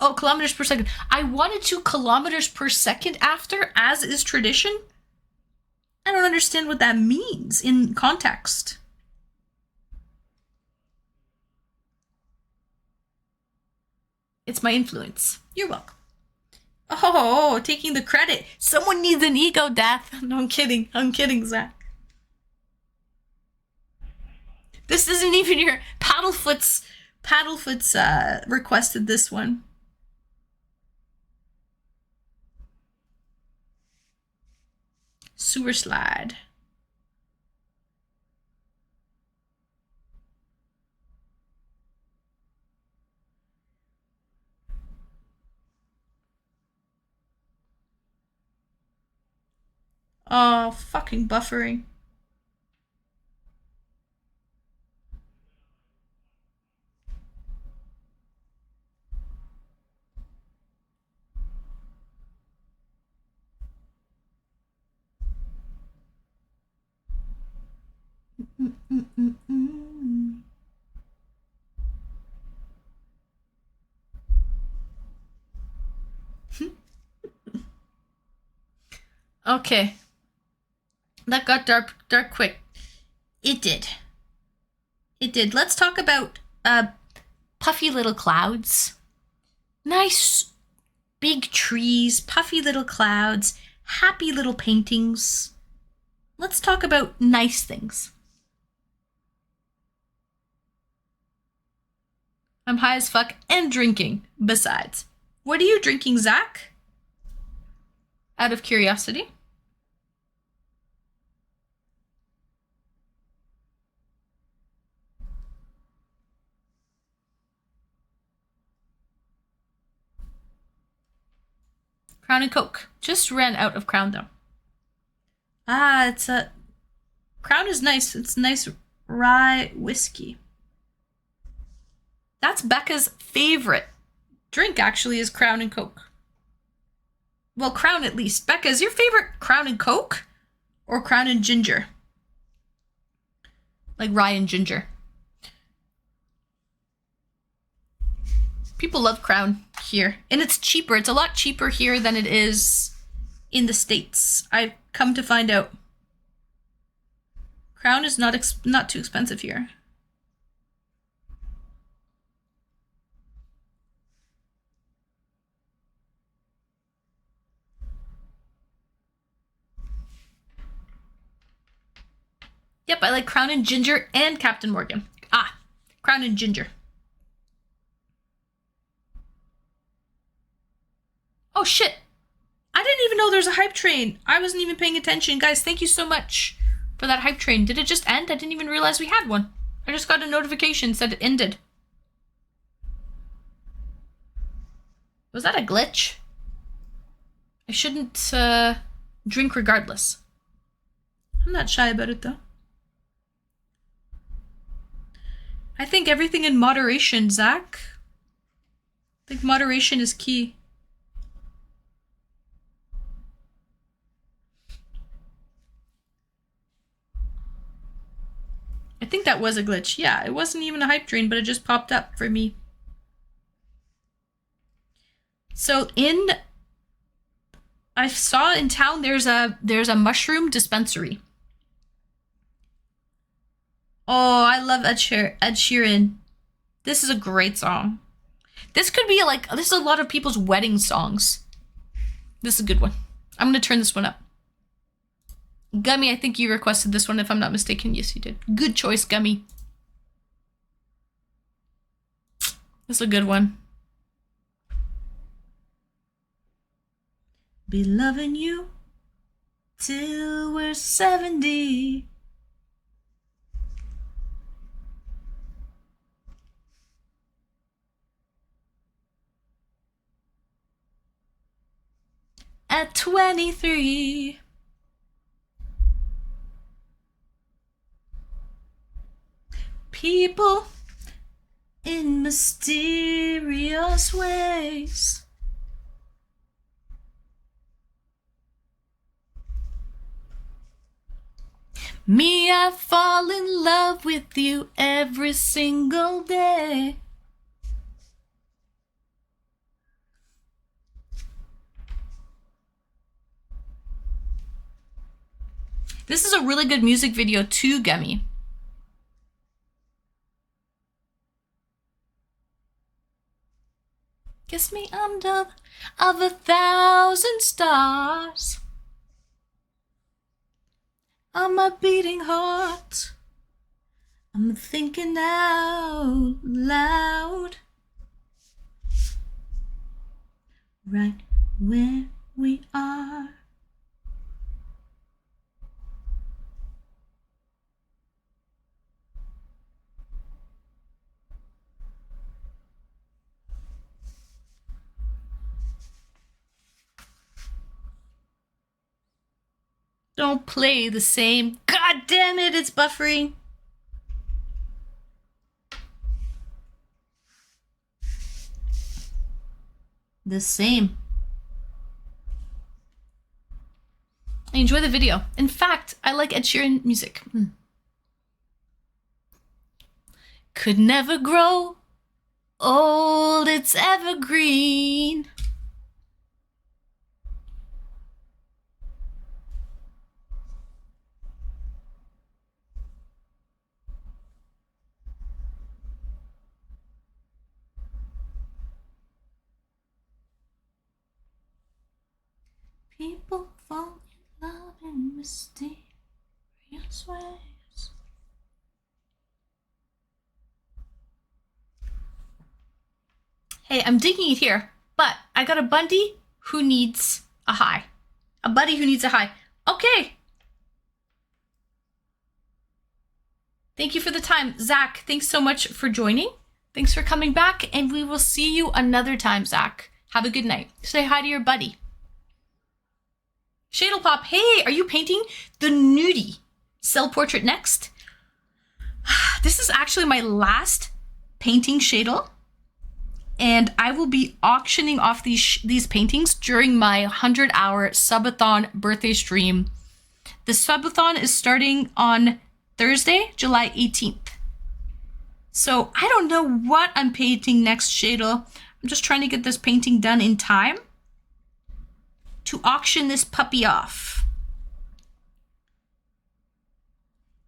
Oh, kilometers per second. I wanted 2 kilometers per second after, as is tradition. I don't understand what that means in context. It's my influence. You're welcome. Oh, taking the credit. Someone needs an ego death. No, I'm kidding. I'm kidding, Zach. This isn't even your Paddlefoot's requested this one. Sewer slide. Oh, fucking buffering. Okay. That got dark quick. It did. It did. Let's talk about puffy little clouds. Nice big trees, puffy little clouds, happy little paintings. Let's talk about nice things. I'm high as fuck and drinking, besides. What are you drinking, Zach? Out of curiosity. Crown and Coke. Just ran out of Crown, though. Ah, it's a... Crown is nice. It's nice rye whiskey. That's Becca's favorite drink, actually, is Crown and Coke. Well, Crown at least. Becca, is your favorite Crown and Coke? Or Crown and Ginger? Like rye and ginger. People love Crown here. And it's cheaper. It's a lot cheaper here than it is in the States. I've come to find out. Crown is not too expensive here. Yep, I like Crown and Ginger and Captain Morgan. Ah, Crown and Ginger. Oh shit. I didn't even know there's a hype train. I wasn't even paying attention. Guys, thank you so much for that hype train. Did it just end? I didn't even realize we had one. I just got a notification said it ended. Was that a glitch? I shouldn't drink regardless. I'm not shy about it though. I think everything in moderation, Zach. I think moderation is key. I think that was a glitch. Yeah, it wasn't even a hype train, but it just popped up for me. So I saw in town there's a mushroom dispensary. Oh, I love Ed Sheeran. This is a great song. This could be like, this is a lot of people's wedding songs. This is a good one. I'm gonna turn this one up. Gummy, I think you requested this one if I'm not mistaken. Yes, you did. Good choice, Gummy. This is a good one. Be loving you till we're 70. At 23. People in mysterious ways. Me, I fall in love with you every single day. This is a really good music video too, Gummy. Kiss me under of 1,000 stars. On my beating heart, I'm thinking out loud. Right where we are. Don't play the same. God damn it, it's buffering. The same. I enjoy the video. In fact, I like Ed Sheeran music. could never grow old, it's evergreen. People fall in love in mysterious ways. Hey, I'm digging it here, but I got a buddy who needs a high. A buddy who needs a high. Okay. Thank you for the time. Zach, thanks so much for joining. Thanks for coming back, and we will see you another time, Zach. Have a good night. Say hi to your buddy. Shadowpop, hey, are you painting the nudie cell portrait next? This is actually my last painting Shadel, and I will be auctioning off these paintings during my 100-hour subathon birthday stream. The subathon is starting on Thursday, July 18th. So I don't know what I'm painting next, Shadel. I'm just trying to get this painting done in time to auction this puppy off.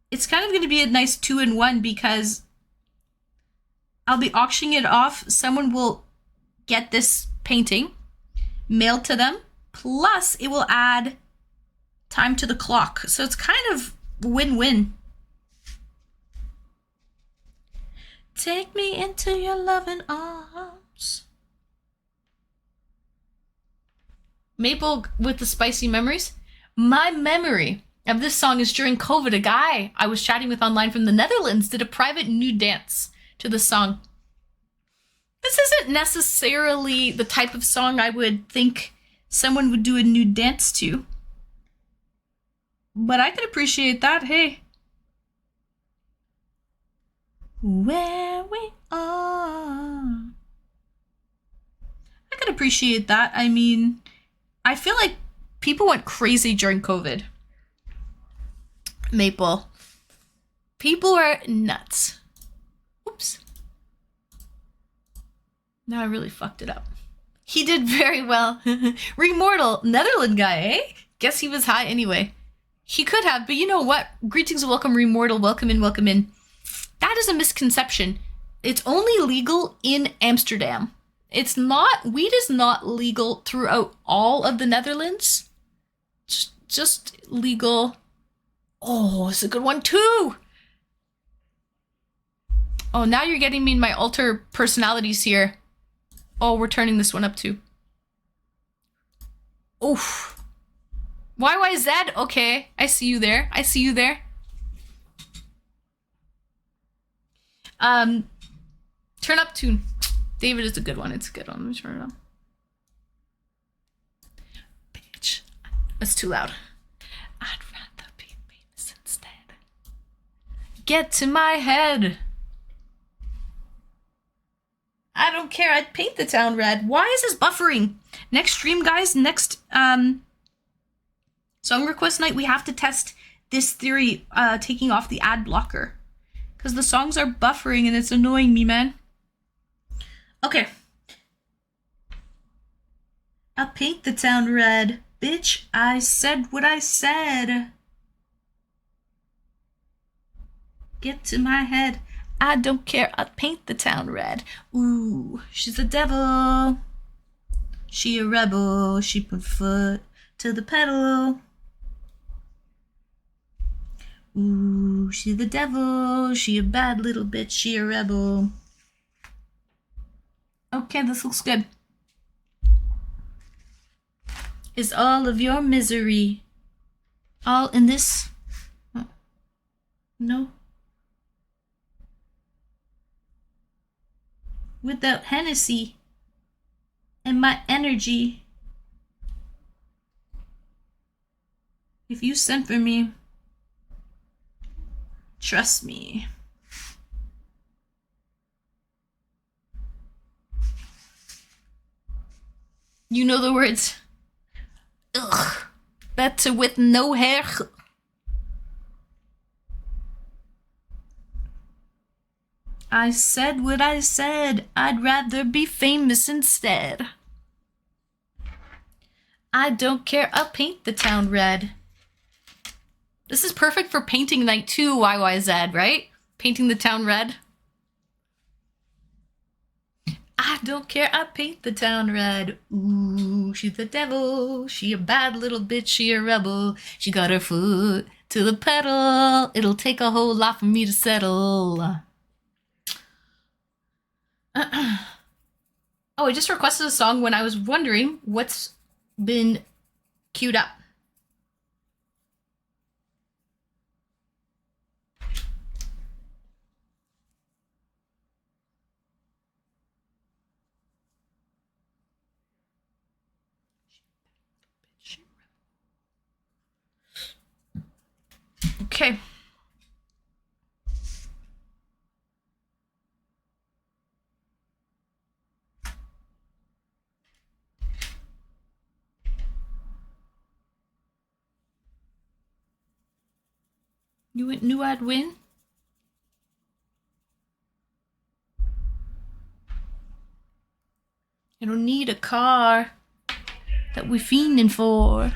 It's kind of going to be a nice 2-in-1 because I'll be auctioning it off. Someone will get this painting mailed to them, plus it will add time to the clock. So it's kind of win-win. Take me into your loving arms. Maple with the spicy memories. My memory of this song is during COVID. A guy I was chatting with online from the Netherlands did a private nude dance to the song. This isn't necessarily the type of song I would think someone would do a nude dance to, but I can appreciate that. Hey, where we are, I can appreciate that. I mean, I feel like people went crazy during COVID. Maple. People are nuts. Oops. Now I really fucked it up. He did very well. Remortal, Netherland guy, eh? Guess he was high anyway. He could have, but you know what? Greetings and welcome, Remortal. Welcome in, welcome in. That is a misconception. It's only legal in Amsterdam. It's not, weed is not legal throughout all of the Netherlands. Just legal. Oh, it's a good one too. Oh, now you're getting me in my alter personalities here. Oh, we're turning this one up too. Oof. YYZ, okay. I see you there. I see you there. Turn up tune. David is a good one. It's a good one. Let me turn it on. Bitch. That's too loud. I'd rather be famous instead. Get to my head. I don't care. I'd paint the town red. Why is this buffering? Next stream, guys. Next song request night, we have to test this theory, taking off the ad blocker. Because the songs are buffering and it's annoying me, man. Okay. I'll paint the town red. Bitch, I said what I said. Get to my head. I don't care. I'll paint the town red. Ooh, she's a devil. She a rebel. She put foot to the pedal. Ooh, she the devil. She a bad little bitch. She a rebel. Okay, this looks good. Is all of your misery all in this? Oh. No. Without Hennessy and my energy, if you sent for me, trust me. You know the words. Ugh. Better with no hair. I said what I said. I'd rather be famous instead. I don't care. I'll paint the town red. This is perfect for painting night 2 YYZ, right? Painting the town red. I don't care. I paint the town red. Ooh, she's the devil. She a bad little bitch. She a rebel. She got her foot to the pedal. It'll take a whole lot for me to settle. Oh, I just requested a song when I was wondering what's been queued up. Okay. You knew I'd win? I don't need a car that we fiending for.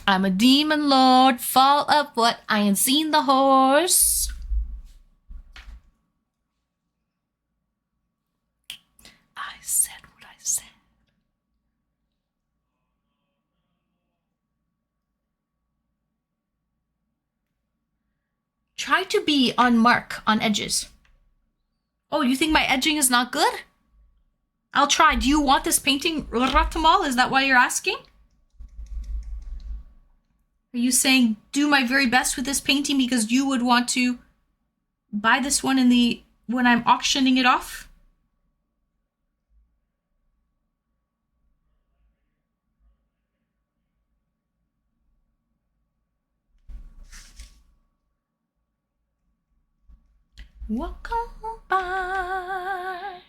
I'm a demon lord, fall up what? I ain't seen the horse. I said what I said. Try to be on mark on edges. Oh, you think my edging is not good? I'll try. Do you want this painting, Ratamal? Is that why you're asking? Are you saying do my very best with this painting because you would want to buy this one when I'm auctioning it off? Walk on by.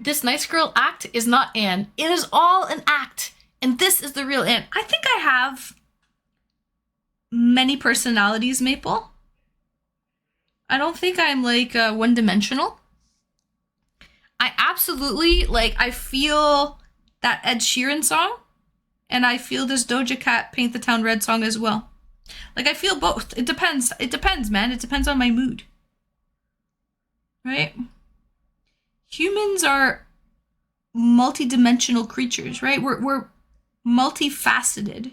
This nice girl act is not Anne. It is all an act. And this is the real Anne. I think I have many personalities, Maple. I don't think I'm like one-dimensional. I absolutely, I feel that Ed Sheeran song. And I feel this Doja Cat Paint the Town Red song as well. I feel both. It depends. It depends, man. It depends on my mood. Right? Humans are multi-dimensional creatures, right? We're multifaceted.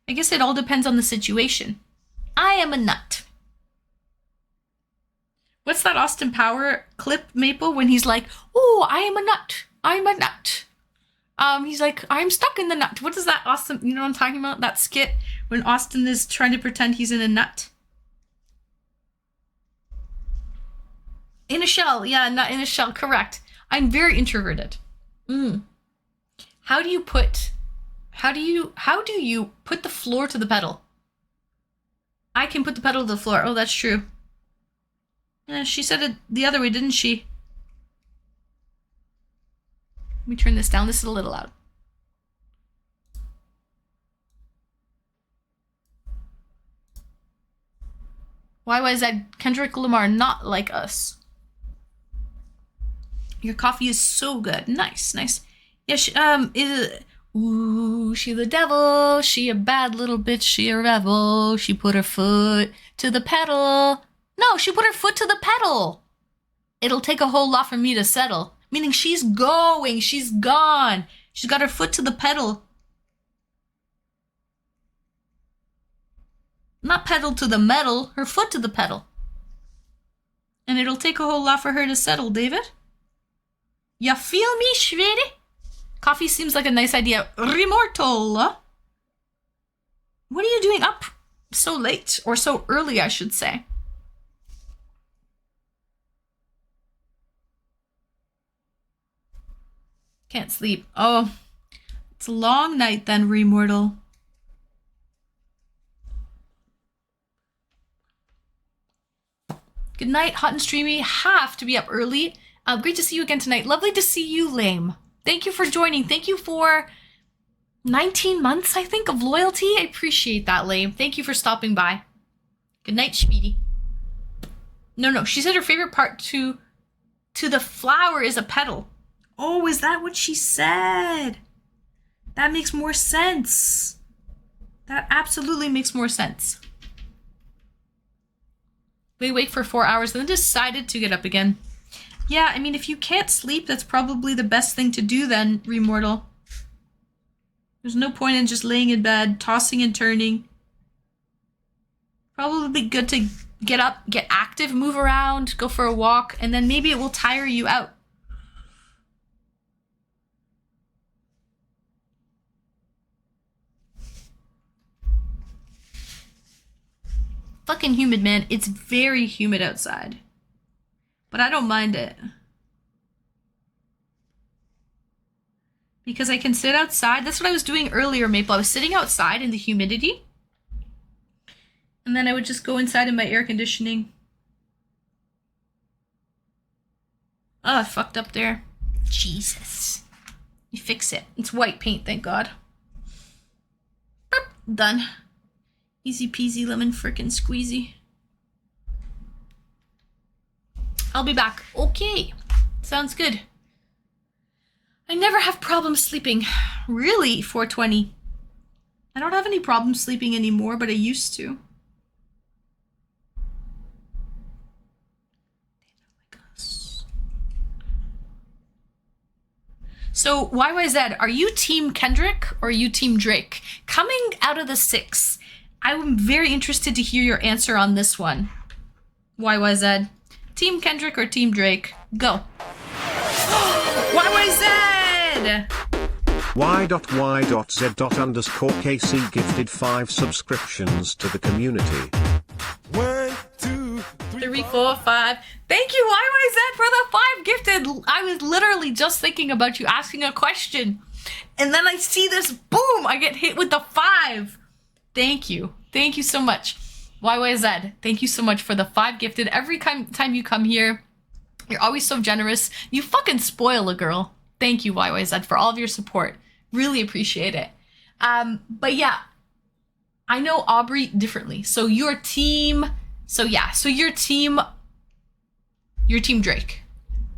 I guess it all depends on the situation. I am a nut. What's that Austin Power clip, Maple, when he's like, "Oh, I am a nut. I'm a nut." He's like, "I'm stuck in the nut." What is that Austin? You know what I'm talking about? That skit when Austin is trying to pretend he's in a nut. In a shell, yeah, not in a shell. Correct. I'm very introverted. How do you put the floor to the pedal? I can put the pedal to the floor. Oh, that's true. Yeah, she said it the other way, didn't she? Let me turn this down. This is a little loud. Why was that Kendrick Lamar not like us? Your coffee is so good. Nice, nice. Yeah, ooh, she the devil. She a bad little bitch. She a rebel. She put her foot to the pedal. No, she put her foot to the pedal. It'll take a whole lot for me to settle. Meaning she's going, she's gone. She's got her foot to the pedal. Not pedal to the metal, her foot to the pedal. And it'll take a whole lot for her to settle, David. Ya feel me, sweetie? Coffee seems like a nice idea. Remortal. What are you doing up so late? Or so early, I should say. Can't sleep. Oh, it's a long night then, Remortal. Good night, hot and streamy. Have to be up early. Great to see you again tonight. Lovely to see you, Lame. Thank you for joining. Thank you for 19 months, I think, of loyalty. I appreciate that, Lame. Thank you for stopping by. Good night, Speedy. No. She said her favorite part to the flower is a petal. Oh, is that what she said? That makes more sense. That absolutely makes more sense. They wait for 4 hours and then decided to get up again. Yeah, I mean, if you can't sleep, that's probably the best thing to do then, Remortal. There's no point in just laying in bed, tossing and turning. Probably good to get up, get active, move around, go for a walk, and then maybe it will tire you out. Fucking humid, man. It's very humid outside. But I don't mind it. Because I can sit outside. That's what I was doing earlier, Maple. I was sitting outside in the humidity. And then I would just go inside in my air conditioning. Oh, I fucked up there. Jesus. You fix it. It's white paint, thank God. Burp, done. Easy peasy lemon frickin' squeezy. I'll be back. Okay. Sounds good. I never have problems sleeping. Really, 420. I don't have any problems sleeping anymore, but I used to. So, YYZ, are you Team Kendrick or are you Team Drake? Coming out of the 6, I'm very interested to hear your answer on this one. YYZ. Team Kendrick or Team Drake? Go. YYZ! Y.Y.Z._KC gifted 5 subscriptions to the community. 1, 2, 3, 4, 5. Thank you, YYZ, for the 5 gifted. I was literally just thinking about you asking a question. And then I see this, boom, I get hit with the 5. Thank you. Thank you so much. YYZ, thank you so much for the 5 gifted. Every time you come here, you're always so generous. You fucking spoil a girl. Thank you, YYZ, for all of your support. Really appreciate it. But yeah, I know Aubrey differently. So your team, you're team Drake.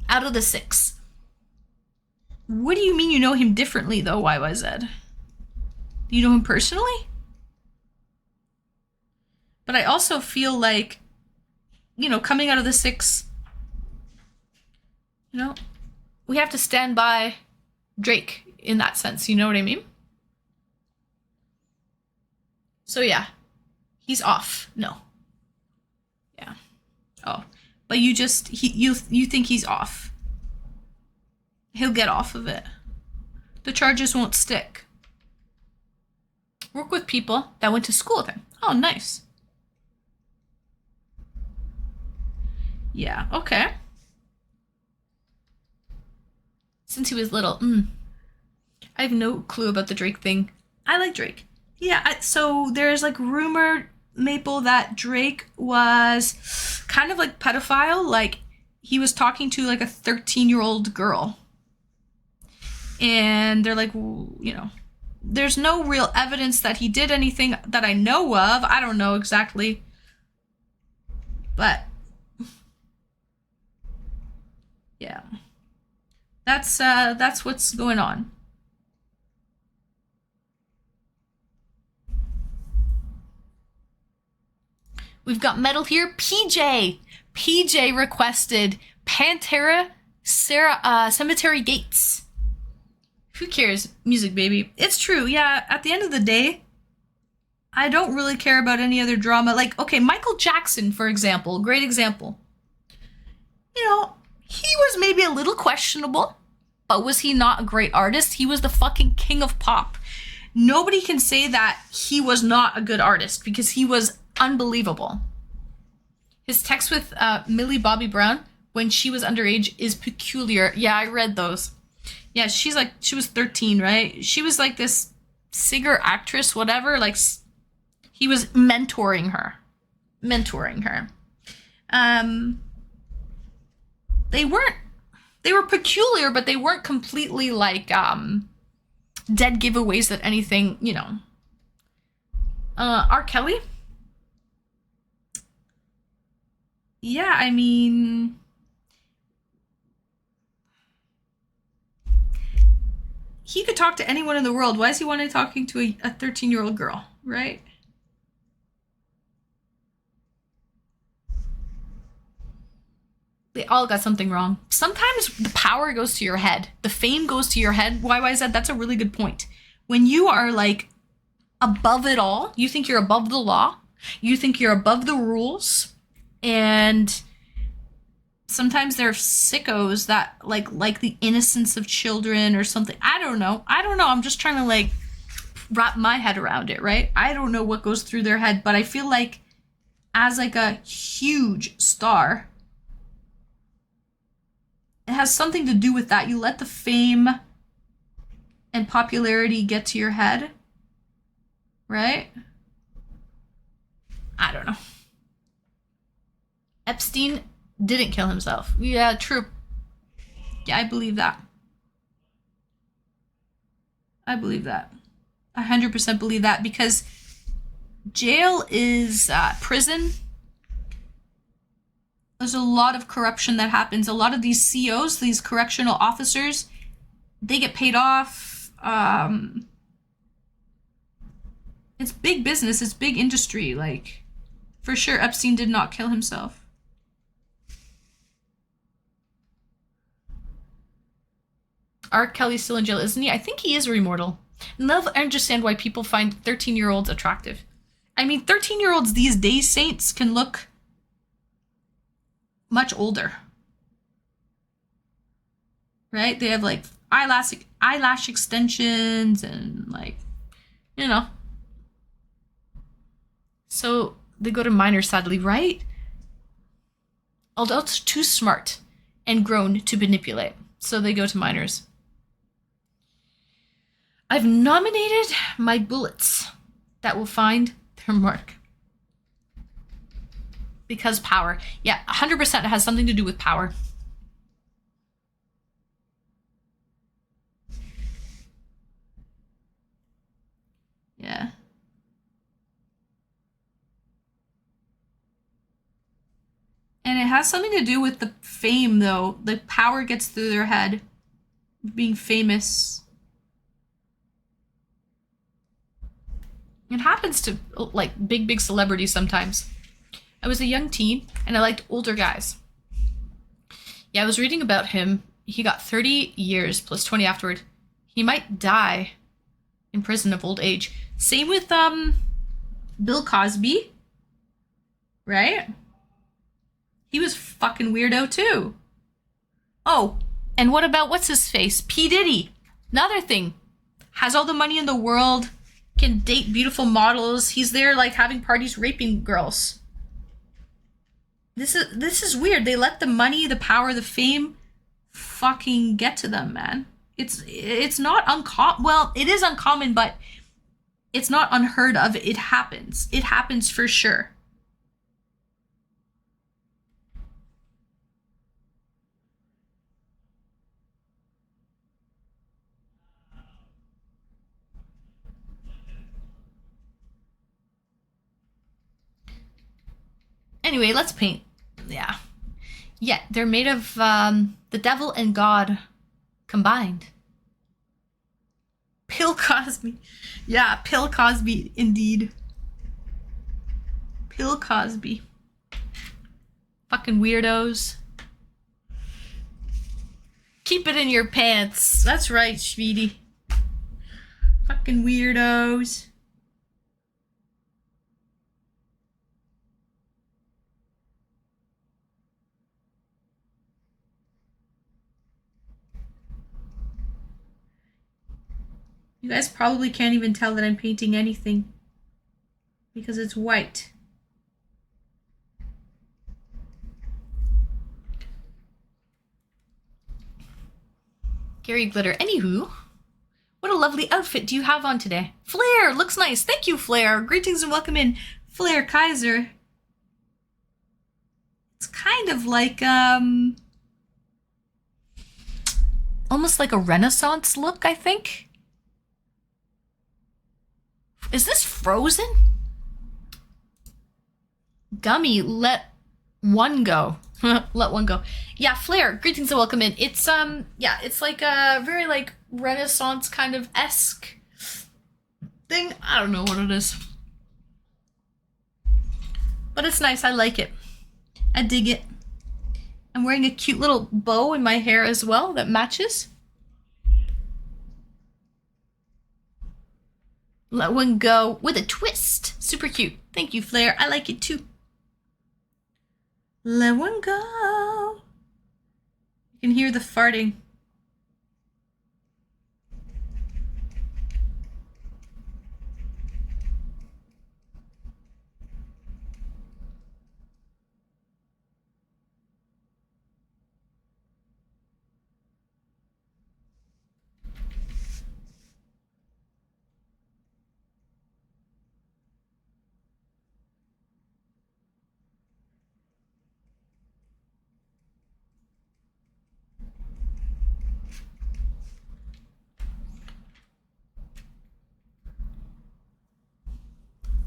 Out of the 6. What do you mean you know him differently though, YYZ? Do you know him personally? But I also feel like, coming out of the 6, we have to stand by Drake in that sense. You know what I mean? So yeah, he's off. No. Yeah. Oh, but you think he's off. He'll get off of it. The charges won't stick. Work with people that went to school with him. Oh, nice. Yeah, okay. Since he was little. I have no clue about the Drake thing. I like Drake. Yeah, so there's rumor, Maple, that Drake was kind of pedophile. Like, he was talking to a 13-year-old girl. And they're there's no real evidence that he did anything that I know of. I don't know exactly. But yeah. That's what's going on. We've got metal here. PJ requested Pantera Cemetery Gates. Who cares? Music, baby. It's true. Yeah, at the end of the day, I don't really care about any other drama. Okay, Michael Jackson, for example. Great example. He was maybe a little questionable, but was he not a great artist? He was the fucking king of pop. Nobody can say that he was not a good artist because he was unbelievable. His text with Millie Bobby Brown when she was underage is peculiar. Yeah, I read those. Yeah, she was 13, right? She was this singer, actress, whatever. He was mentoring her. They were peculiar, but they weren't completely like dead giveaways that anything, you know. R. Kelly? Yeah, I mean, he could talk to anyone in the world. Why is he wanting talking to a 13-year-old girl, right? They all got something wrong. Sometimes the power goes to your head. The fame goes to your head. YYZ, that's a really good point. When you are like above it all, you think you're above the law, you think you're above the rules, and sometimes they're sickos that like the innocence of children or something. I don't know. I'm just trying to like wrap my head around it, right? I don't know what goes through their head, but I feel like as like a huge star, it has something to do with that. You let the fame and popularity get to your head, right? I don't know. Epstein didn't kill himself. Yeah, true. Yeah, I believe that. I believe that. 100% believe that, because jail is prison. There's a lot of corruption that happens. A lot of these COs, these correctional officers, they get paid off. It's big business. It's big industry. Like, for sure, Epstein did not kill himself. R. Kelly's still in jail, isn't he? I think he is immortal. And I understand why people find 13-year-olds attractive. I mean, 13-year-olds these days, Saints, can look much older. Right? They have like eyelash extensions and like, you know. So they go to minors, sadly, right? Adults too smart and grown to manipulate. So they go to minors. I've nominated my bullets that will find their mark. Because power. Yeah, 100% has something to do with power. Yeah. And it has something to do with the fame, though. The power gets through their head. Being famous. It happens to, like, big celebrities sometimes. I was a young teen, and I liked older guys. Yeah, I was reading about him. He got 30 years plus 20 afterward. He might die in prison of old age. Same with, Bill Cosby. Right? He was fucking weirdo, too. Oh, and what about what's-his-face? P. Diddy. Another thing. Has all the money in the world. Can date beautiful models. He's there, like, having parties, raping girls. This is weird. They let the money, the power, the fame fucking get to them, man. It's not uncommon. Well, it is uncommon, but it's not unheard of. It happens. It happens for sure. Anyway, let's paint. Yeah. Yeah, they're made of the devil and God combined. Bill Cosby. Yeah, Bill Cosby, indeed. Bill Cosby. Fucking weirdos. Keep it in your pants. That's right, sweetie. Fucking weirdos. You guys probably can't even tell that I'm painting anything because it's white. Gary Glitter. Anywho, what a lovely outfit do you have on today? Flair, looks nice. Thank you, Flair. Greetings and welcome in, Flair Kaiser. It's kind of like, almost like a Renaissance look, I think. Is this Frozen? Gummy, let one go. Let one go. Yeah, Flair, greetings and welcome in. It's, yeah, it's like a very, like, Renaissance kind of esque thing. I don't know what it is. But it's nice. I like it. I dig it. I'm wearing a cute little bow in my hair as well that matches. Let one go with a twist. Super cute. Thank you, Flair. I like it too. Let one go. You can hear the farting.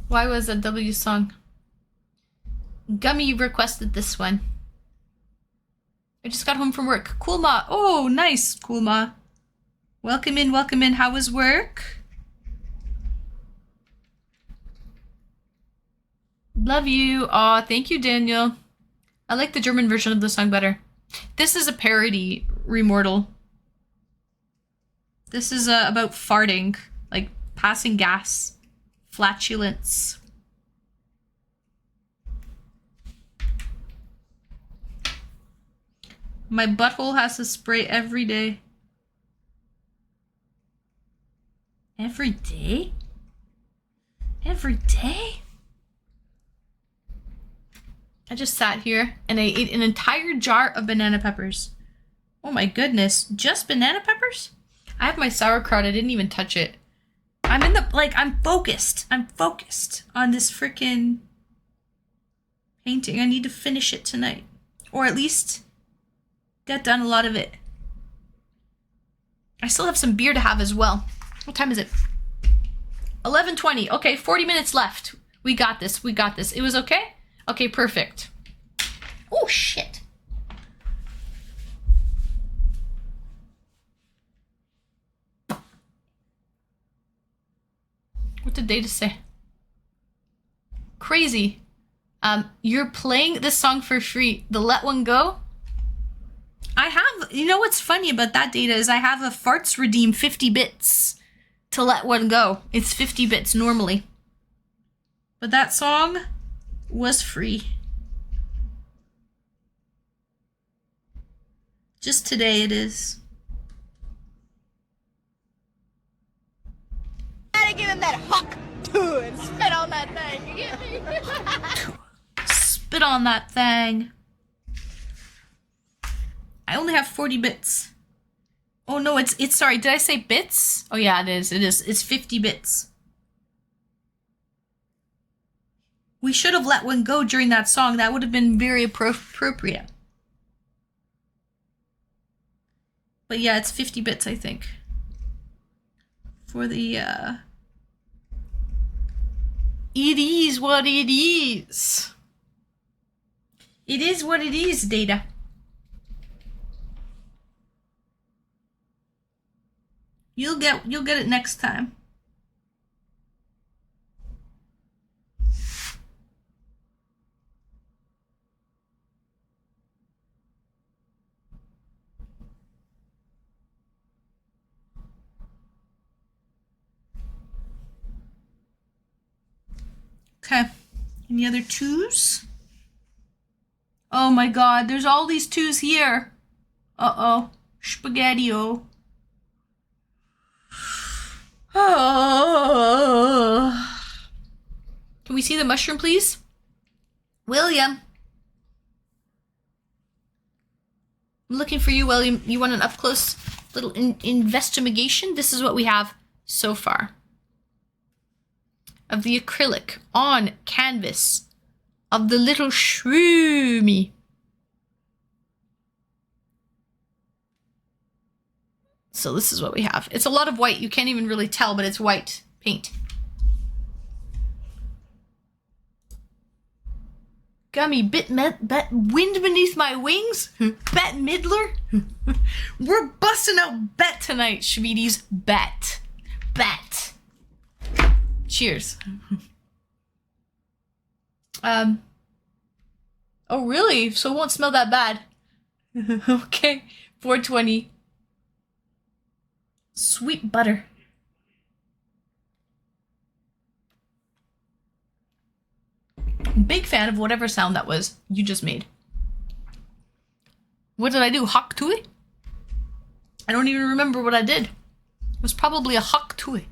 Why was a W song? Gummy requested this one. I just got home from work. Cool Ma. Oh, nice, Cool Ma. Welcome in, welcome in. How was work? Love you. Aw, thank you, Daniel. I like the German version of the song better. This is a parody, Remortal. This is about farting, like passing gas. Flatulence. My butthole has to spray every day. Every day? Every day? I just sat here and I ate an entire jar of banana peppers. Oh my goodness. Just banana peppers? I have my sauerkraut. I didn't even touch it. I'm in the, like, I'm focused. I'm focused on this freaking painting. I need to finish it tonight. Or at least get done a lot of it. I still have some beer to have as well. What time is it? 11:20. Okay, 40 minutes left. We got this. We got this. It was okay? Okay, perfect. Oh, shit. What did Data say? Crazy. You're playing this song for free. The Let One Go? I have, you know what's funny about that, Data, is I have a farts redeem 50 bits to Let One Go. It's 50 bits normally. But that song was free. Just today it is. Gotta give him that huck to it. Spit on that thing. You get me? Spit on that thing. I only have 40 bits. Oh no, it's sorry, did I say bits? Oh yeah, it is. It's 50 bits. We should have let one go during that song. That would have been very appropriate. But yeah, it's 50 bits, I think. For the, It is what it is. It is what it is, Data. You'll get it next time. Okay. Any other twos? Oh my god, there's all these twos here. Uh-oh. Spaghetti-o. Oh. Can we see the mushroom, please? William. I'm looking for you, William. You want an up-close little investigation? This is what we have so far. Of the acrylic on canvas of the little shroomy. So this is what we have. It's a lot of white. You can't even really tell, but it's white paint. Gummy, wind beneath my wings? Bette Midler? We're busting out Bet tonight, Schmeedies. Bet. Cheers. Oh, really? So it won't smell that bad. Okay. 420. Sweet butter. Big fan of whatever sound that was you just made. What did I do? Hawk tui? I don't even remember what I did. It was probably a hawk tui.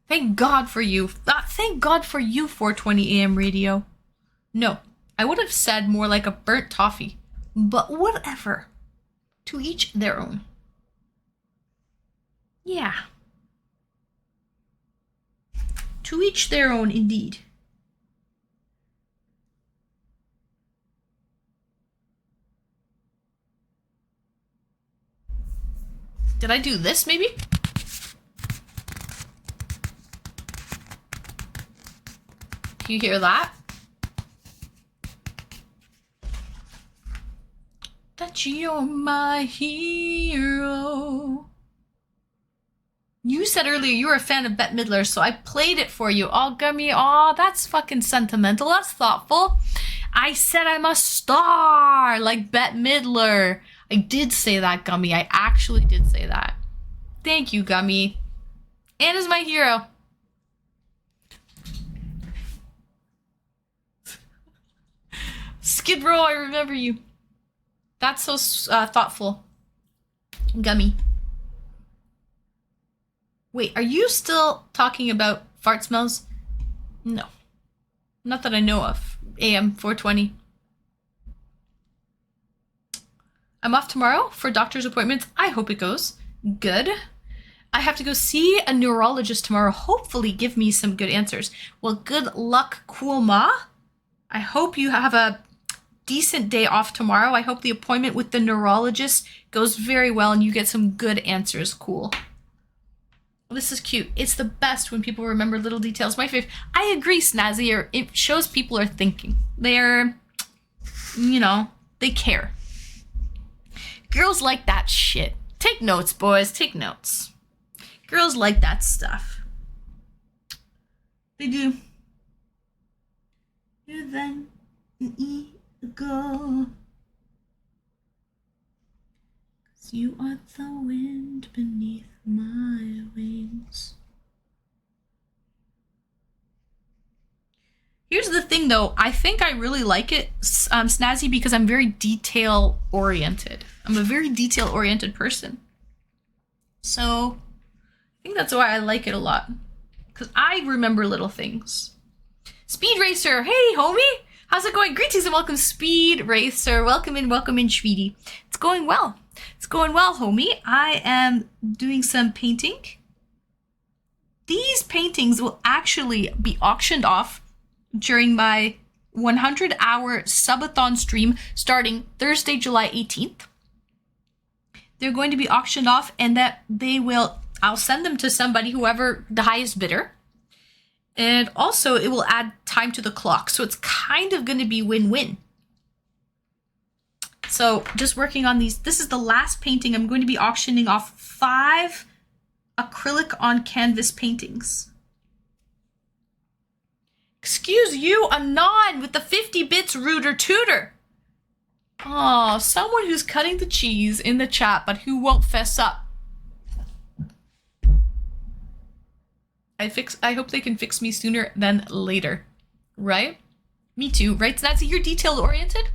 Thank God for you. Thank God for you, 420 AM radio. No, I would have said more like a burnt toffee. But whatever. To each their own. Yeah. To each their own, indeed. Did I do this, maybe? Do you hear that? That you're my hero. You said earlier you were a fan of Bette Midler, so I played it for you. Oh, Gummy, oh, that's fucking sentimental. That's thoughtful. I said I'm a star, like Bette Midler. I did say that, Gummy. I actually did say that. Thank you, Gummy. Anna's my hero. Skid Row, I remember you. That's so thoughtful. Gummy. Wait, are you still talking about fart smells? No. Not that I know of. AM 420. I'm off tomorrow for doctor's appointments. I hope it goes good. I have to go see a neurologist tomorrow. Hopefully give me some good answers. Well, good luck, Kuoma. I hope you have a decent day off tomorrow. I hope the appointment with the neurologist goes very well and you get some good answers. Cool. This is cute. It's the best when people remember little details. My favorite. I agree, Snazzy. It shows people are thinking. They're, you know, they care. Girls like that shit. Take notes, boys. Take notes. Girls like that stuff. They do. You're then an eagle. 'Cause you are the wind beneath my wings. Here's the thing though, I think I really like it, Snazzy, because I'm very detail oriented. I'm a very detail oriented person. So I think that's why I like it a lot. Because I remember little things. Speed Racer, hey homie! How's it going? Greetings and welcome, Speed Racer. Welcome in, Schweedy. It's going well. It's going well, homie. I am doing some painting. These paintings will actually be auctioned off during my 100-hour subathon stream starting Thursday, July 18th. They're going to be auctioned off and that I'll send them to somebody, whoever the highest bidder. And also it will add time to the clock. So it's kind of going to be win-win. So just working on these. This is the last painting. I'm going to be auctioning off 5 acrylic on canvas paintings. Excuse you, Anon with the 50 bits rooter tooter. Oh, someone who's cutting the cheese in the chat, but who won't fess up. I hope they can fix me sooner than later. Right? Me too, right, Snazzy? You're detail-oriented?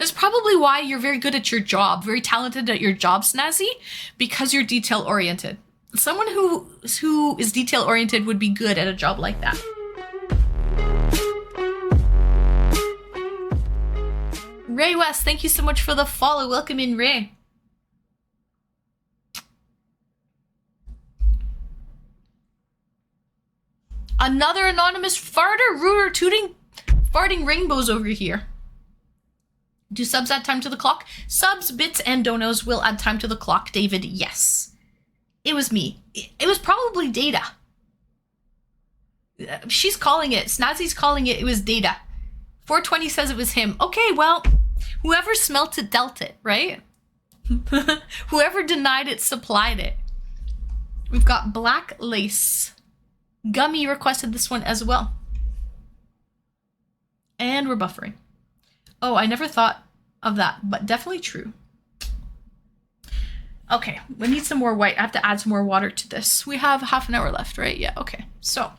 That's probably why you're very good at your job, very talented at your job, Snazzy, because you're detail-oriented. Someone who is detail-oriented would be good at a job like that. Ray West, thank you so much for the follow. Welcome in, Ray. Another anonymous farter, rooter, tooting, farting rainbows over here. Do subs add time to the clock? Subs, bits, and donos will add time to the clock. David, yes. It was me. It was probably Data. She's calling it. Snazzy's calling it. It was Data. 420 says it was him. Okay, well, whoever smelt it dealt it, right? Whoever denied it supplied it. We've got Black Lace. Gummy requested this one as well. And we're buffering. Oh, I never thought of that, but definitely true. Okay, we need some more white. I have to add some more water to this. We have half an hour left, right? Yeah, okay. So.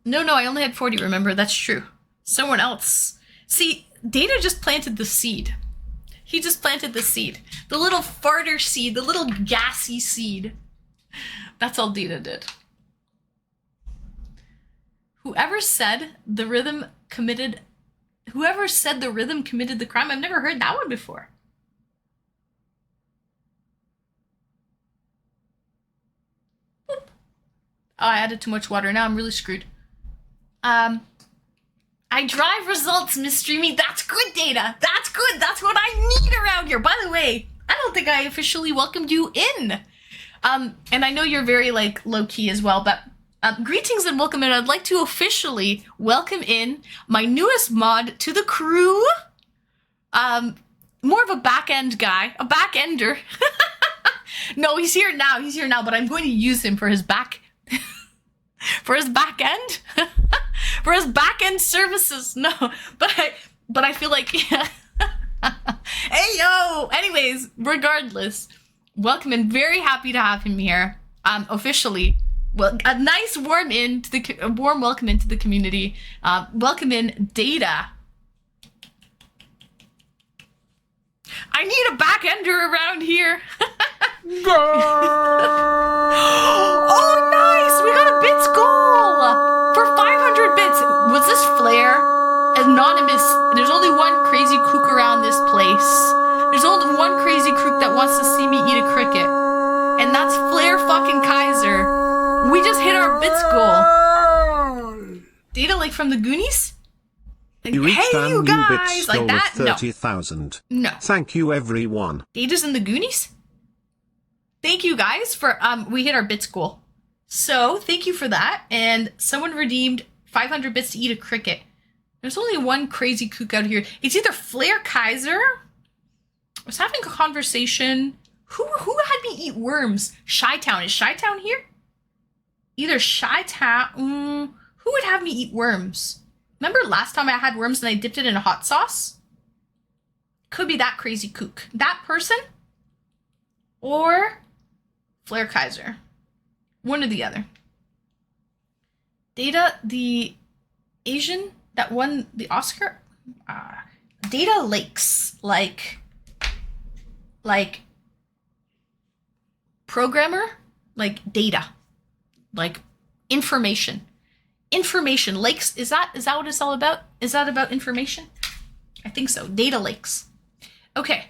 No, I only had 40, remember? That's true. Someone else. See, Data just planted the seed. He just planted the seed. The little farter seed, the little gassy seed. That's all Data did. Whoever said the rhythm committed the crime? I've never heard that one before. Boop. Oh, I added too much water. Now I'm really screwed. I drive results, Miss Streamy. That's good, Data. That's good. That's what I need around here. By the way, I don't think I officially welcomed you in. And I know you're very, like, low-key as well, but greetings and welcome in. I'd like to officially welcome in my newest mod to the crew. More of a back-end guy. A back-ender. No, he's here now. He's here now, but I'm going to use him for his back... for his back end? For his back end services. No, but I feel like hey yo. Anyways, regardless, welcome and very happy to have him here. Officially, well, a nice warm welcome into the community. Welcome in Data. I need a back ender around here. Oh, nice! We got a bits goal for 500 bits. Was this Flare? Anonymous. There's only one crazy kook around this place. There's only one crazy kook that wants to see me eat a cricket, and that's Flare fucking Kaiser. We just hit our bits goal. Data like from the Goonies? You reached hey, you new guys, bits like goal that? of 30,000. No. Thank you, everyone. Data's in the Goonies? Thank you guys for, we hit our bits goal. So, thank you for that. And someone redeemed 500 bits to eat a cricket. There's only one crazy kook out here. It's either Flare Kaiser. I was having a conversation. Who had me eat worms? Chi-Town. Is Chi-Town here? Either Chi-Town. Who would have me eat worms? Remember last time I had worms and I dipped it in a hot sauce? Could be that crazy kook. That person? Or Flare Kaiser. One or the other. Data, the Asian that won the Oscar? Data Lakes. Like programmer? Like data. Like information. Information lakes, is that what it's all about? Is that about information? I think so. Data lakes. Okay.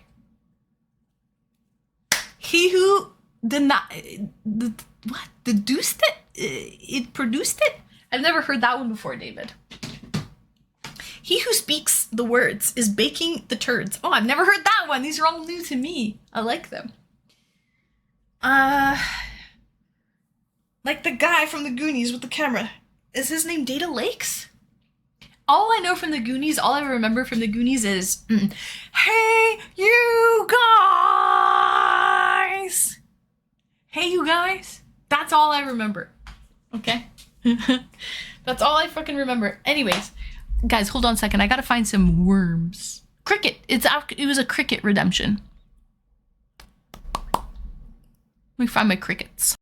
He who deduced it? It produced it? I've never heard that one before, David. He who speaks the words is baking the turds. Oh, I've never heard that one. These are all new to me. I like them. Like the guy from the Goonies with the camera. Is his name Data Lakes? All I know from the Goonies, all I remember from the Goonies is, hey, you guys! Hey, you guys? That's all I remember. Okay? That's all I fucking remember. Anyways, guys, hold on a second. I gotta find some worms. Cricket. It was a cricket redemption. Let me find my crickets.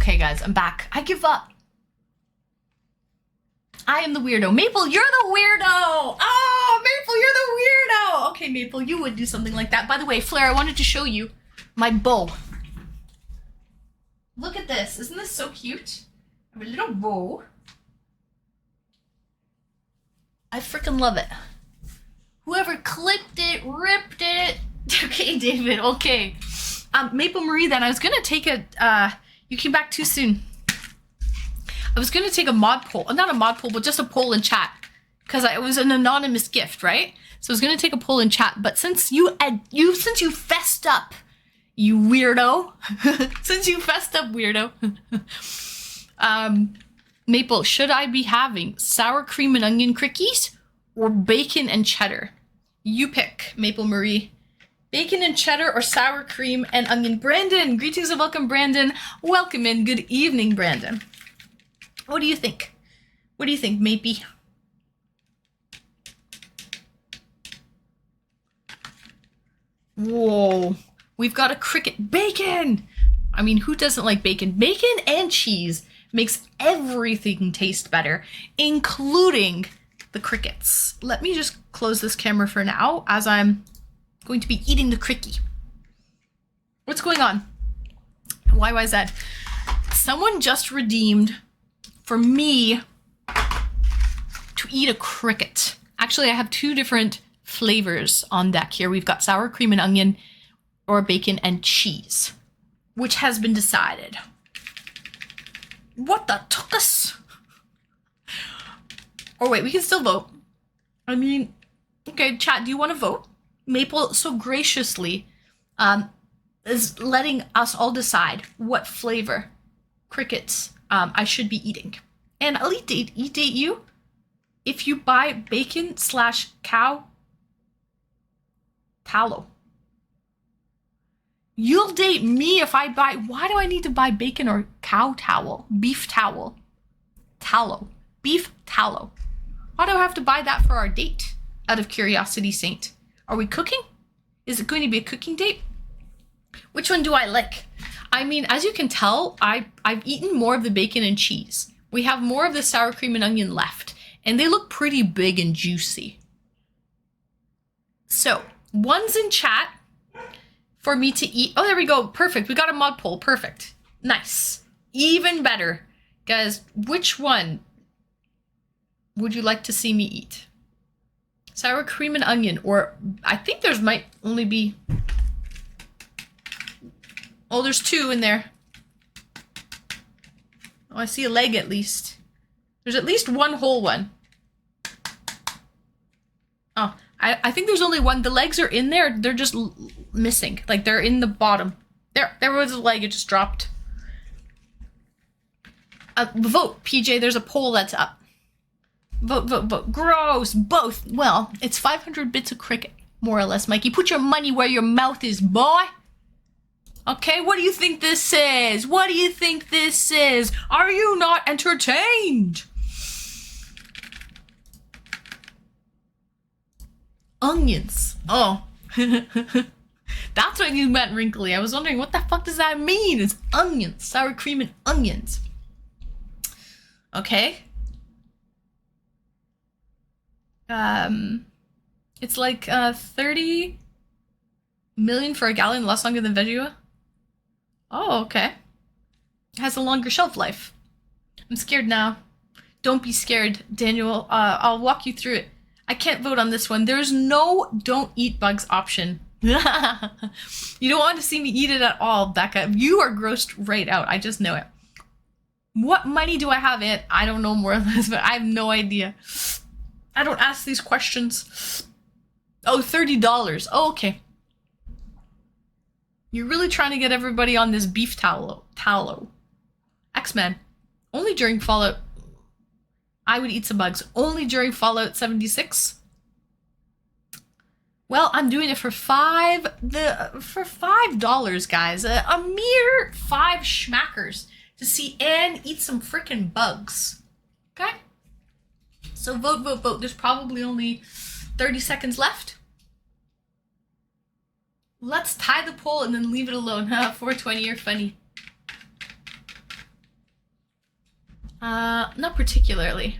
Okay, guys, I'm back. I give up. I am the weirdo. Maple, you're the weirdo. Oh, Maple, you're the weirdo. Okay, Maple, you would do something like that. By the way, Flair, I wanted to show you my bow. Look at this. Isn't this so cute? I have a little bow. I freaking love it. Whoever clipped it, ripped it. Okay, David, okay. Maple Marie, then, I was gonna take a, you came back too soon. I was gonna take a mod poll, not a mod poll, but just a poll in chat. Because it was an anonymous gift, right? So I was gonna take a poll in chat, but since you fessed up, you weirdo. Since you fessed up, weirdo. Maple, should I be having sour cream and onion crickies or bacon and cheddar? You pick, Maple Marie. Bacon and cheddar or sour cream and onion? Brandon, greetings and welcome, Brandon. Welcome in. Good evening, Brandon. What do you think? What do you think, Mapey? Whoa. We've got a cricket. Bacon! I mean, who doesn't like bacon? Bacon and cheese makes everything taste better, including the crickets. Let me just close this camera for now as I'm going to be eating the cricky. What's going on? YYZ. Someone just redeemed for me to eat a cricket. Actually, I have two different flavors on deck here. We've got sour cream and onion or bacon and cheese, which has been decided. What the tuckus? Or wait, we can still vote. I mean, okay, chat, do you want to vote? Maple so graciously is letting us all decide what flavor crickets I should be eating. And I'll date you if you buy bacon / cow tallow. You'll date me if I buy, why do I need to buy bacon or cow towel? Beef towel. Tallow. Beef tallow. Why do I have to buy that for our date? Out of curiosity, Saint. Are we cooking? Is it going to be a cooking date? Which one do I like? I mean, as you can tell, I've eaten more of the bacon and cheese. We have more of the sour cream and onion left, and they look pretty big and juicy. So, one's in chat for me to eat. Oh, there we go. Perfect. We got a mod poll. Perfect. Nice. Even better. Guys, which one would you like to see me eat? Sour cream and onion, or I think there's might only be, oh, there's two in there. Oh, I see a leg at least. There's at least one whole one. Oh, I think there's only one. The legs are in there. They're just missing. Like, they're in the bottom. There was a leg. It just dropped. Vote, PJ. There's a poll that's up. Vote, vote, vote. Gross. Both. Well, it's 500 bits of cricket, more or less, Mikey. Put your money where your mouth is, boy. Okay, what do you think this is? What do you think this is? Are you not entertained? Onions. Oh. That's what you meant, wrinkly. I was wondering, what the fuck does that mean? It's onions. Sour cream and onions. Okay. It's like 30 million for a gallon, less longer than Veggie. Oh, okay. It has a longer shelf life. I'm scared now. Don't be scared, Daniel. I'll walk you through it. I can't vote on this one. There's no don't eat bugs option. You don't want to see me eat it at all, Becca. You are grossed right out. I just know it. What money do I have in? I don't know more or less, but I have no idea. I don't ask these questions. Oh, $30. Oh, okay. You're really trying to get everybody on this beef tallow. X-Men. Only during Fallout. I would eat some bugs. Only during Fallout 76. Well, I'm doing it for $5, guys. A mere 5 schmackers to see Anne eat some freaking bugs. Okay? So vote, vote, vote. There's probably only 30 seconds left. Let's tie the poll and then leave it alone. 420, you're funny. Not particularly.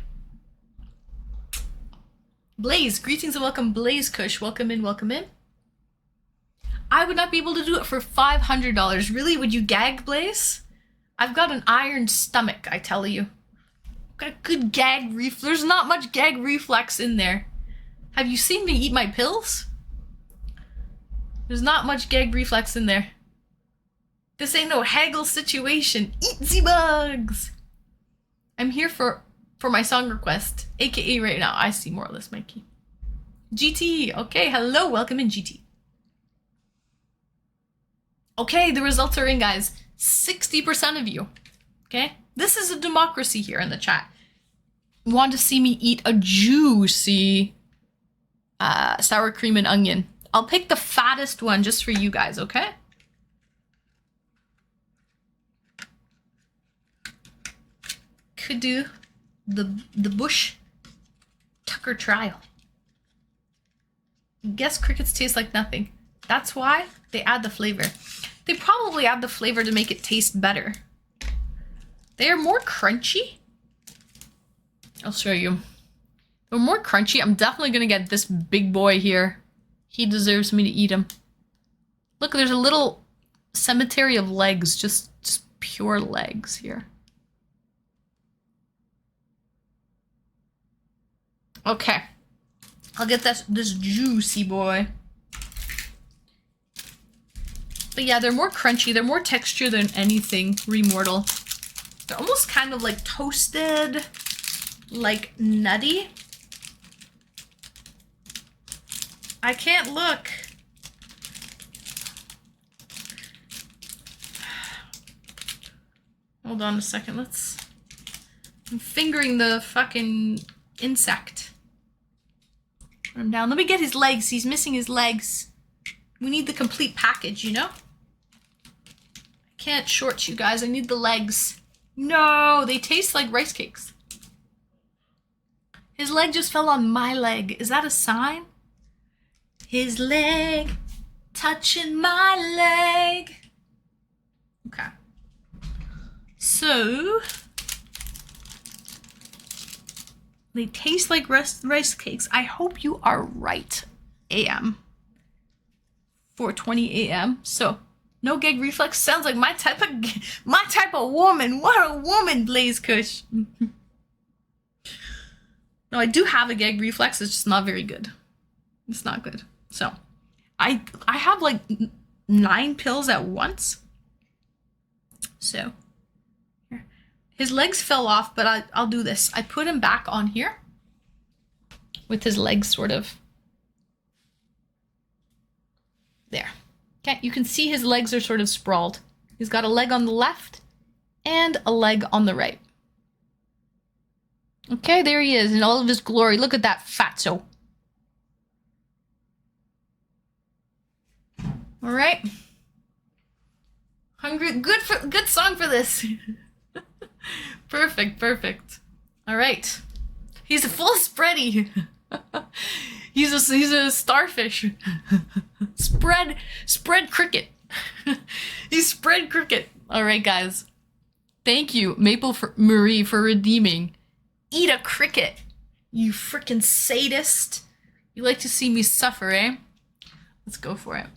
Blaze, greetings and welcome, Blaze Kush. Welcome in, welcome in. I would not be able to do it for $500. Really? Would you gag, Blaze? I've got an iron stomach, I tell you. I've got a good gag reflex. There's not much gag reflex in there. Have you seen me eat my pills? There's not much gag reflex in there. This ain't no haggle situation. Eat the bugs! I'm here for my song request, aka right now. I see more or less Mikey. GT, okay, hello, welcome in GT. Okay, the results are in, guys. 60% of you, okay? This is a democracy here in the chat. Want to see me eat a juicy sour cream and onion. I'll pick the fattest one just for you guys, okay? Could do the Bush Tucker trial. Guess crickets taste like nothing. That's why they add the flavor. They probably add the flavor to make it taste better. They're more crunchy. I'll show you. They're more crunchy. I'm definitely gonna get this big boy here. He deserves me to eat him. Look, there's a little cemetery of legs, just pure legs here. Okay, I'll get this juicy boy. But yeah, they're more crunchy. They're more texture than anything Remortal. They're almost kind of like toasted, like nutty. I can't look. Hold on a second. I'm fingering the fucking insect. Put him down. Let me get his legs. He's missing his legs. We need the complete package, you know? I can't short you guys. I need the legs. No, they taste like rice cakes. His leg just fell on my leg. Is that a sign? His leg touching my leg. Okay. So they taste like rice cakes. I hope you are right. AM. 4:20 a.m. So no gag reflex sounds like my type of woman. What a woman, Blaze Kush. No, I do have a gag reflex. It's just not very good. It's not good. So I have like 9 pills at once. So here. His legs fell off, but I'll do this. I put him back on here with his legs sort of there. Okay, you can see his legs are sort of sprawled. He's got a leg on the left and a leg on the right. Okay, there he is in all of his glory. Look at that fatso. All right. Hungry, good song for this. Perfect. All right. He's a full spready. He's a starfish. Spread cricket. He's spread cricket. All right, guys. Thank you, Marie, for redeeming. Eat a cricket, you freaking sadist. You like to see me suffer, eh? Let's go for it.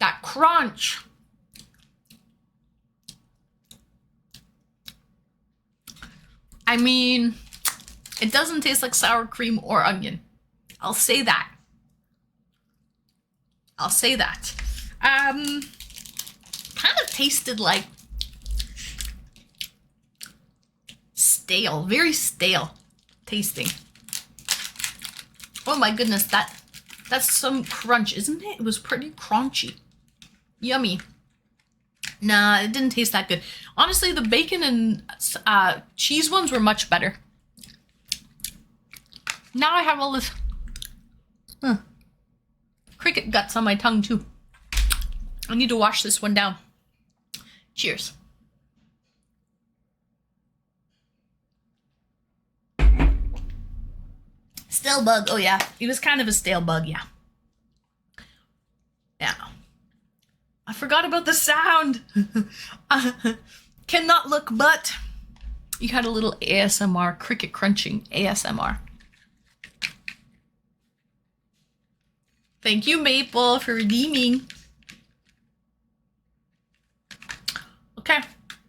That crunch. I mean, it doesn't taste like sour cream or onion. I'll say that. Kind of tasted like stale, very stale tasting. Oh my goodness, that's some crunch, isn't it? It was pretty crunchy. Yummy. Nah, it didn't taste that good. Honestly, the bacon and cheese ones were much better. Now I have all this cricket guts on my tongue too. I need to wash this one down. Cheers. Still Stale bug. Oh, yeah. He was kind of a stale bug, yeah. Yeah. I forgot about the sound. Cannot look but. You had a little ASMR, cricket crunching ASMR. Thank you, Maple, for redeeming. Okay.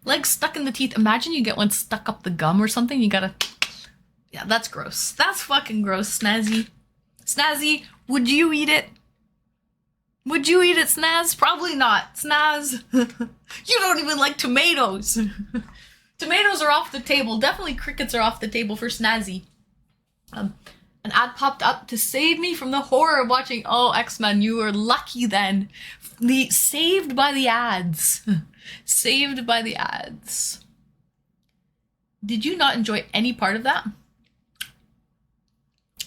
Legs stuck in the teeth. Imagine you get one stuck up the gum or something. You gotta... Yeah, that's gross. That's fucking gross, Snazzy. Snazzy, would you eat it? Would you eat it, Snaz? Probably not. Snaz, you don't even like tomatoes. Tomatoes are off the table. Definitely crickets are off the table for Snazzy. An ad popped up to save me from the horror of watching. Oh, X-Men, you were lucky then. Saved by the ads. Saved by the ads. Did you not enjoy any part of that?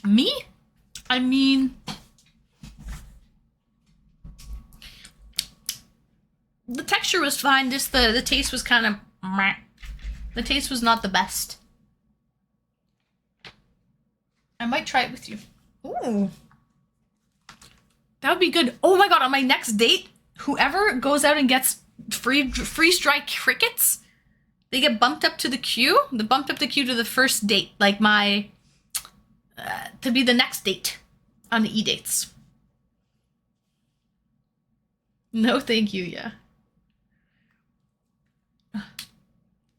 Me? I mean, the texture was fine. Just the taste was kind of meh. The taste was not the best. I might try it with you. Ooh. That would be good. Oh my god, on my next date, whoever goes out and gets freeze-dry crickets, they get bumped up to the queue. They bumped up the queue to the first date, like my... to be the next date on the e-dates. No, thank you, yeah.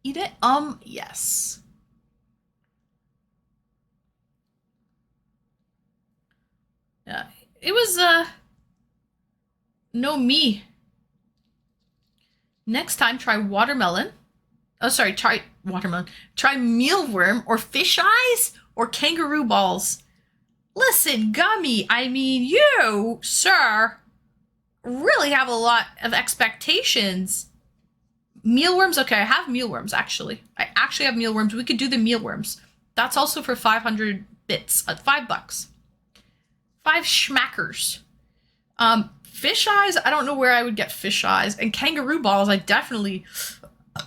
Eat it? Yes. Yeah, it was, no me. Next time, try watermelon. Oh, sorry, try watermelon. Try mealworm or fish eyes or kangaroo balls. Listen, Gummy, I mean, you, sir, really have a lot of expectations. Mealworms? Okay, I have mealworms, actually. I actually have mealworms. We could do the mealworms. That's also for 500 bits. $5. 5 schmackers. Fish eyes, I don't know where I would get fish eyes. And kangaroo balls, I definitely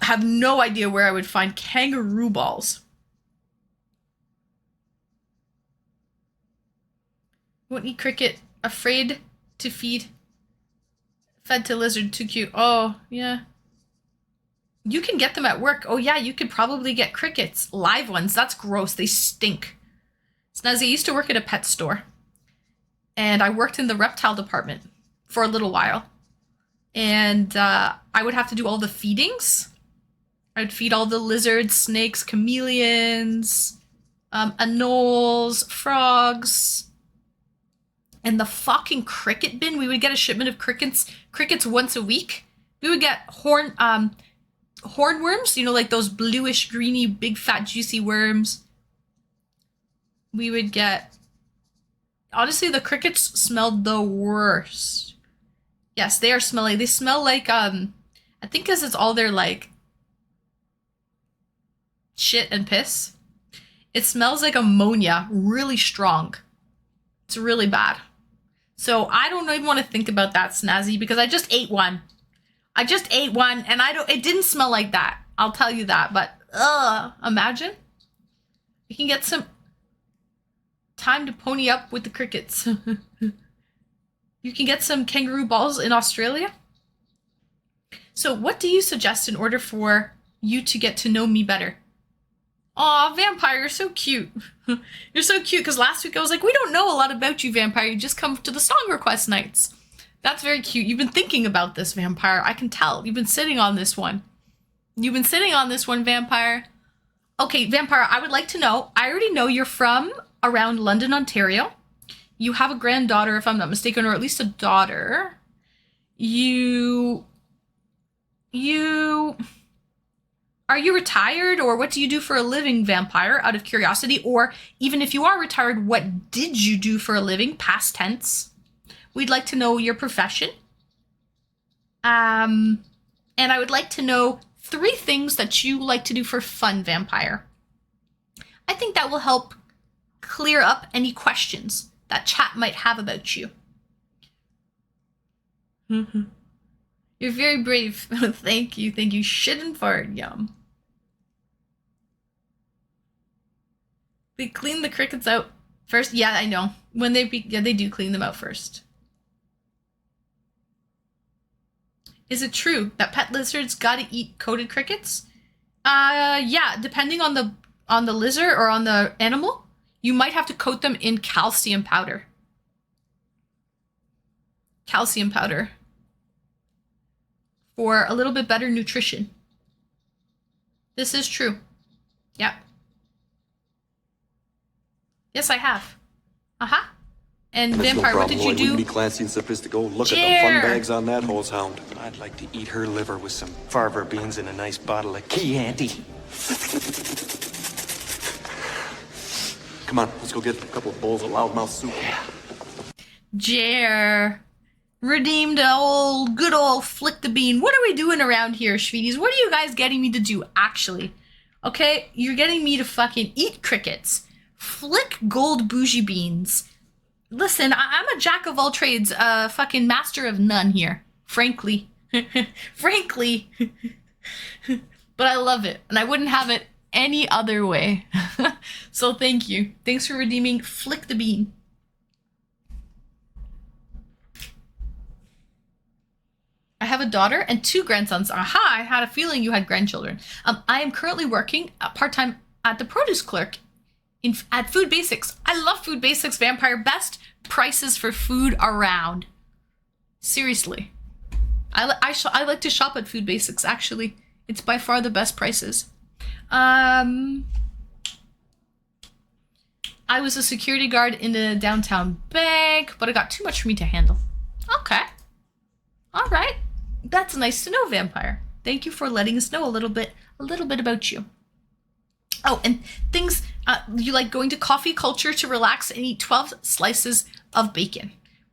have no idea where I would find kangaroo balls. Won't eat cricket. Afraid to feed. Fed to lizard. Too cute. Oh, yeah. You can get them at work. Oh, yeah, you could probably get crickets. Live ones. That's gross. They stink. Snazzy, I used to work at a pet store. And I worked in the reptile department for a little while. And I would have to do all the feedings. I'd feed all the lizards, snakes, chameleons, anoles, frogs. And the fucking cricket bin, we would get a shipment of crickets once a week. We would get hornworms, you know, like those bluish, greeny, big, fat, juicy worms. We would get... Honestly, the crickets smelled the worst. Yes, they are smelly. They smell like, I think because it's all their, like, shit and piss. It smells like ammonia, really strong. It's really bad. So I don't even want to think about that, Snazzy, because I just ate one. I just ate one, and it didn't smell like that. I'll tell you that, but, imagine. You can get some time to pony up with the crickets. You can get some kangaroo balls in Australia. So what do you suggest in order for you to get to know me better? Aw, Vampire, you're so cute. You're so cute, because last week I was like, we don't know a lot about you, Vampire. You just come to the song request nights. That's very cute. You've been thinking about this, Vampire. I can tell. You've been sitting on this one. You've been sitting on this one, Vampire. Okay, Vampire, I would like to know. I already know you're from around London, Ontario. You have a granddaughter, if I'm not mistaken, or at least a daughter. Are you retired, or what do you do for a living, Vampire, out of curiosity? Or even if you are retired, what did you do for a living, past tense? We'd like to know your profession. And I would like to know 3 things that you like to do for fun, Vampire. I think that will help clear up any questions that chat might have about you. You're very brave. Thank you. Thank you. Shit and fart. Yum. They clean the crickets out First, yeah, I know. When they do clean them out first. Is it true that pet lizards gotta eat coated crickets? Yeah, depending on the lizard or on the animal, you might have to coat them in calcium powder. Calcium powder. For a little bit better nutrition. This is true. Yeah. Yes, I have. Uh-huh. And That's Vampire, no what did you Lloyd. We can do? be classy and sophistical. Look at Jer. the fun bags on that hose hound. I'd like to eat her liver with some farver beans and a nice bottle of Chianti. Come on, let's go get a couple of bowls of loudmouth soup. Jer. Redeemed good old Flick the Bean. What are we doing around here, Schweeties? What are you guys getting me to do, actually? Okay, you're getting me to fucking eat crickets. Flick gold bougie beans. Listen, I'm a jack of all trades, fucking master of none here. Frankly. Frankly. But I love it, and I wouldn't have it any other way. So thank you. Thanks for redeeming Flick the Bean. I have a daughter and 2 grandsons. Aha, I had a feeling you had grandchildren. I am currently working part-time at the produce clerk at Food Basics. I love Food Basics, Vampire. Best prices for food around. Seriously. I like to shop at Food Basics, actually. It's by far the best prices. I was a security guard in a downtown bank, but it got too much for me to handle. Okay. All right. That's nice to know, Vampire. Thank you for letting us know a little bit about you. Oh, and things, you like going to coffee culture to relax and eat 12 slices of bacon.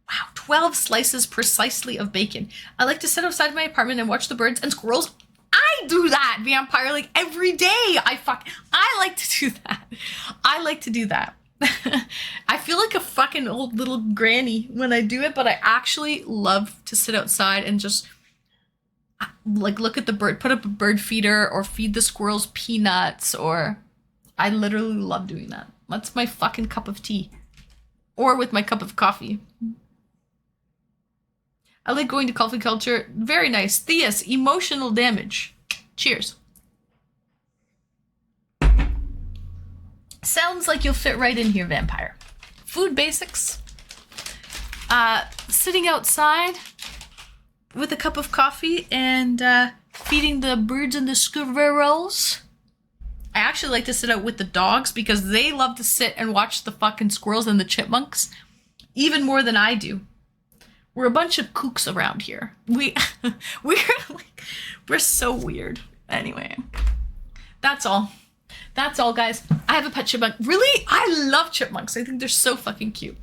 Wow, 12 slices precisely of bacon. I like to sit outside my apartment and watch the birds and squirrels. I do that, Vampire, like every day. I like to do that. I like to do that. I feel like a fucking old little granny when I do it, but I actually love to sit outside and just like look at the bird, put up a bird feeder or feed the squirrels peanuts, or I literally love doing that. That's my fucking cup of tea. Or with my cup of coffee. I like going to coffee culture. Very nice. Theus, emotional damage. Cheers. Sounds like you'll fit right in here, Vampire. Food Basics. Sitting outside with a cup of coffee and feeding the birds and the squirrels. I actually like to sit out with the dogs because they love to sit and watch the fucking squirrels and the chipmunks even more than I do. We're a bunch of kooks around here. We're so weird. Anyway, that's all. That's all, guys. I have a pet chipmunk. Really? I love chipmunks. I think they're so fucking cute.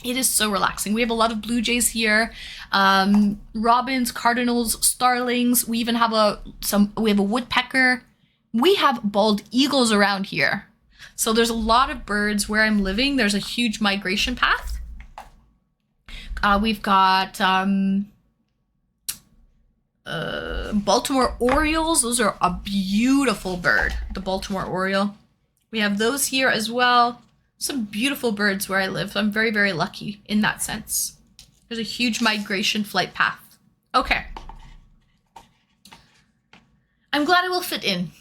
It is so relaxing. We have a lot of blue jays here. Robins, cardinals, starlings. We even have we have a woodpecker. We have bald eagles around here. So there's a lot of birds where I'm living. There's a huge migration path. We've got Baltimore Orioles. Those are a beautiful bird, the Baltimore Oriole. We have those here as well. Some beautiful birds where I live. I'm very, very lucky in that sense. There's a huge migration flight path. Okay. I'm glad I will fit in.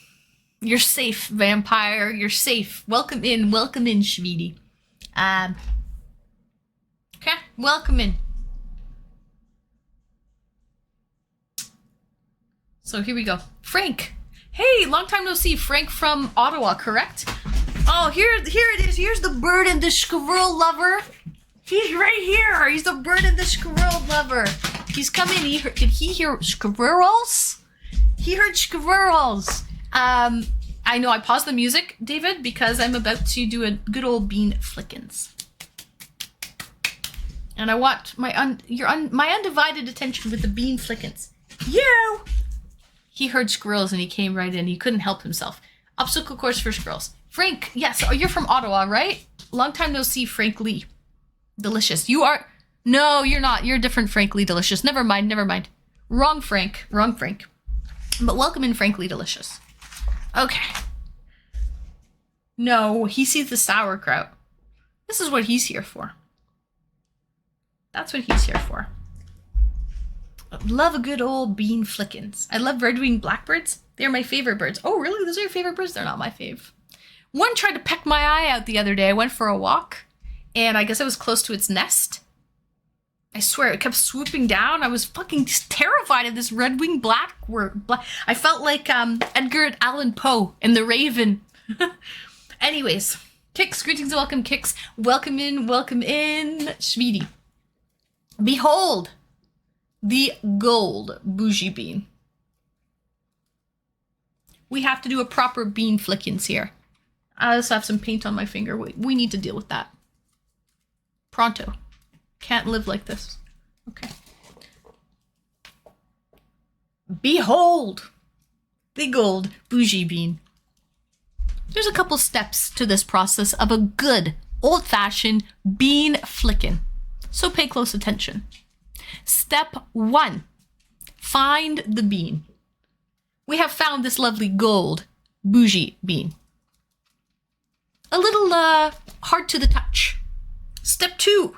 You're safe, Vampire. You're safe. Welcome in, Schweedy. Okay, welcome in. So here we go. Frank. Hey, long time no see. Frank from Ottawa, correct? Oh, here it is. Here's the bird and the squirrel lover. He's right here. He's the bird and the squirrel lover. He's coming. Did he hear squirrels? He heard squirrels. I know I paused the music, David, because I'm about to do a good old bean flickins. And I want my undivided attention with the bean flickins. You! He heard squirrels and he came right in. He couldn't help himself. Obstacle course for squirrels. Frank, yes, you're from Ottawa, right? Long time no see, Frank Lee. Delicious. You are... No, you're not. You're a different Frank Lee Delicious. Never mind. Wrong Frank. But welcome in, Frank Lee Delicious. Okay. No, he sees the sauerkraut. This is what he's here for. That's what he's here for. Love a good old bean flickins. I love red-winged blackbirds. They're my favorite birds. Oh, really? Those are your favorite birds? They're not my fave. One tried to peck my eye out the other day. I went for a walk, and I guess I was close to its nest. I swear, it kept swooping down. I was fucking terrified of this red-winged blackbird. I felt like Edgar Allan Poe in The Raven. Anyways, Kix, greetings and welcome, Kix. Welcome in, Sweetie. Behold, the gold bougie bean. We have to do a proper bean flickins here. I also have some paint on my finger. We need to deal with that. Pronto. Can't live like this. Okay. Behold, the gold bougie bean. There's a couple steps to this process of a good old-fashioned bean flickin'. So pay close attention. Step 1, find the bean. We have found this lovely gold bougie bean. A little hard to the touch. Step 2,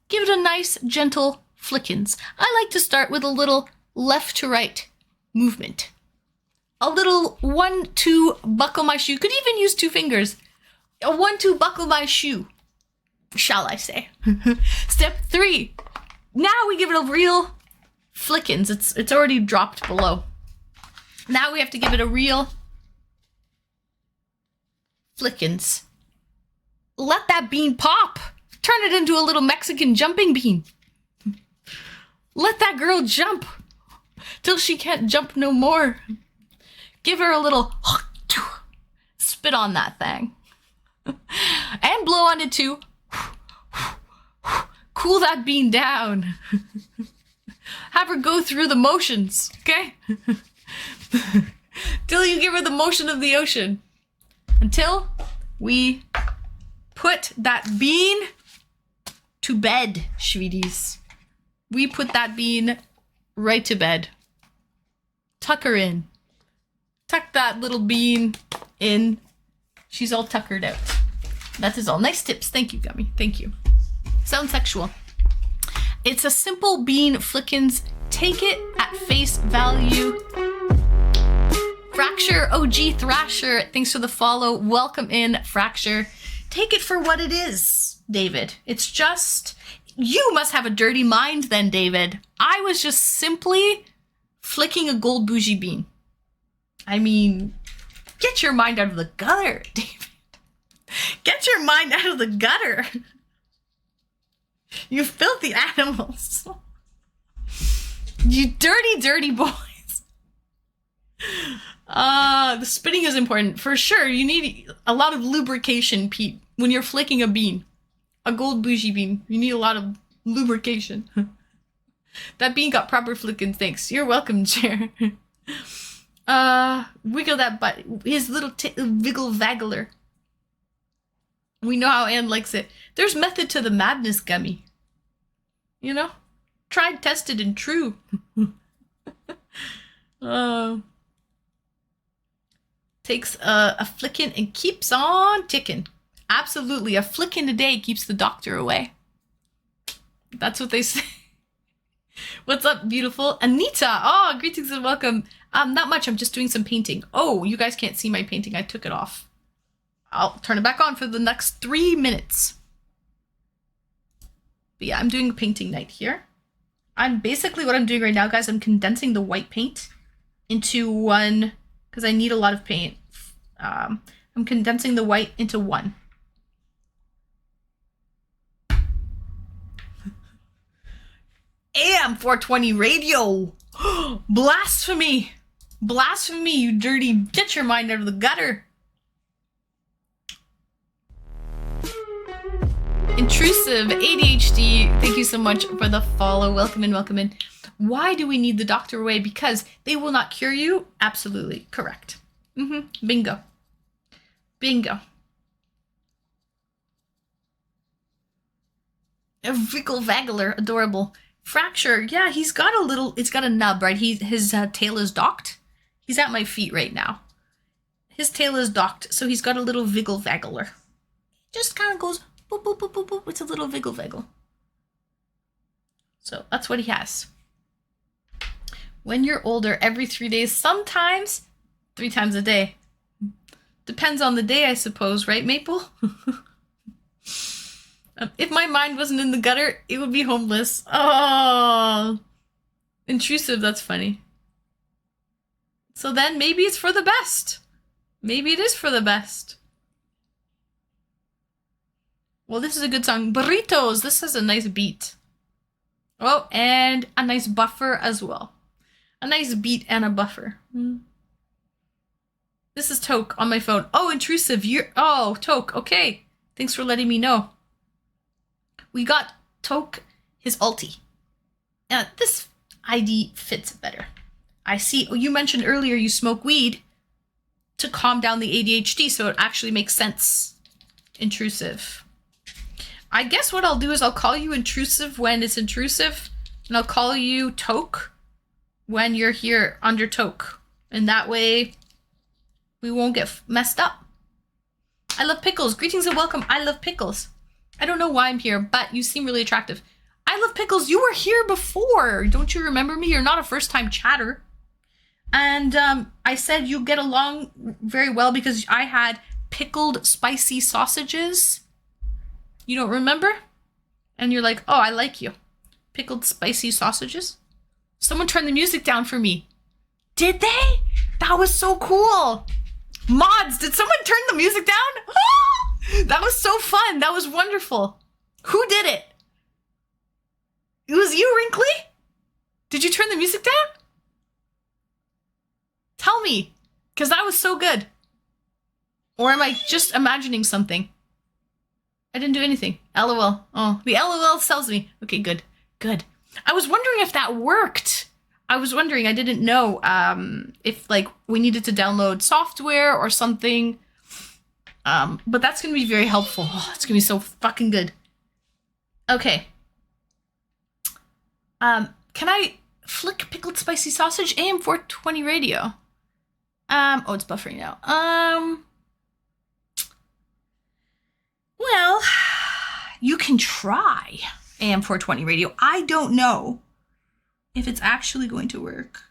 give it a nice gentle flickins. I like to start with a little left to right movement. A little 1-2 buckle my shoe. Could even use 2 fingers. A 1-2 buckle my shoe, shall I say. Step 3. Now we give it a real flickins. It's already dropped below. Now we have to give it a real flickins. Let that bean pop. Turn it into a little Mexican jumping bean. Let that girl jump till she can't jump no more. Give her a little spit on that thing. And blow on it too. Cool that bean down. Have her go through the motions, okay? Till you give her the motion of the ocean. Until we put that bean to bed, sweeties. We put that bean right to bed. Tuck her in. Tuck that little bean in. She's all tuckered out. That is all. Nice tips. Thank you, Gummy. Thank you. Sounds sexual. It's a simple bean flickins. Take it at face value. Fracture, OG Thrasher, thanks for the follow. Welcome in, Fracture. Take it for what it is, David. It's just, you must have a dirty mind then, David. I was just simply flicking a gold bougie bean. I mean, get your mind out of the gutter, David. Get your mind out of the gutter. You filthy animals. You dirty, dirty boys. The spinning is important. For sure, you need a lot of lubrication, Pete, when you're flicking a bean. A gold bougie bean. You need a lot of lubrication. That bean got proper flicking, thanks. You're welcome, Chair. Wiggle that butt. His little wiggle vaggler. We know how Anne likes it. There's method to the madness, Gummy. You know? Tried, tested, and true. Takes a flickin' and keeps on ticking. Absolutely. A flickin' a day keeps the doctor away. That's what they say. What's up, beautiful? Anita! Oh, greetings and welcome. Not much. I'm just doing some painting. Oh, you guys can't see my painting. I took it off. I'll turn it back on for the next 3 minutes. But yeah, I'm doing a painting night here. I'm basically what I'm doing right now, guys. I'm condensing the white paint into one, because I need a lot of paint. I'm condensing the white into one. AM 420 radio. Blasphemy. Blasphemy, you dirty. Get your mind out of the gutter. Intrusive ADHD, thank you so much for the follow. Welcome in, welcome in. Why do we need the doctor away? Because they will not cure you? Absolutely correct. Bingo. Bingo. A wiggle vaggler, adorable. Fracture, yeah, he's got a little, it's got a nub, right? His tail is docked. He's at my feet right now. His tail is docked, so he's got a little wiggle vaggler. Just kind of goes Boop, boop, boop, boop, boop. It's a little wiggle wiggle. So that's what he has. When you're older, every 3 days, sometimes 3 times a day. Depends on the day, I suppose, right, Maple? If my mind wasn't in the gutter, it would be homeless. Oh, intrusive, that's funny. So then maybe it's for the best. Maybe it is for the best. Well, this is a good song. Burritos, this has a nice beat. Oh, and a nice buffer as well. A nice beat and a buffer. This is Toke on my phone. Oh, intrusive. Oh, Toke. Okay. Thanks for letting me know. We got Toke his ulti. This ID fits better. I see. Oh, you mentioned earlier you smoke weed to calm down the ADHD, so it actually makes sense. Intrusive. I guess what I'll do is I'll call you intrusive when it's intrusive, and I'll call you Toke when you're here under Toke. And that way we won't get messed up. I love pickles. Greetings and welcome. I love pickles. I don't know why I'm here, but you seem really attractive. I love pickles. You were here before. Don't you remember me? You're not a first-time chatter. And I said you get along very well because I had pickled spicy sausages. You don't remember? And you're like, oh, I like you. Pickled spicy sausages? Someone turned the music down for me. Did they? That was so cool. Mods, did someone turn the music down? That was so fun. That was wonderful. Who did it? It was you, Wrinkly? Did you turn the music down? Tell me, because that was so good. Or am I just imagining something? I didn't do anything. LOL. Oh, the LOL tells me. Okay, good. Good. I was wondering if that worked. I didn't know if like we needed to download software or something. But that's going to be very helpful. Oh, it's going to be so fucking good. Okay. Can I flick pickled spicy sausage? AM 420 radio. Oh, it's buffering now. Well, you can try AM 420 radio. I don't know if it's actually going to work,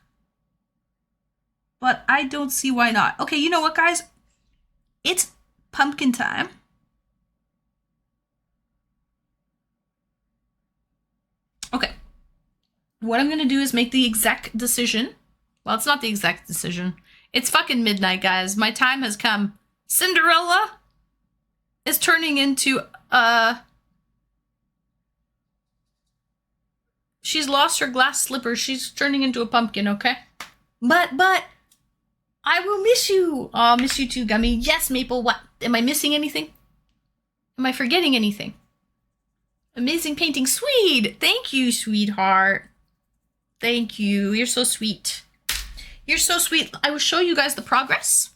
but I don't see why not. Okay, you know what, guys? It's pumpkin time. Okay. What I'm going to do is make the exact decision. Well, it's not the exact decision. It's fucking midnight, guys. My time has come. Cinderella is turning into, she's lost her glass slipper. She's turning into a pumpkin, okay? But, I will miss you. Oh, miss you too, Gummy. Yes, Maple, what? Am I missing anything? Am I forgetting anything? Amazing painting. Sweet. Thank you, sweetheart. Thank you. You're so sweet. You're so sweet. I will show you guys the progress.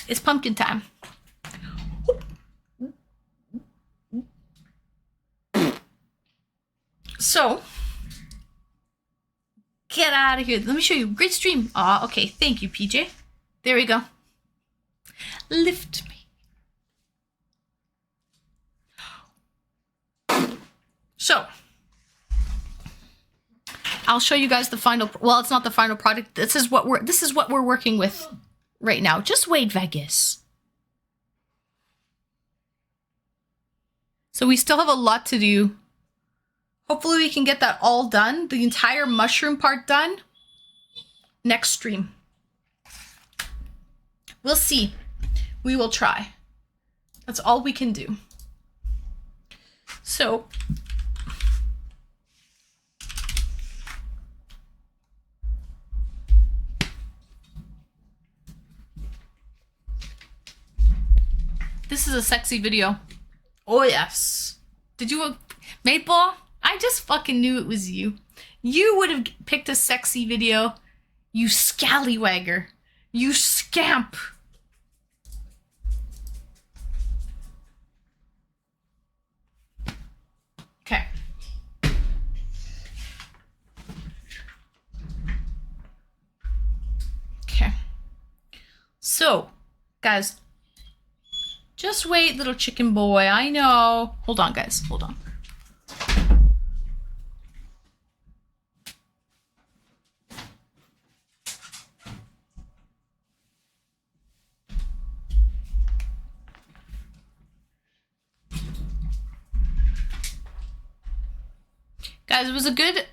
It's pumpkin time. So, get out of here. Let me show you. Great stream. Aw, okay. Thank you, PJ. There we go. Lift me. So, I'll show you guys the final. Well, it's not the final product. This is what we're working with right now. Just wait, Vegas. So we still have a lot to do. Hopefully we can get that all done. The entire mushroom part done. Next stream. We'll see. We will try. That's all we can do. So. This is a sexy video. Oh, yes. Did you... Maple? I just fucking knew it was you. You would have picked a sexy video. You scallywagger. You scamp. Okay. Okay. So, guys... Just wait, little chicken boy. I know. Hold on, guys. Hold on. Guys, it was a good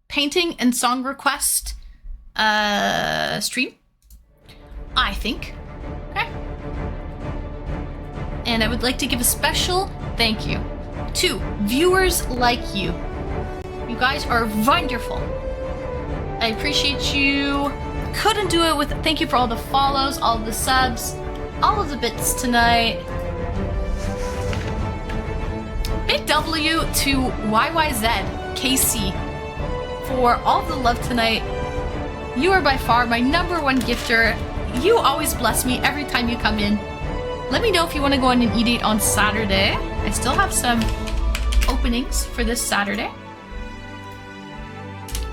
painting and song request stream, I think. Okay. And I would like to give a special thank you to viewers like you. You guys are wonderful. I appreciate you. Couldn't do it with thank you for all the follows, all of the subs, all of the bits tonight. Big W to YYZ KC for all the love tonight. You are by far my #1 gifter. You always bless me every time you come in. Let me know if you want to go on an E-date on Saturday. I still have some openings for this Saturday.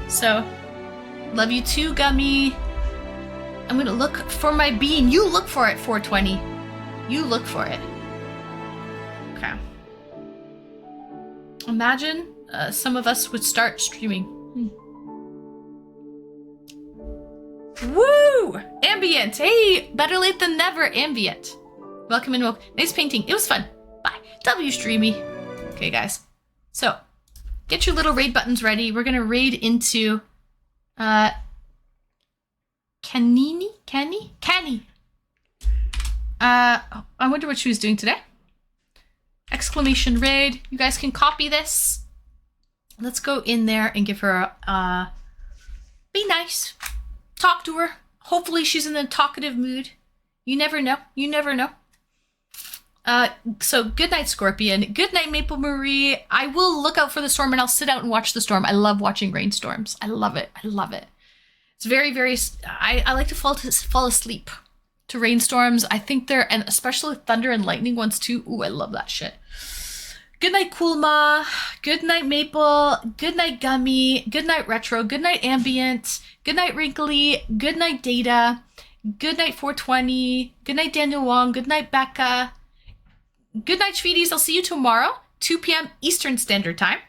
So, love you too, Gummy. I'm gonna look for my bean. You look for it, 420. You look for it. Okay. Imagine some of us would start streaming. Woo! Ambient. Hey, better late than never, Ambient. Welcome and welcome. Nice painting. It was fun. Bye. W Streamy. Okay, guys. So, get your little raid buttons ready. We're gonna raid into Canny. I wonder what she was doing today. Exclamation raid. You guys can copy this. Let's go in there and give her a be nice. Talk to her. Hopefully she's in a talkative mood. You never know. You never know. So good night, Scorpion. Good night, Maple Marie. I will look out for the storm and I'll sit out and watch the storm. I love watching rainstorms. I love it. I love it. It's very, very... I like to fall asleep to rainstorms. I think they're... And especially thunder and lightning ones too. Ooh, I love that shit. Good night, Coolma. Good night, Maple. Good night, Gummy. Good night, Retro. Good night, Ambient. Good night, Wrinkly. Good night, Data. Good night, 420. Good night, Daniel Wong. Good night, Becca. Good night, Sweeties. I'll see you tomorrow, 2 p.m. Eastern Standard Time.